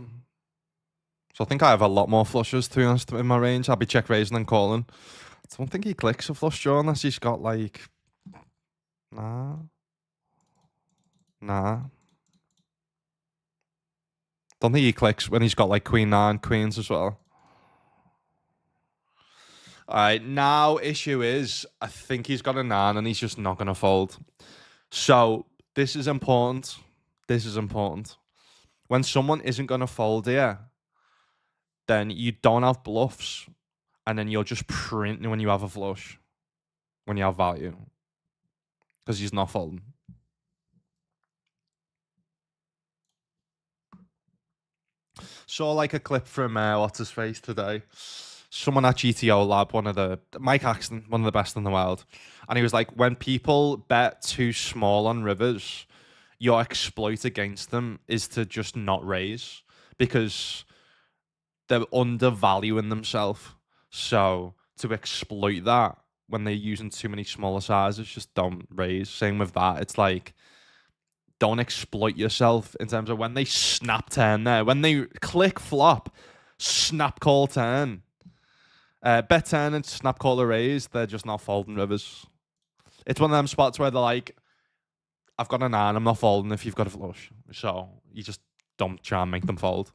So I think I have a lot more flushes, to be honest, in my range. I'll be check raising and calling. I don't think he clicks a flush draw unless he's got like... Nah. Nah. Don't think he clicks when he's got like queen nine, queens as well. Alright, now issue is, I think he's got a nine and he's just not going to fold. So, this is important. This is important. When someone isn't going to fold here, then you don't have bluffs, and then you're just printing when you have a flush, when you have value, because he's not folding. Saw like a clip from what's his face today. Someone at GTO Lab, Mike Axton, one of the best in the world, and he was like, when people bet too small on rivers, your exploit against them is to just not raise because they're undervaluing themselves. So to exploit that when they're using too many smaller sizes, just don't raise. Same with that. It's like, don't exploit yourself in terms of when they snap turn there. When they click flop, snap call turn. Bet turn and snap call a raise, they're just not folding rivers. It's one of them spots where they're like, I've got a 9, I'm not folding if you've got a flush. So you just don't try and make them fold.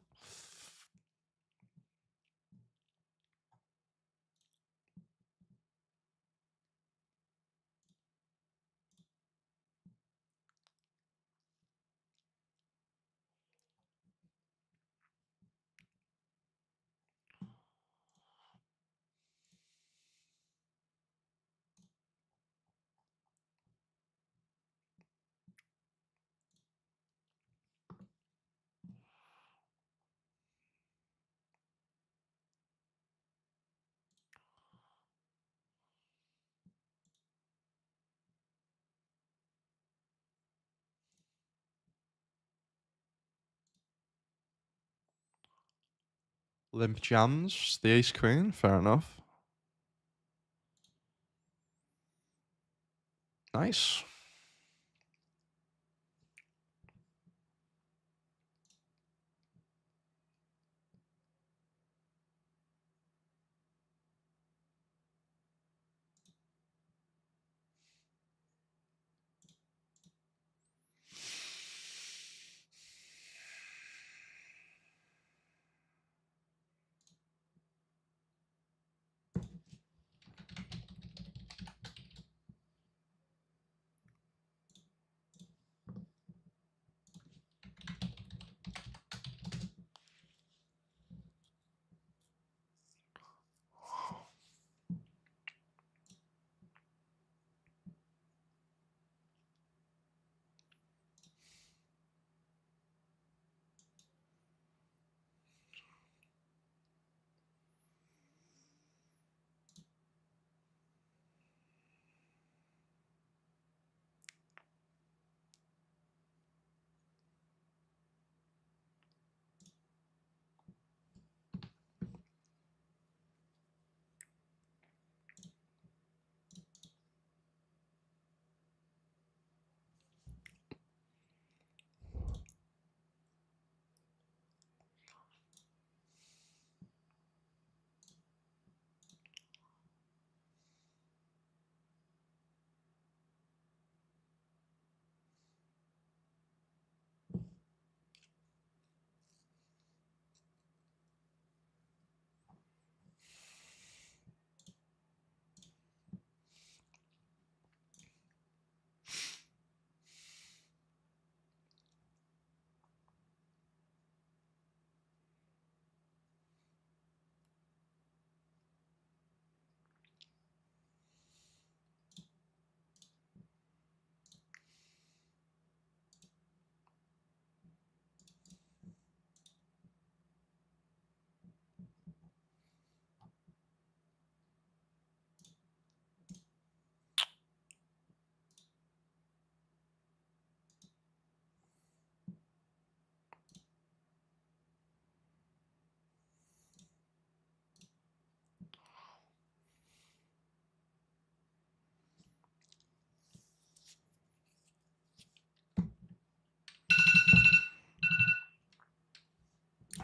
Limp jams, the ace queen, fair enough. Nice.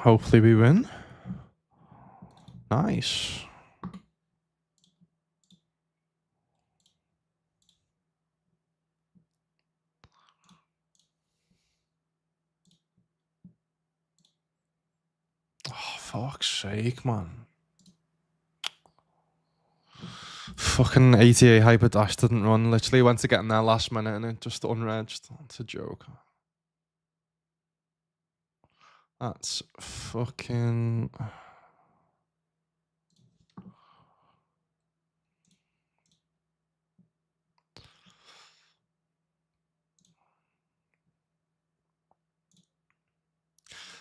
Hopefully we win. Nice. Oh, fuck's sake, man. Fucking ATA Hyper Dash didn't run. Literally went to get in there last minute and it just unregged. It's a joke. That's fucking...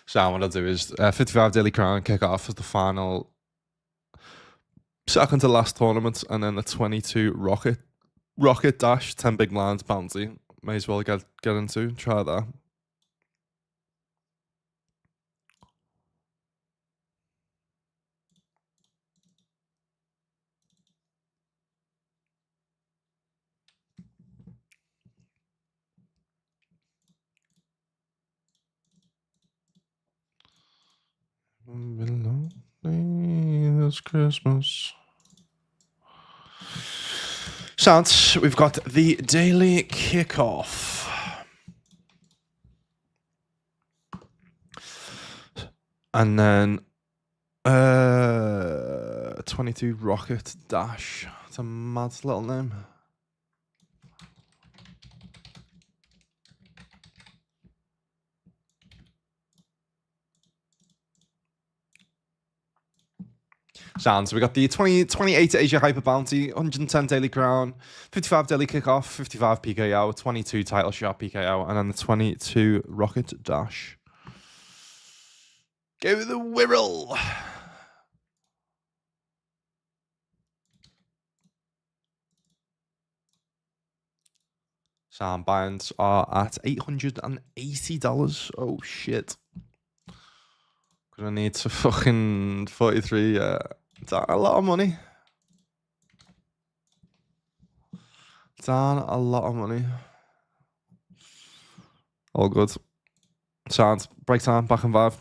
So what I'll do is 55 Daily Crown kick off as the final second to last tournament, and then the 22 Rocket Dash 10 big blinds bounty. May as well get into. Try that. It's Christmas. Sounds. We've got the daily kickoff. And then 22 Rocket Dash. It's a mad little name. Sounds. So we got the 28 Asia Hyper Bounty, 110 Daily Crown, 55 Daily Kickoff, 55 PKO, 22 Title Shot PKO, and then the 22 Rocket Dash. Go the Wirral. Sound binds are at $880. Oh shit. Gonna need to fucking 43. It's a lot of money. It's a lot of money. All good. Sounds. Break time. Back in 5.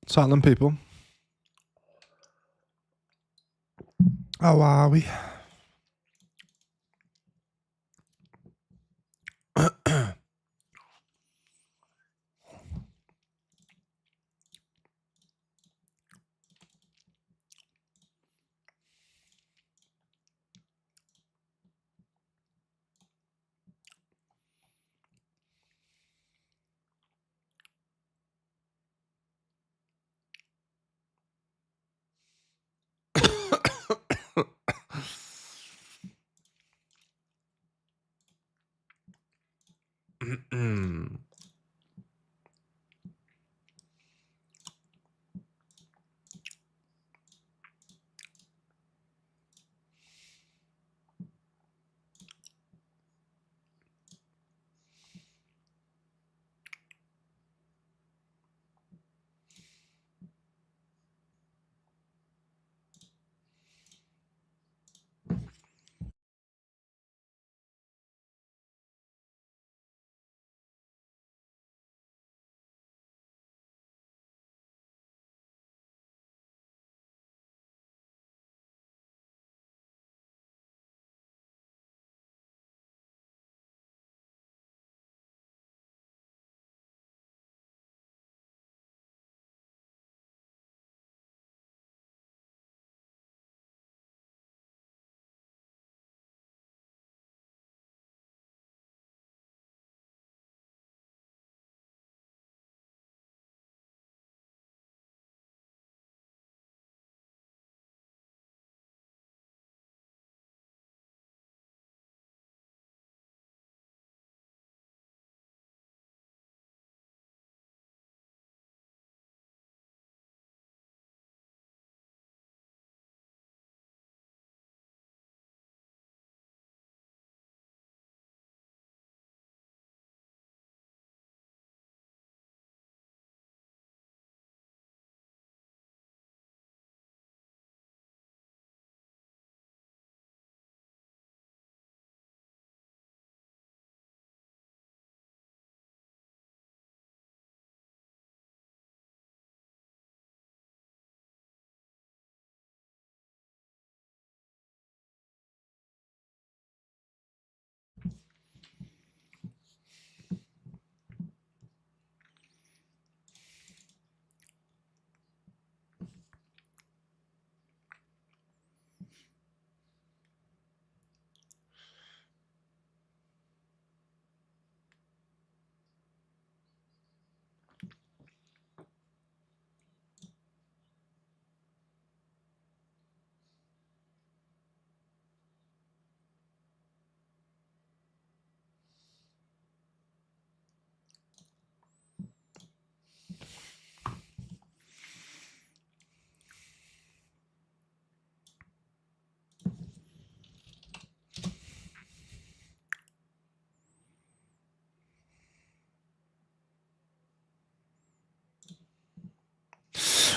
Silent people. How are we?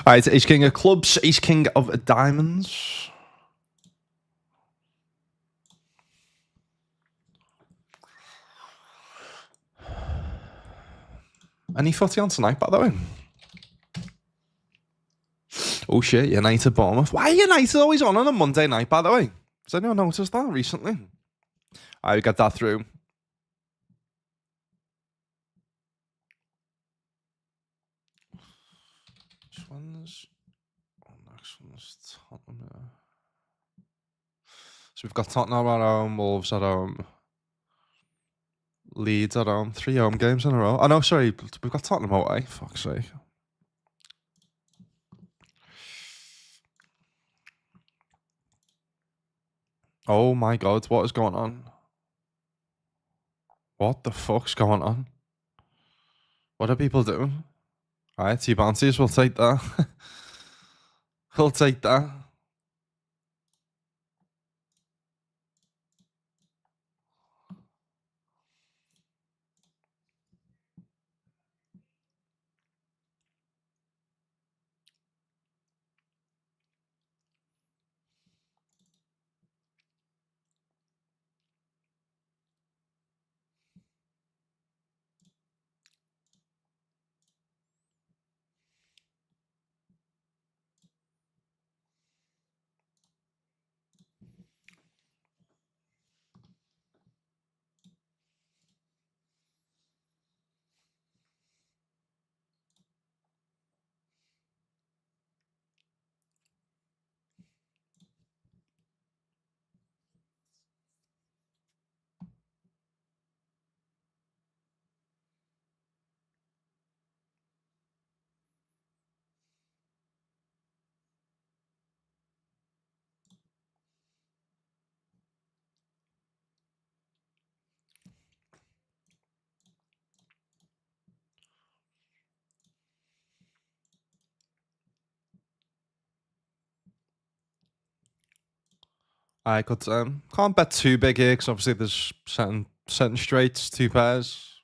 All right, Ace King of Clubs, Ace King of Diamonds. Any footy on tonight, by the way? Oh shit, United Bournemouth. Why are United always on a Monday night, by the way? Has anyone noticed that recently? I got that through. Which one's... Oh, next one's Tottenham. So we've got Tottenham at home, Wolves at home, Leeds at home. 3 home games in a row. Oh no, sorry, we've got Tottenham away. Fuck's sake. Oh my god, what is going on? What the fuck's going on? What are people doing? Alright, T-Bounties, we'll take that. We'll take that. I could can't bet too big here because obviously there's certain straights, two pairs.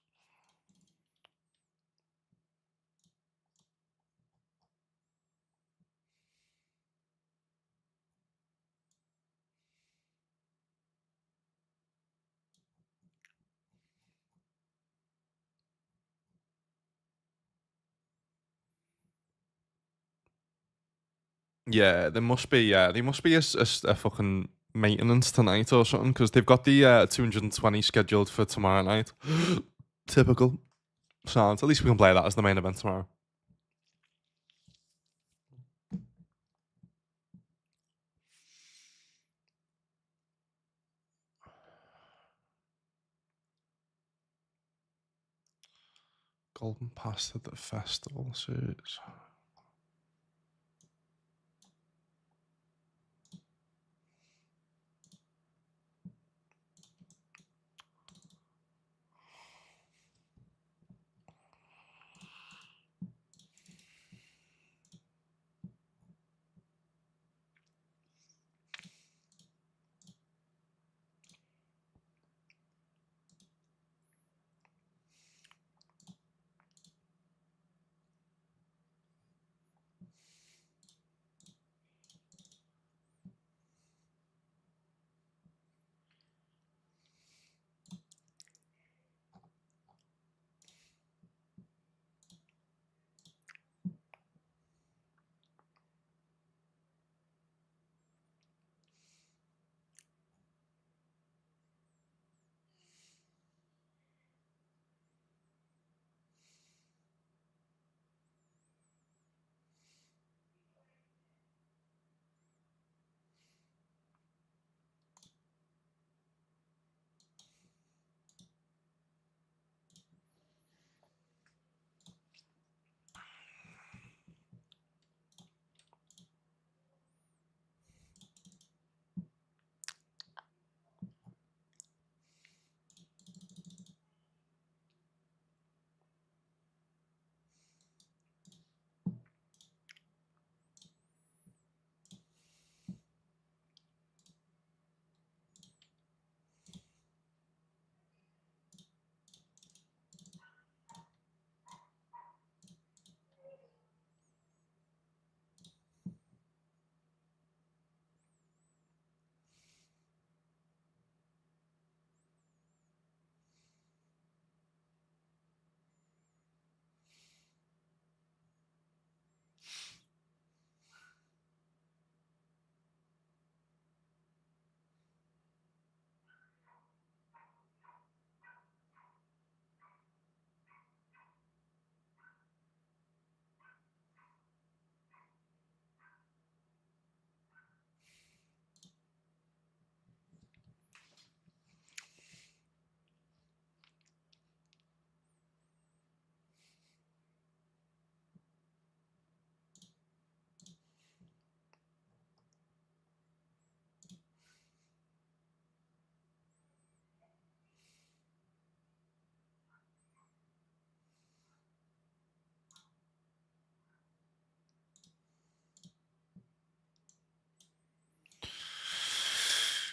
Yeah, there must be. Yeah, there must be a fucking maintenance tonight or something because they've got the 220 scheduled for tomorrow night. Typical. Sounds. At least we can play that as the main event tomorrow. Golden Pass at the festival series.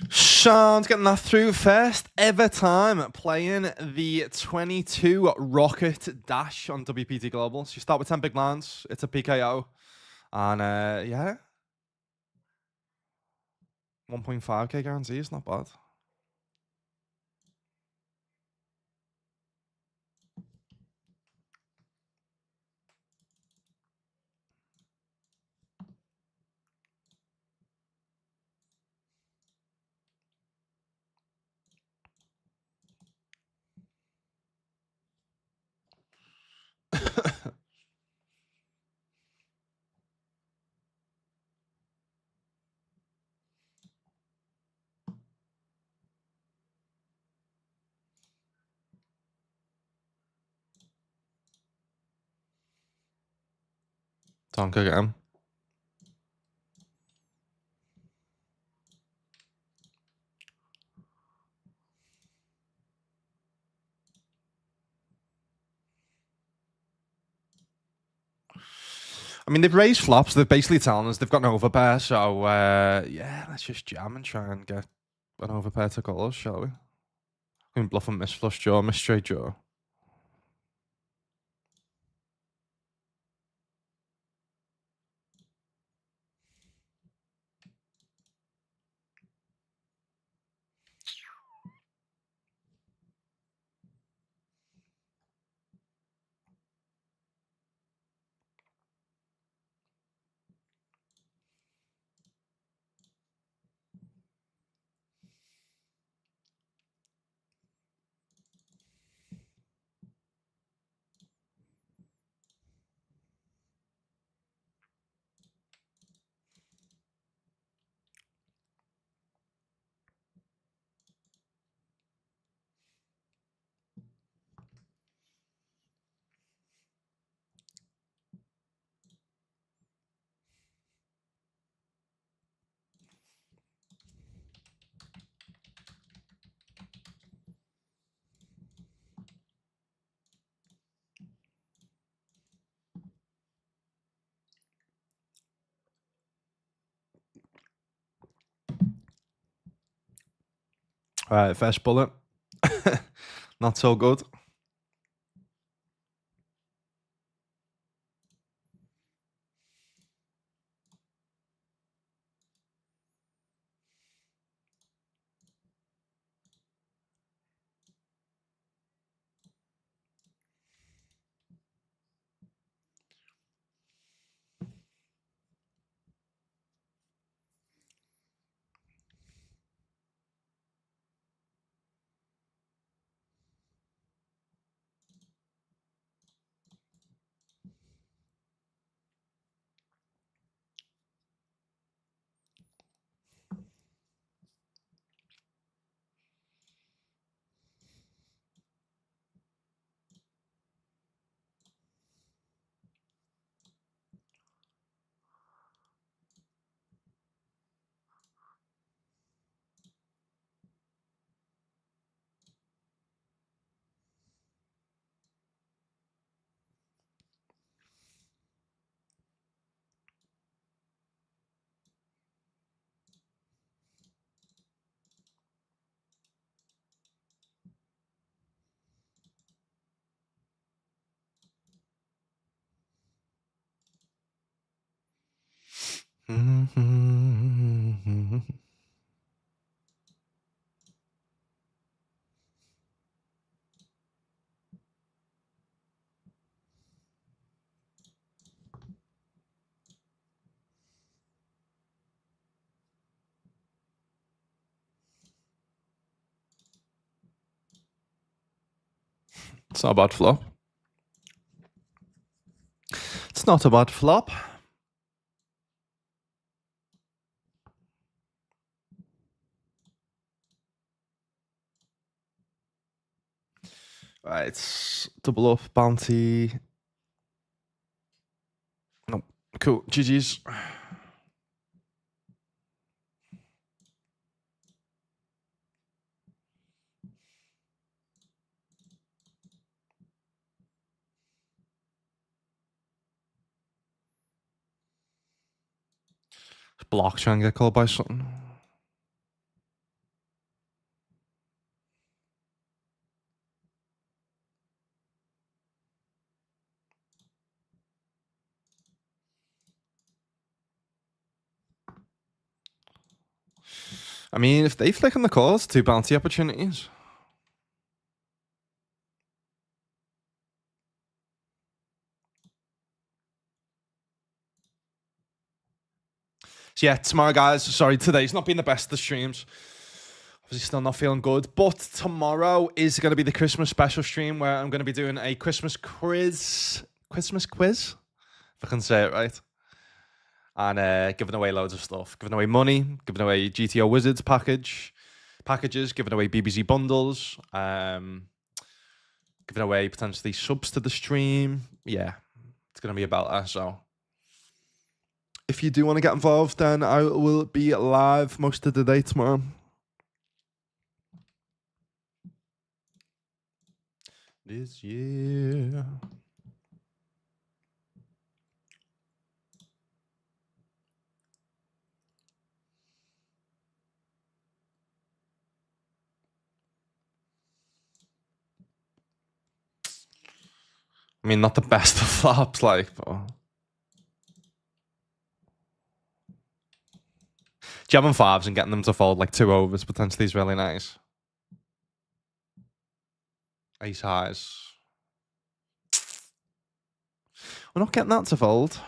Sean's getting that through first ever time playing the 22 Rocket Dash on WPT Global. So you start with 10 big blinds, it's a PKO, and yeah, 1.5k guarantee is not bad. Donk again. I mean, they've raised flops. They're basically telling us they've got an overpair. So, yeah, let's just jam and try and get an overpair to call us, shall we? We can bluff and miss flush draw, miss straight draw. All right, first bullet. Not so good. It's not a bad flop. It's not a bad flop. Right, it's double up, bounty. Nope. Cool. GG's. Block, try and get called by something. I mean, if they flick on the calls, 2 bounty opportunities. So yeah, tomorrow, guys. Sorry, today's not been the best of the streams. Obviously, still not feeling good. But tomorrow is going to be the Christmas special stream where I'm going to be doing a Christmas quiz. Christmas quiz? If I can say it right. And giving away loads of stuff. Giving away money, giving away GTO Wizards packages, giving away BBC bundles, giving away potentially subs to the stream. Yeah, it's going to be about that. So if you do want to get involved, then I will be live most of the day tomorrow. This year. I mean, not the best of flops, like, but jamming fives and getting them to fold like 2 overs potentially is really nice. Ace highs. We're not getting that to fold.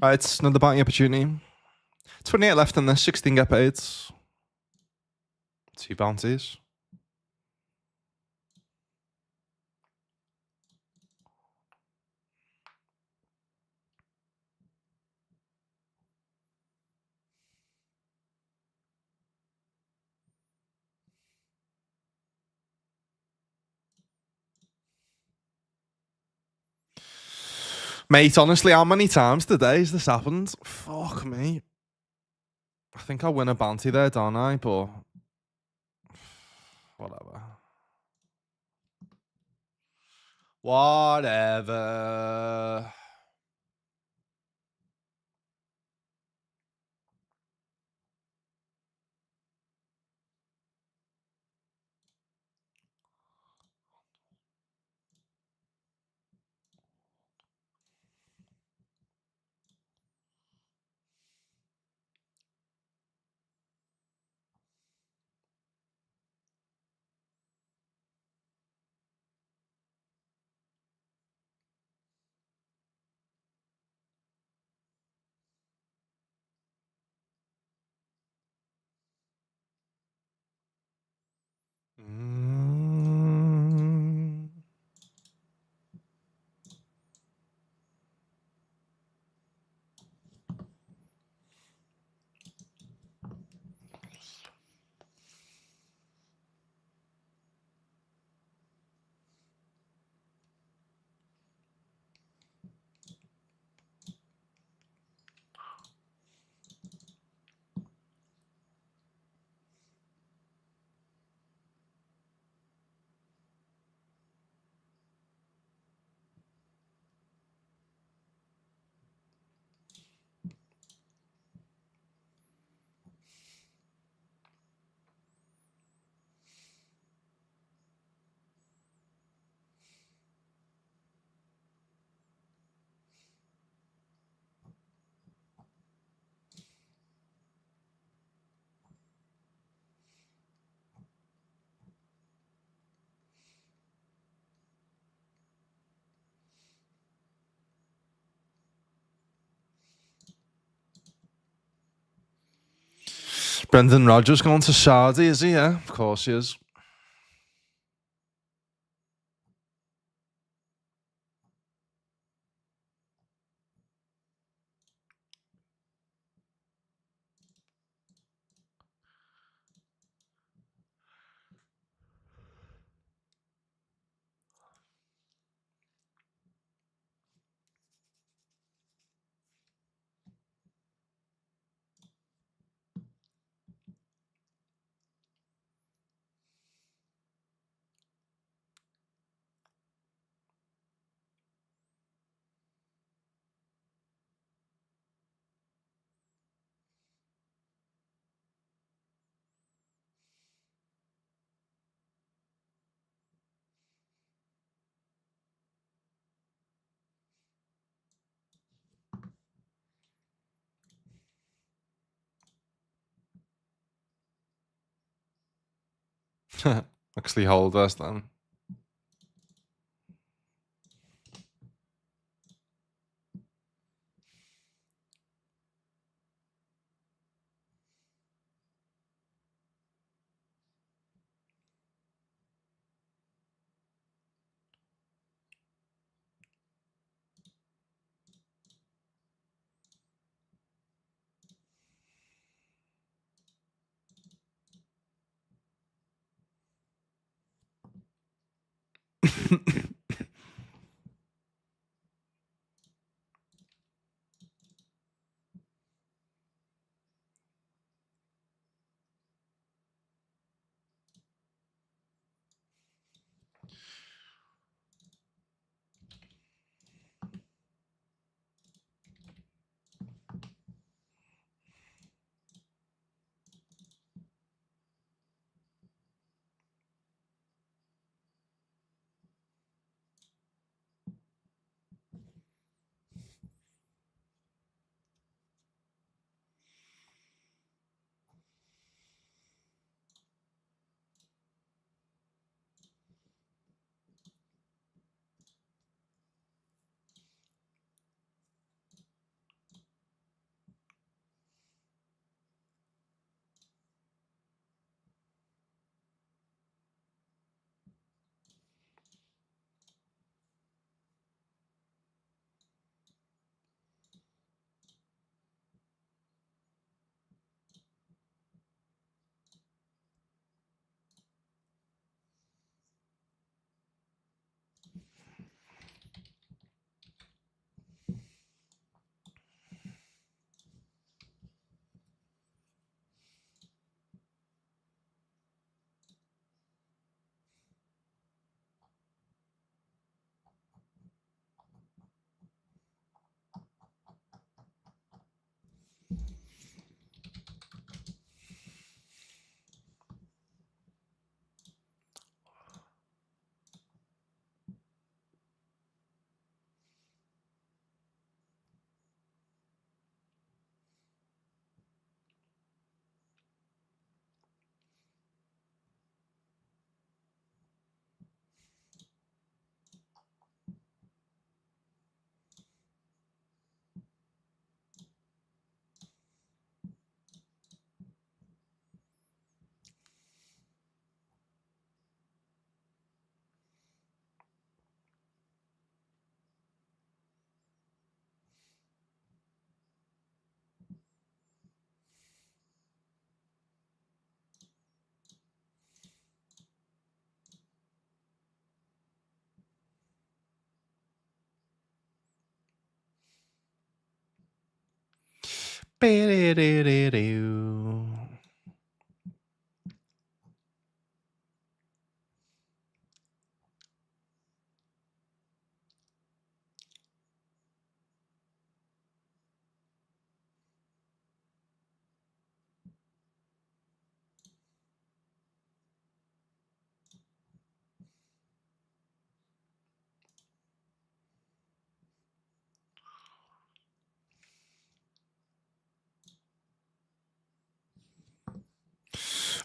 Right, it's another bounty opportunity. 28 left in this, 16 get paid. 2 bounties. Mate, honestly, how many times today has this happened? Fuck me. I think I'll win a bounty there, don't I? But whatever. Whatever. Mm. Brendan Rodgers going to Saudi, is he? Yeah, of course he is. Actually hold us then.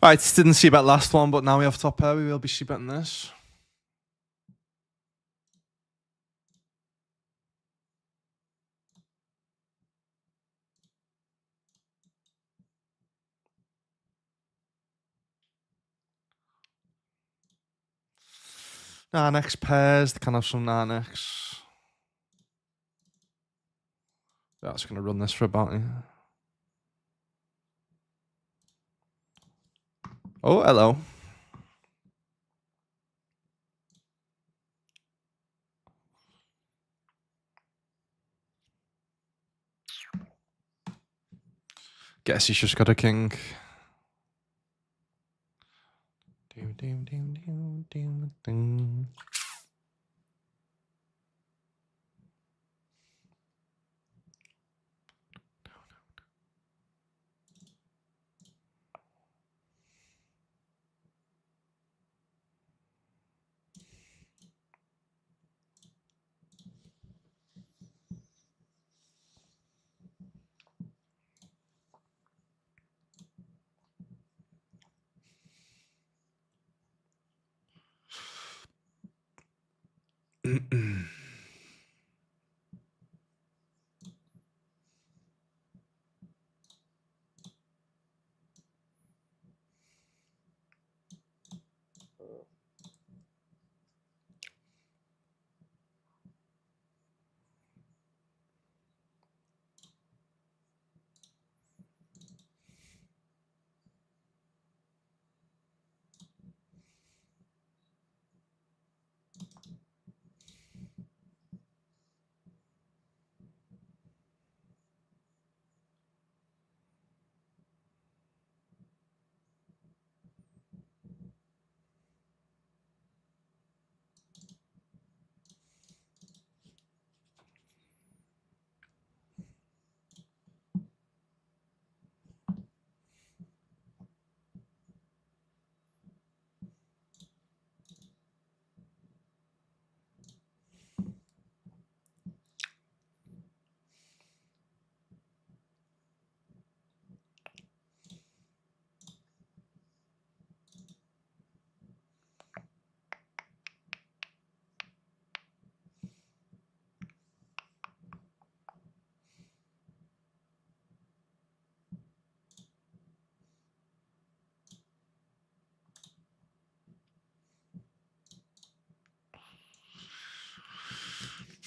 Right, didn't see about last one, but now we have top pair. We will be see betting this. Next pairs. They can have some next. That's going to run this for about. Oh, hello. Guess he's just got a king.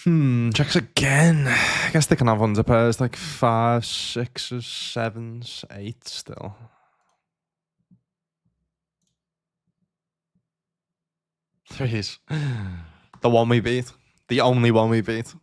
Checks again. I guess they can have under pairs like 5, 6s, 7s, 8 still. Threes. The one we beat. The only one we beat.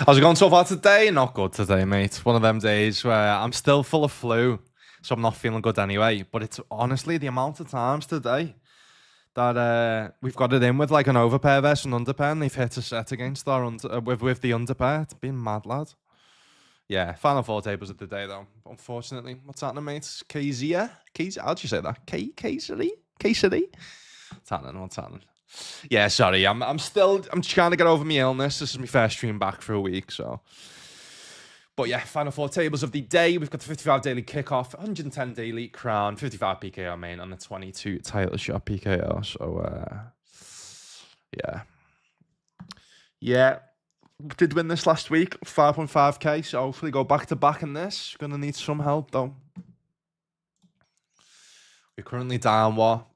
How's it going so far today? Not good today, mate. One of them days where I'm still full of flu, so I'm not feeling good anyway. But it's honestly the amount of times today that we've got it in with like an overpair versus an underpair, and they've hit a set against our with the underpair. It's been mad, lad. Yeah, final four tables of the day though. Unfortunately, what's happening, mate? Kezia? How'd you say that? Quesery? What's happening? Yeah, sorry. I'm trying to get over my illness. This is my first stream back for a week, so. But yeah, final four tables of the day. We've got the 55 daily kickoff, 110 daily crown, 55 PKO main, and the 22 title shot PKO. So yeah. Did win this last week, 5.5k. So hopefully go back to back in this. Gonna need some help though. We're currently down what?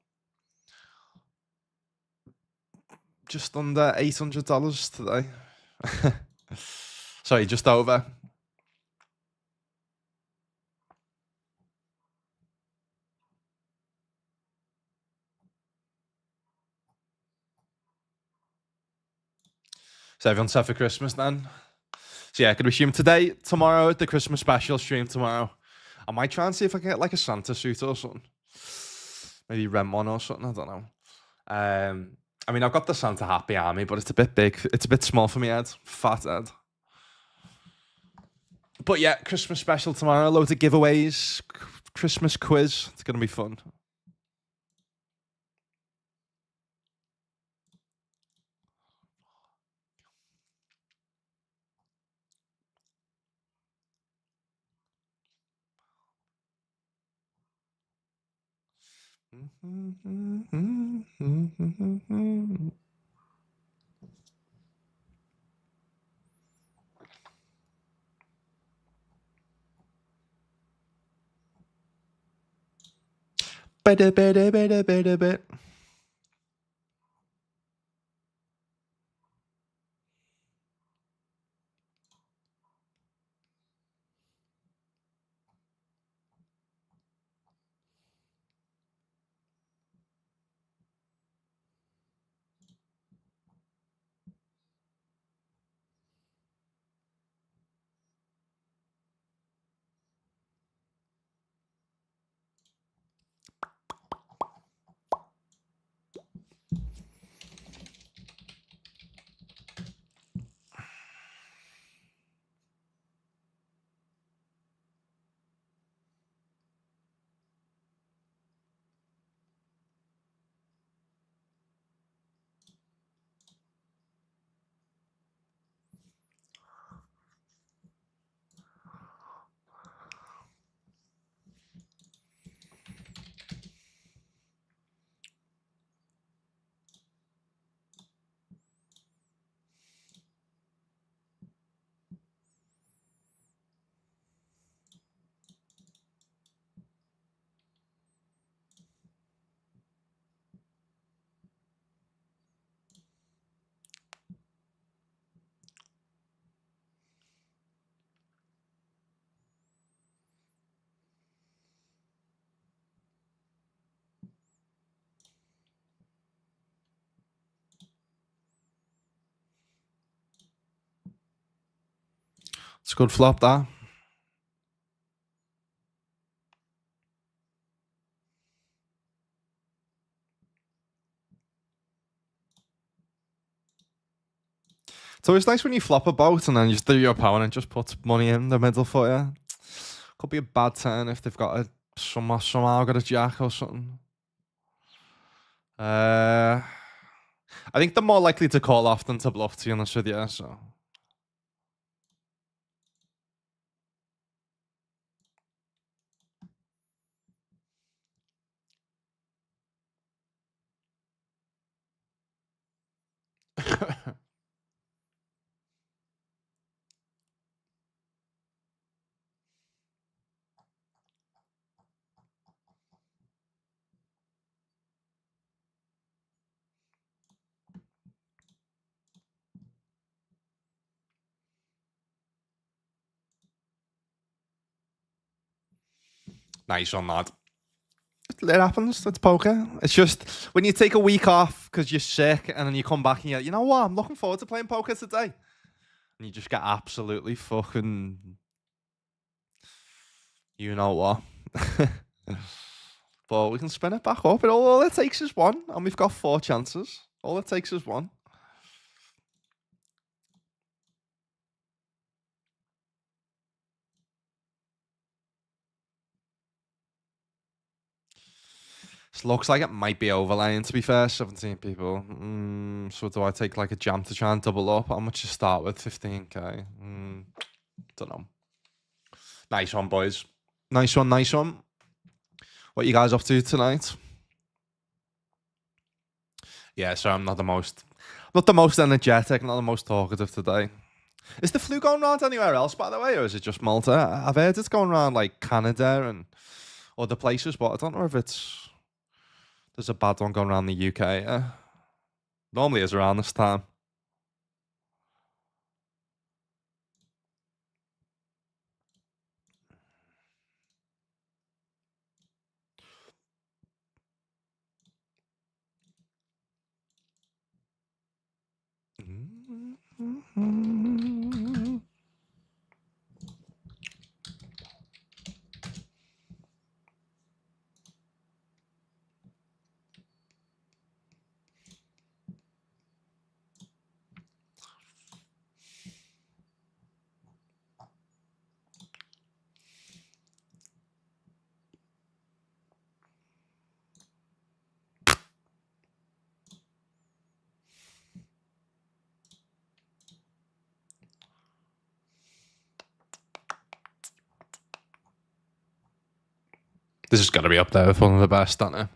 Just under $800 today. Sorry, just over. So everyone's set for Christmas then. So yeah, could we stream today, tomorrow, the Christmas special stream tomorrow. I might try and see if I can get like a Santa suit or something. Maybe rent one or something, I don't know. I mean, I've got the Santa hat behind me, but it's a bit big. It's a bit small for me head. Fat head. But yeah, Christmas special tomorrow. Loads of giveaways. Christmas quiz. It's going to be fun. It's a good flop, that. It's always nice when you flop a boat and then you just do your opponent just puts money in the middle for you. Could be a bad turn if they've got a somehow got a jack or something. I think they're more likely to call off than to bluff, to be honest with you, so. Nice on that. It happens. It's poker. It's just when you take a week off because you're sick and then you come back and you're, you know what? I'm looking forward to playing poker today. And you just get absolutely fucking. You know what? But we can spin it back up. All it takes is one, and we've got 4 chances. All it takes is one. This looks like it might be overlaying, to be fair. 17 people. So do I take like a jam to try and double up? How much you start with? 15k. Don't know. Nice one, boys. Nice one, nice one. What you guys up to tonight? Yeah, so I'm not the most energetic, not the most talkative today. Is the flu going around anywhere else, by the way, or is it just Malta? I've heard it's going around like Canada and other places, but I don't know if there's a bad one going around the UK. Normally is around this time. This is going to be up there with one of the best, don't it?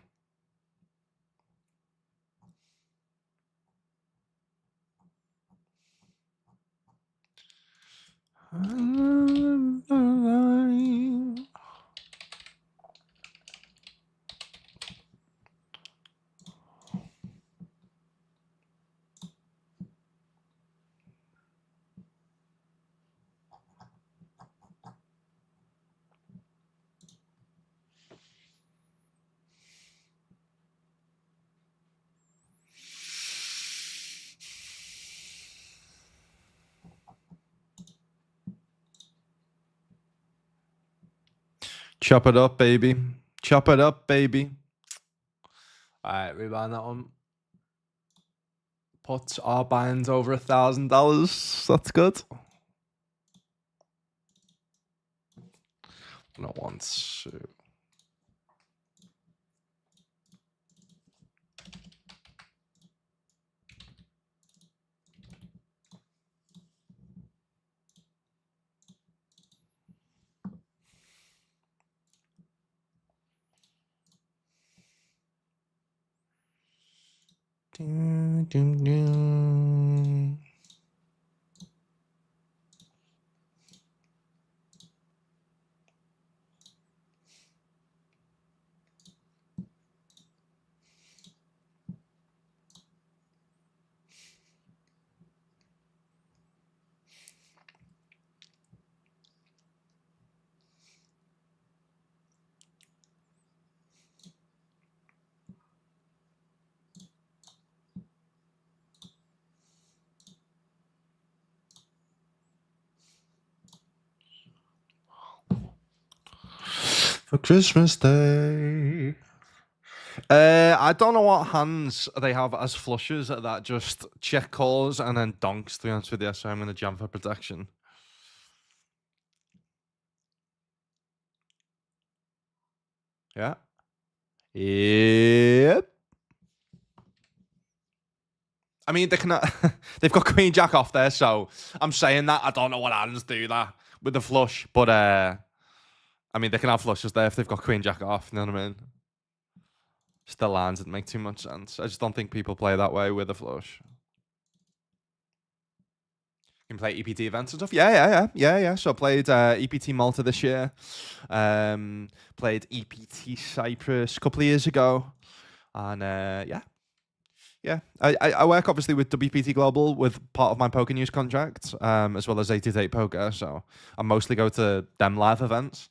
Chop it up, baby. Chop it up, baby. All right, rewind that one. Put our binds over $1,000. That's good. Not once. For Christmas Day. I don't know what hands they have as flushes that just check calls and then donks, to be honest with you, so I'm going to jam for protection. Yeah. Yep. I mean, they cannot. They've got Queen Jack off there, so I'm saying that. I don't know what hands do that with the flush, but I mean, they can have flushes there if they've got Queen Jack off. You know what I mean? Still lines that make too much sense. I just don't think people play that way with a flush. You can play EPT events and stuff. Yeah. So I played EPT Malta this year. Played EPT Cyprus a couple of years ago, and yeah. I work obviously with WPT Global with part of my poker news contract, as well as 88 Poker. So I mostly go to them live events.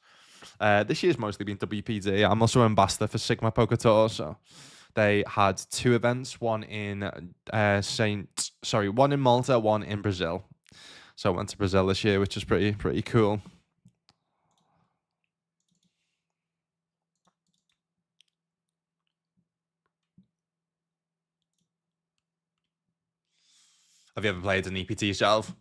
This year's mostly been WPT. I'm also an ambassador for Sigma Poker Tour, so they had 2 events, one in one in Malta, one in Brazil. So I went to Brazil this year, which is pretty cool. Have you ever played an EPT yourself?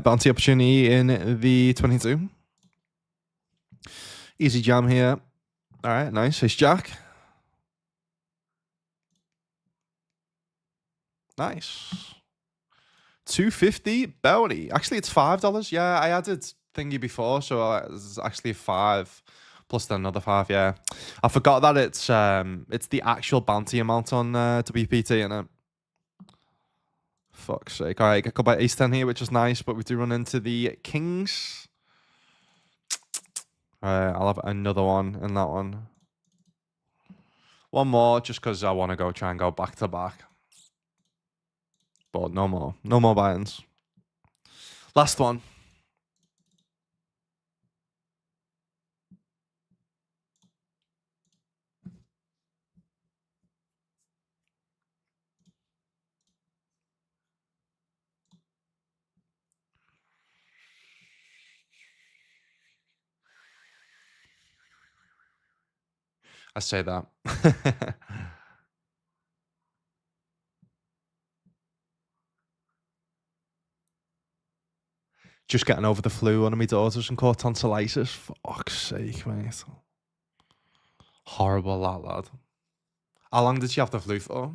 Bounty opportunity in the 22. Easy jam here. All right, nice. It's Jack. Nice. 250 bounty. Actually, it's $5. Yeah, I added thingy before, so it's actually 5 plus then another 5. Yeah, I forgot that it's the actual bounty amount on WPT, innit? Fuck's sake. All right, got by ace 10 here, which is nice, but we do run into the kings. I'll have another one in that one. One more, just because I want to try and go back to back. But no more. No more buy-ins. Last one. I say that. Just getting over the flu. One of my daughters and caught tonsillitis. For fuck's sake, mate. Horrible, that lad. How long did she have the flu for?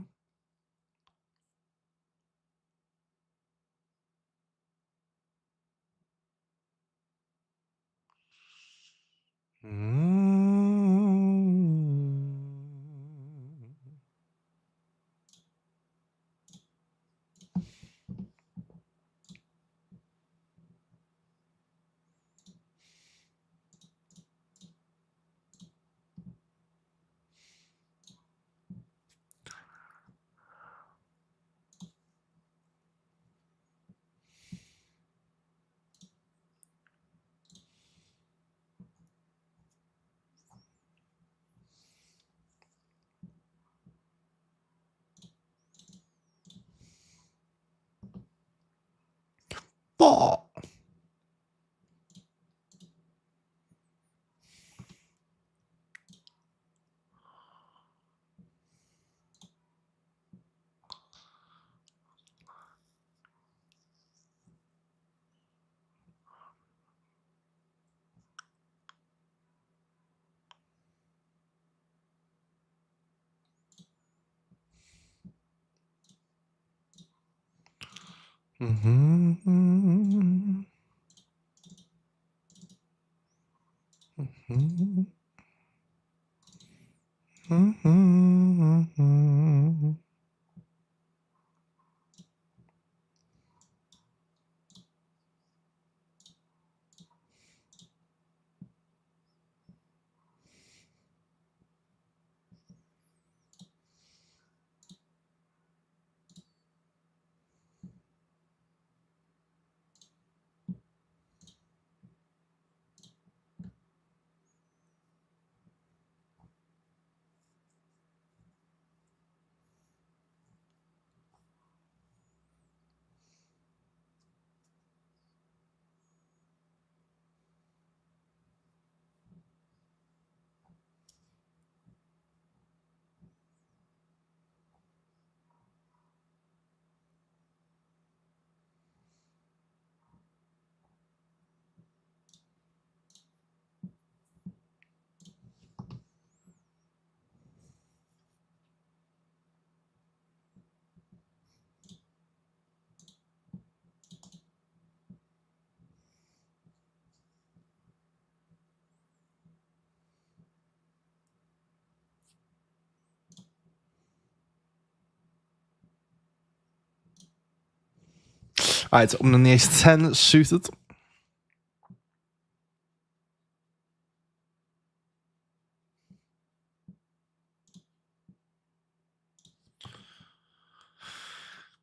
Alright, om den eerste 10 suited.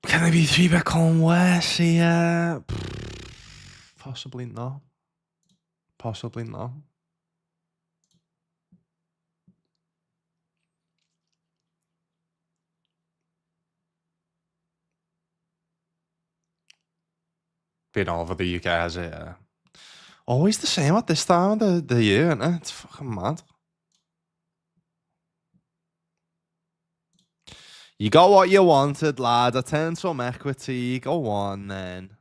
Can I be 3-bet Colin West? Yeah. Possibly not. Possibly not. Been all over the UK, has it? Yeah. Always the same at this time of the year, isn't it? It's fucking mad. You got what you wanted, lad. I turned some equity. Go on, then.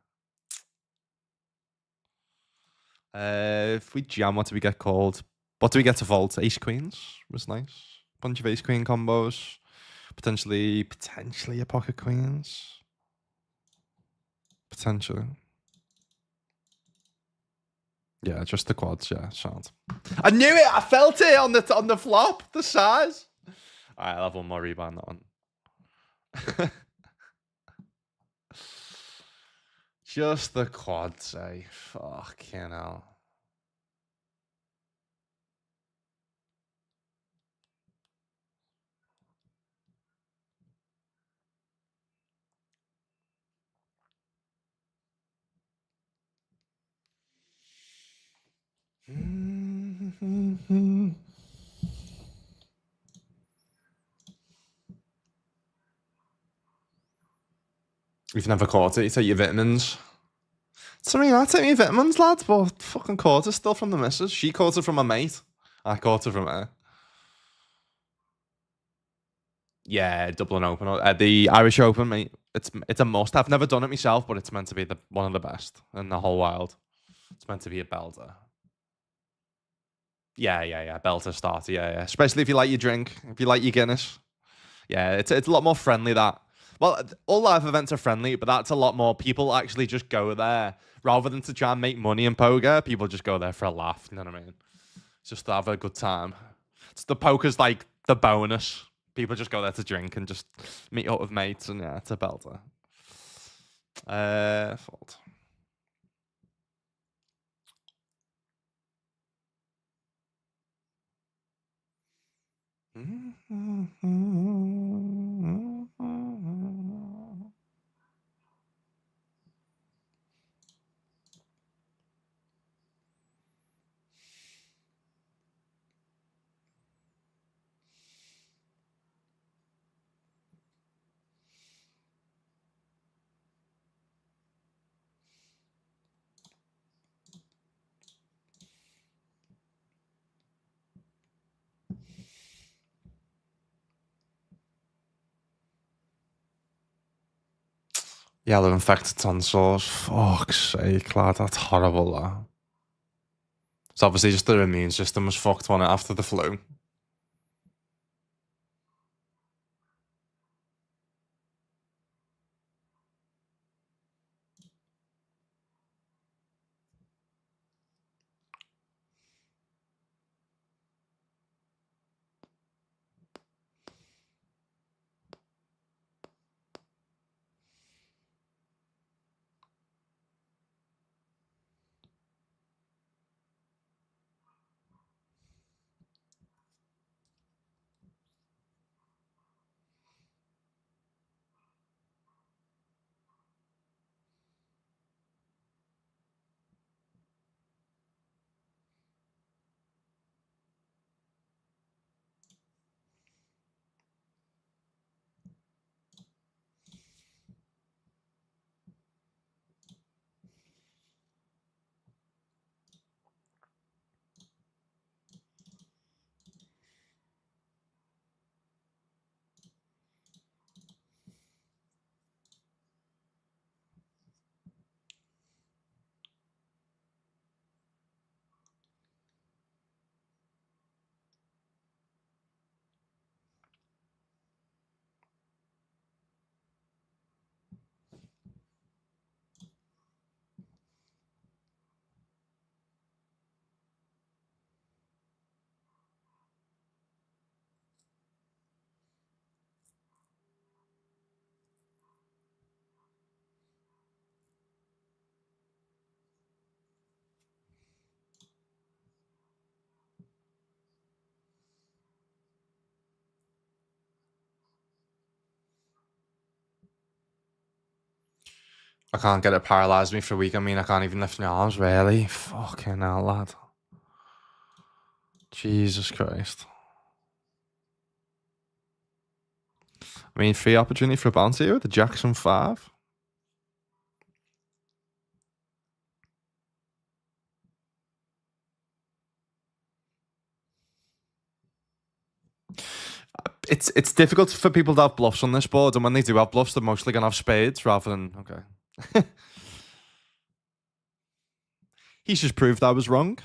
If we jam, what do we get called? What do we get to vault? Ace Queens was nice. Bunch of Ace Queen combos. Potentially a pocket Queens. Potentially. Yeah, just the quads. Yeah, sound. I knew it. I felt it on the flop. The size. All right, I'll have one more rebuy on that one. Just the quads, eh? Fucking hell. You've never caught it. You take your vitamins. So I mean, I take my vitamins, lad, but fucking caught it still from the missus. She caught it from a mate. I caught it from her. Yeah, Dublin Open. The Irish Open, mate. It's a must. I've never done it myself, but it's meant to be one of the best in the whole world. It's meant to be a belter. Yeah. Belter starter, yeah. Especially if you like your drink, if you like your Guinness. Yeah, it's a lot more friendly, that. Well, all live events are friendly, but that's a lot more. People actually just go there. Rather than to try and make money in poker, people just go there for a laugh, you know what I mean? Just to have a good time. It's the poker's like the bonus. People just go there to drink and just meet up with mates, and yeah, it's a belter. Fault. Yellow infected tonsils. Fuck's sake, lad, that's horrible, that. It's obviously just their immune system was fucked on it after the flu. I can't get it paralyzed me for a week. I mean, I can't even lift my arms, really. Fucking hell, lad. Jesus Christ. I mean, free opportunity for a bounty here with the Jackson 5. It's difficult for people to have bluffs on this board, and when they do have bluffs, they're mostly going to have spades rather than... Okay. He's just proved I was wrong.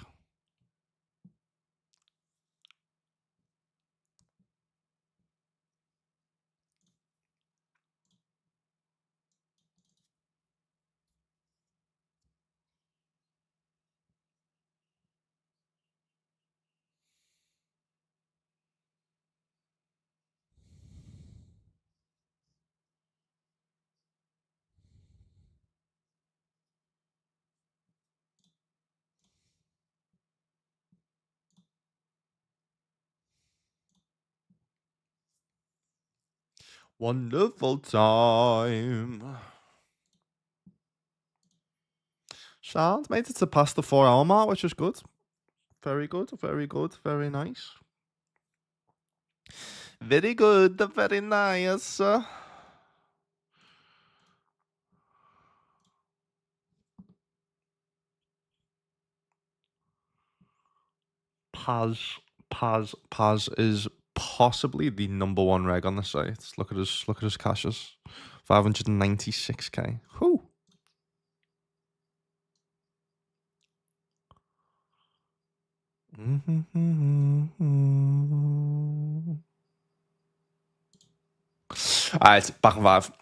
Wonderful time. Sound made it to past the 4 hour mark, which is good. Very good, very good, very nice. Very good, very nice. Paz is possibly the #1 reg on the site. Look at his cashes. 596k. Whew. Alright, back on 5.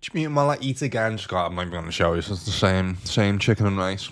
Just mute him while I eat again. Just got. I'm not even gonna show you. It's the same chicken and rice.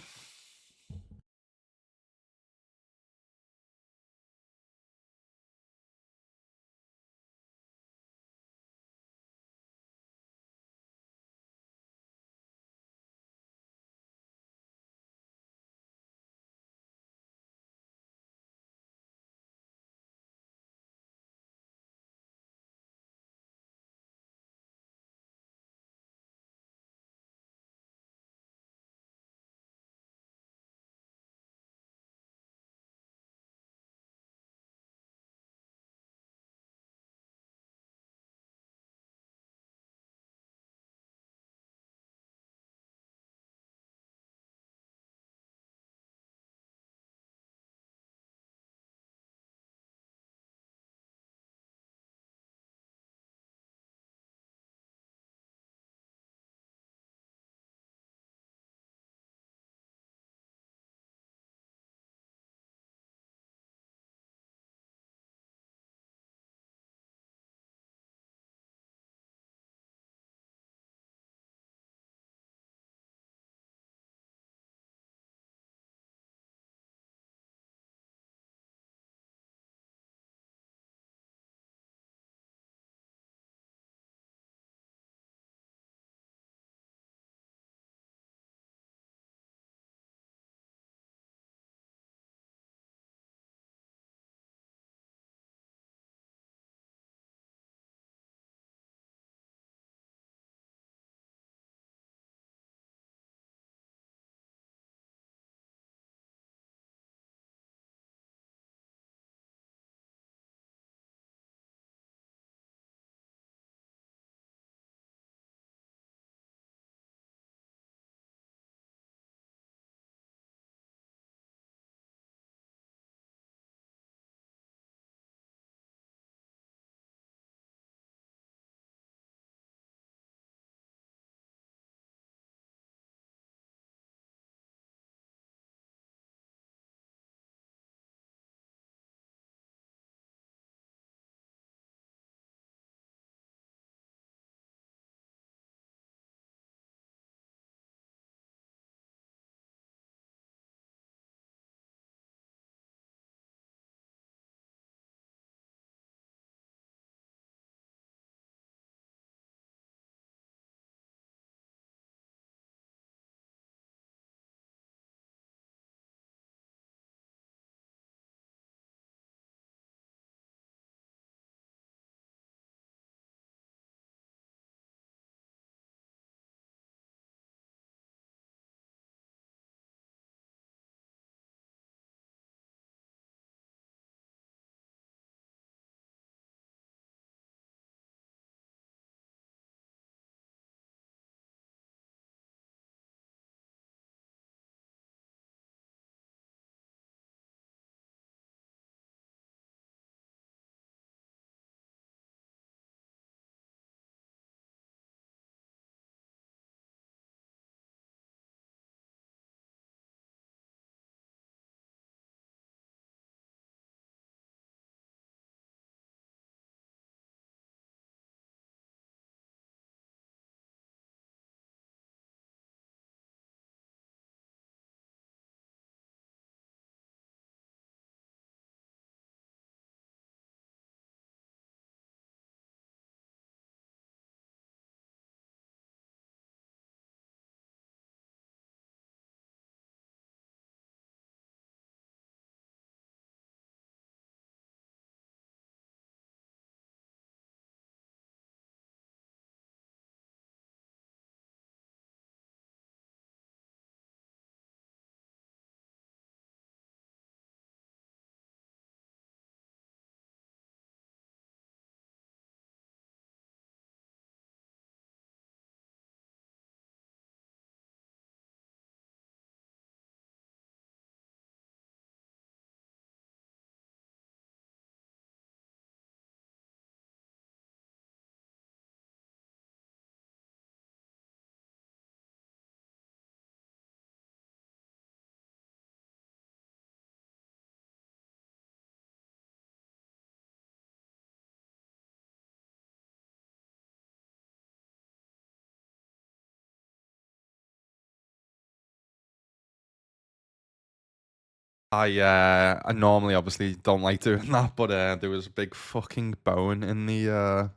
I normally obviously don't like doing that, but there was a big fucking bone in the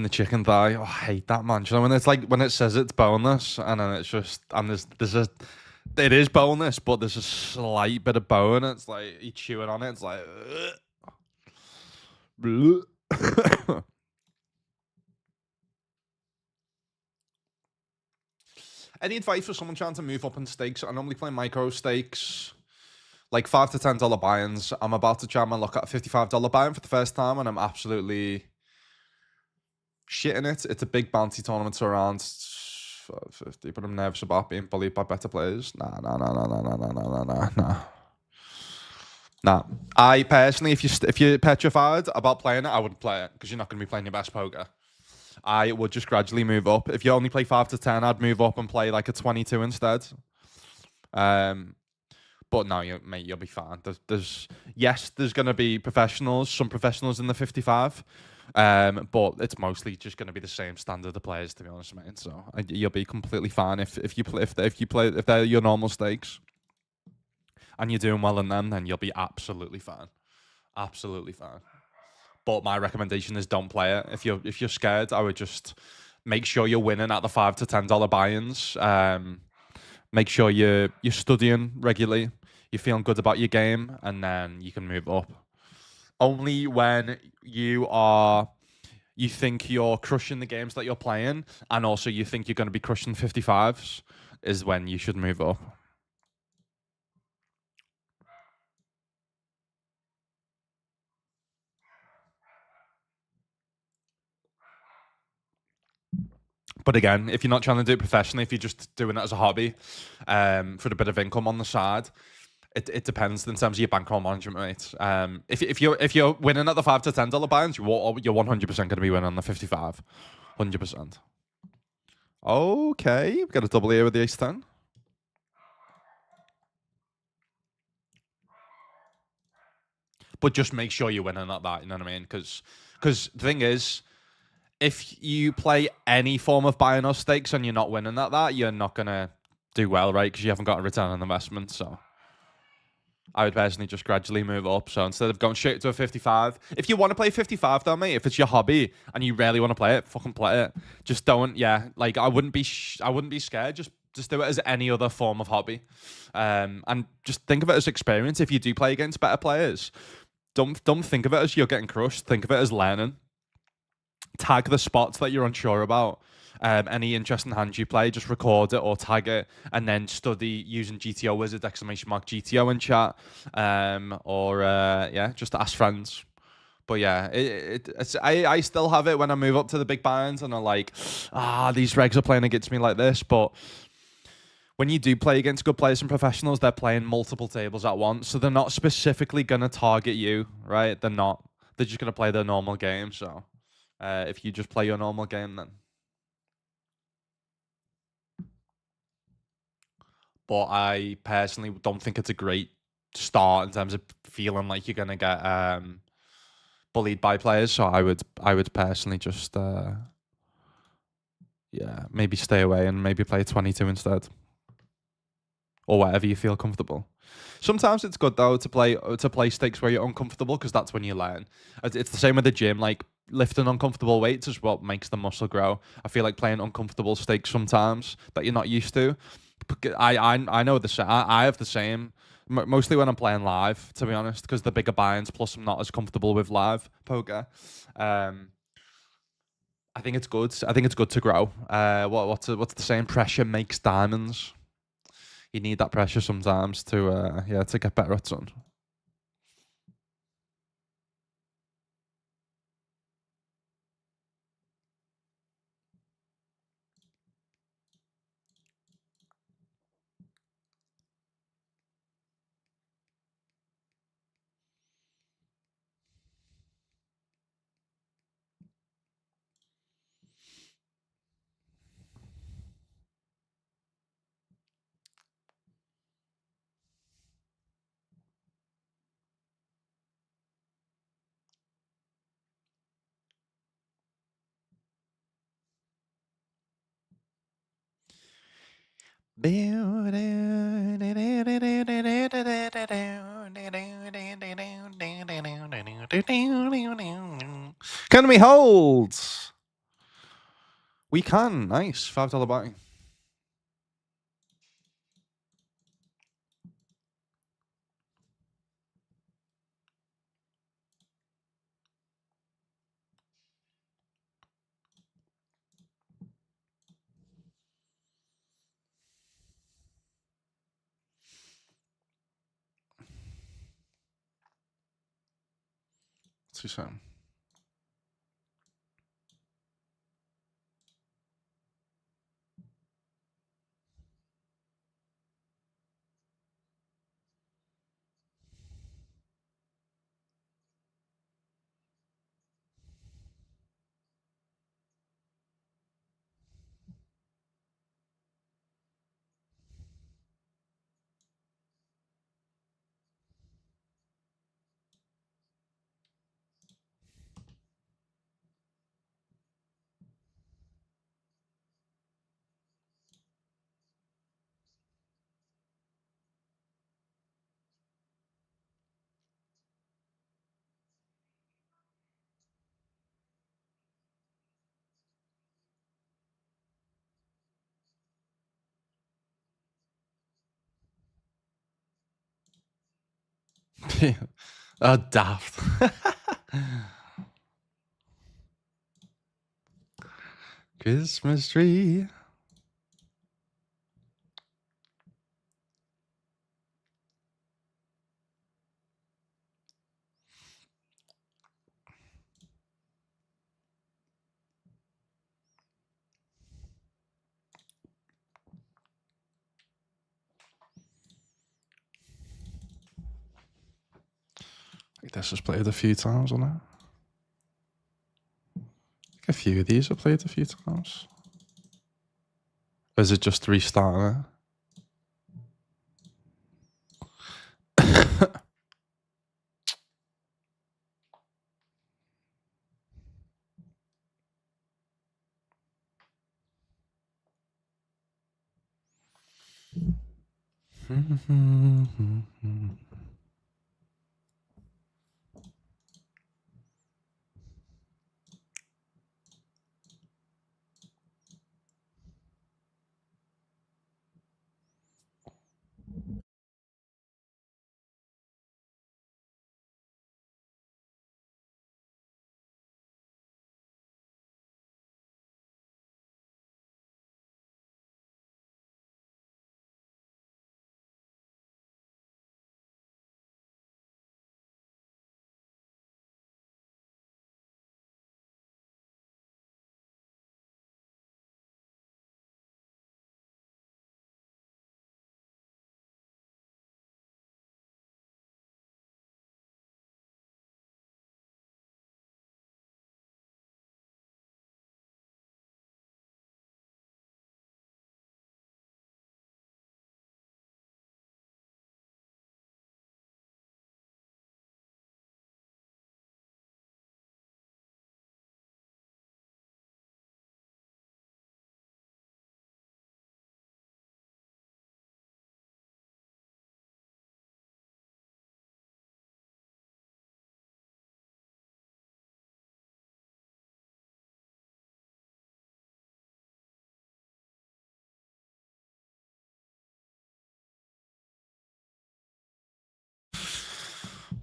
chicken thigh. Oh, I hate that, man. Do you know when it's like when it says it's boneless and then it's just and there's a it is boneless, but there's a slight bit of bone. It's like you chewing on it. It's like. Any advice for someone trying to move up in stakes? I normally play micro stakes, like $5 to $10 buy-ins. I'm about to try my luck at a $55 buy-in for the first time, and I'm absolutely shitting it. It's a big bounty tournament, so around 50, but I'm nervous about being bullied by better players. Nah, nah, nah, nah, nah, nah, nah, nah, nah, nah, nah. Nah. I personally, if you're petrified about playing it, I wouldn't play it because you're not going to be playing your best poker. I would just gradually move up. If you only play 5 to 10, I'd move up and play like a 22 instead. But no, mate, you'll be fine. There's going to be some professionals in the 55. But it's mostly just going to be the same standard of players, to be honest, mate. So you'll be completely fine if if they're your normal stakes and you're doing well in them, then you'll be absolutely fine, absolutely fine. But my recommendation is don't play it. If you're scared, I would just make sure you're winning at the $5 to $10 buy-ins. Make sure you're studying regularly. You're feeling good about your game, and then you can move up. Only when you think you're crushing the games that you're playing, and also you think you're going to be crushing 55s, is when you should move up. But again, if you're not trying to do it professionally, if you're just doing it as a hobby, for a bit of income on the side, it depends in terms of your bankroll management rates. If you're winning at the $5 to $10 buy-ins, you're 100% going to be winning on the 55, 100%. Okay, we've got a double here with the ace 10. But just make sure you're winning at that. You know what I mean? Because the thing is, if you play any form of buy-in or stakes and you're not winning at that, you're not gonna do well, right? Because you haven't got a return on investment. So I would personally just gradually move up. So instead of going straight to a 55, if you want to play 55 though, mate, if it's your hobby and you really want to play it, fucking play it. Just don't, yeah. Like I wouldn't be scared. Just do it as any other form of hobby, and just think of it as experience. If you do play against better players, don't think of it as you're getting crushed. Think of it as learning. Tag the spots that you're unsure about. Any interesting hands you play, just record it or tag it, and then study using GTO Wizard !GTO in chat, or yeah, just ask friends. But yeah, I still have it when I move up to the big buy-ins and I'm like, these regs are playing against me like this. But when you do play against good players and professionals, they're playing multiple tables at once, so they're not specifically gonna target you, right? They're not. They're just gonna play their normal game. So if you just play your normal game, then. But I personally don't think it's a great start in terms of feeling like you're gonna get bullied by players. So I would personally just yeah, maybe stay away and maybe play 22 instead, or whatever you feel comfortable. Sometimes it's good though to play stakes where you're uncomfortable, because that's when you learn. It's the same with the gym. Like lifting uncomfortable weights is what makes the muscle grow. I feel like playing uncomfortable stakes sometimes that you're not used to. I know I have the same. Mostly when I'm playing live, to be honest, because the bigger buy-ins. Plus, I'm not as comfortable with live poker. I think it's good. I think it's good to grow. What's the saying? Pressure makes diamonds. You need that pressure sometimes to to get better at something. Can we hold? We can. Nice. $5 buy. What's he saying? Daft. Christmas tree. This was played a few times, wasn't it? A few of these are played a few times. Or is it just restarting it?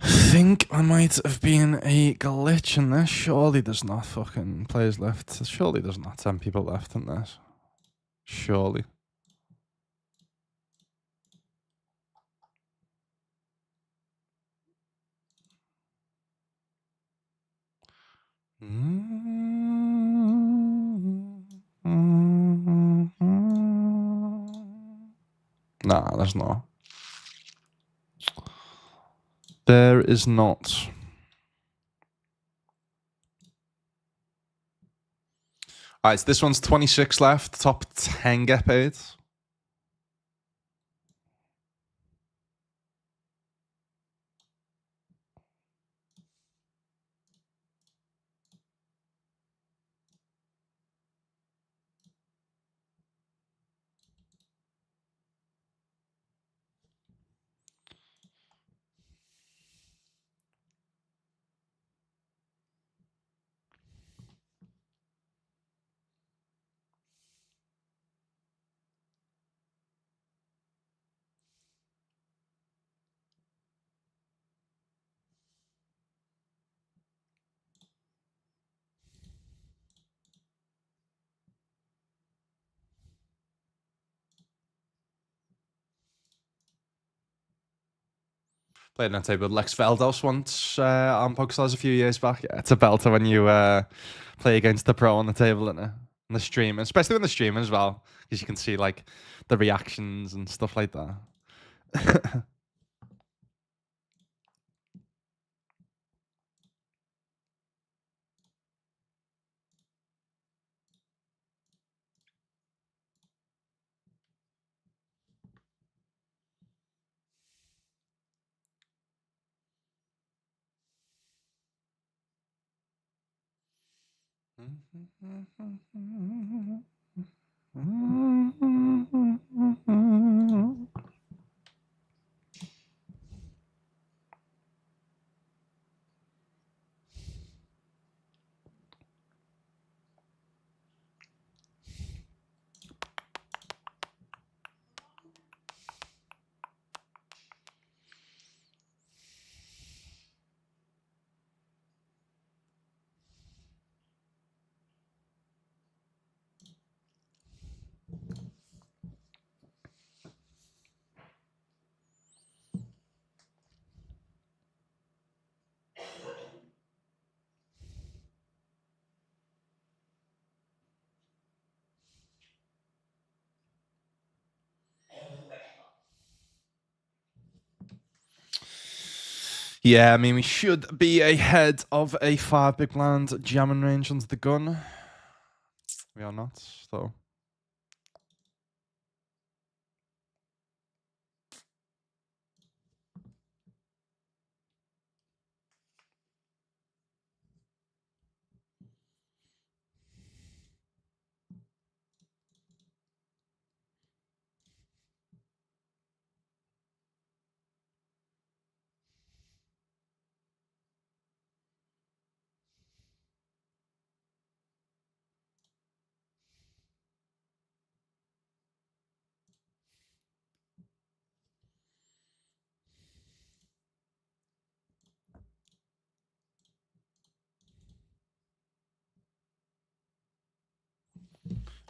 I think I might have been a glitch in this. Surely there's not fucking players left. Surely there's not 10 people left in this. Surely. Nah, there's not. There is not. Alright, so this one's 26 left. Top 10 get paid. Played on a table with Lex Veldos once on Pokestars a few years back. Yeah, it's a belter when you play against the pro on the table, isn't it? And the streamer, especially when the streamer as well, because you can see like the reactions and stuff like that. Yeah, I mean, we should be ahead of a 5 big blind jamming range onto the gun. We are not, though.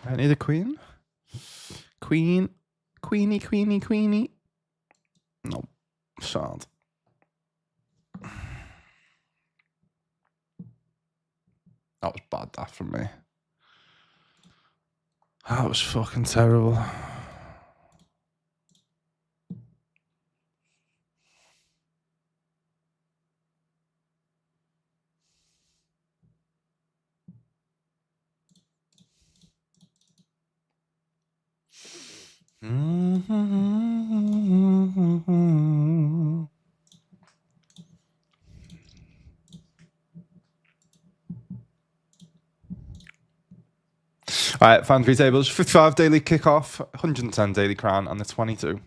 I need a queen. Queen. Queenie, queenie, queenie. No. Sad. That was bad, that from me. That was fucking terrible. All right, fan 3 tables. 55 daily kickoff, 110 daily crown, and the 22.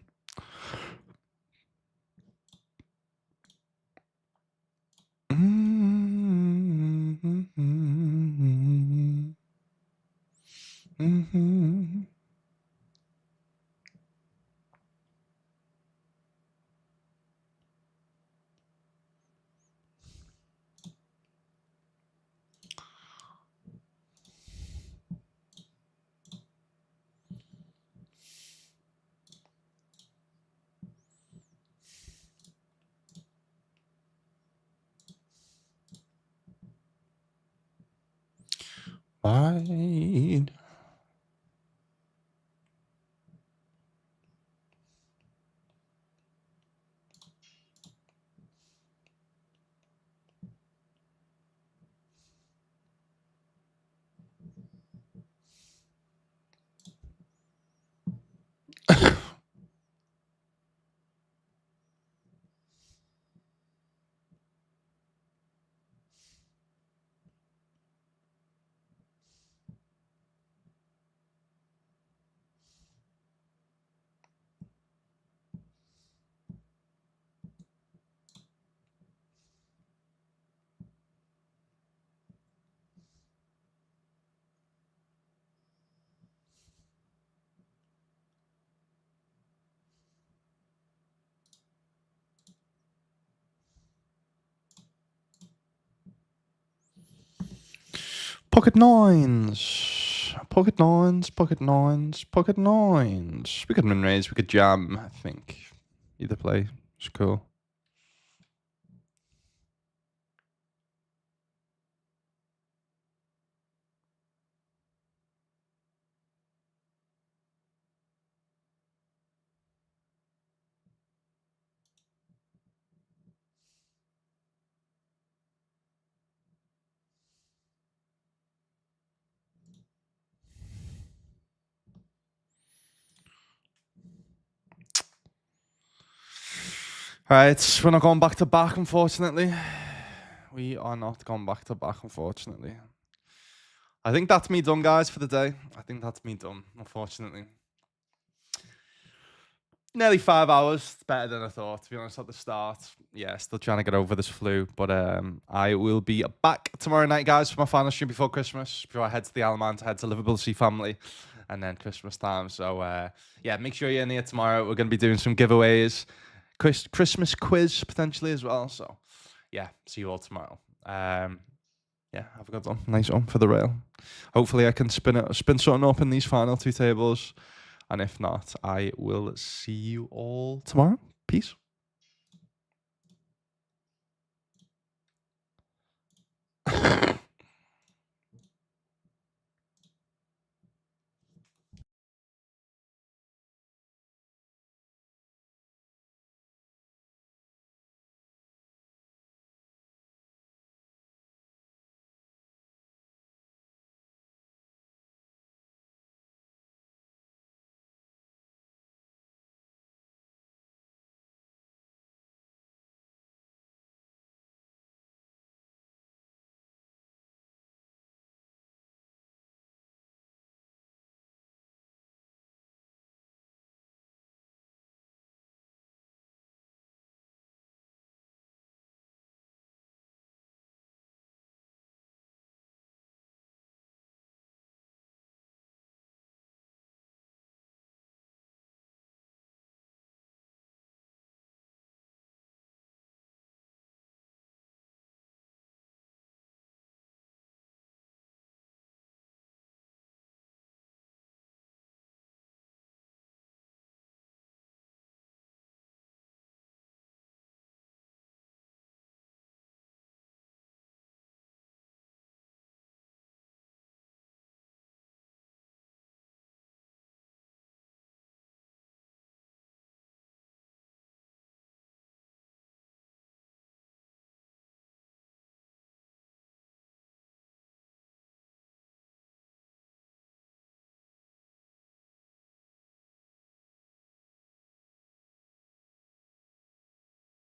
Wide. Pocket nines. Pocket nines, pocket nines, pocket nines. We could min raise, we could jam, I think. Either play. It's cool. Right, we're not going back to back, unfortunately. We are not going back to back, unfortunately. I think that's me done, guys, for the day. I think that's me done, unfortunately. Nearly 5 hours. It's better than I thought, to be honest, at the start. Yeah, still trying to get over this flu. But I will be back tomorrow night, guys, for my final stream before Christmas. Before I head to the Alman to head to Liverpool to see family. And then Christmas time. So, yeah, make sure you're in here tomorrow. We're going to be doing some giveaways. Christmas quiz, potentially, as well. So, yeah, see you all tomorrow. Yeah, have a good one. Nice one for the rail. Hopefully I can spin something up in these final 2 tables. And if not, I will see you all tomorrow. Peace.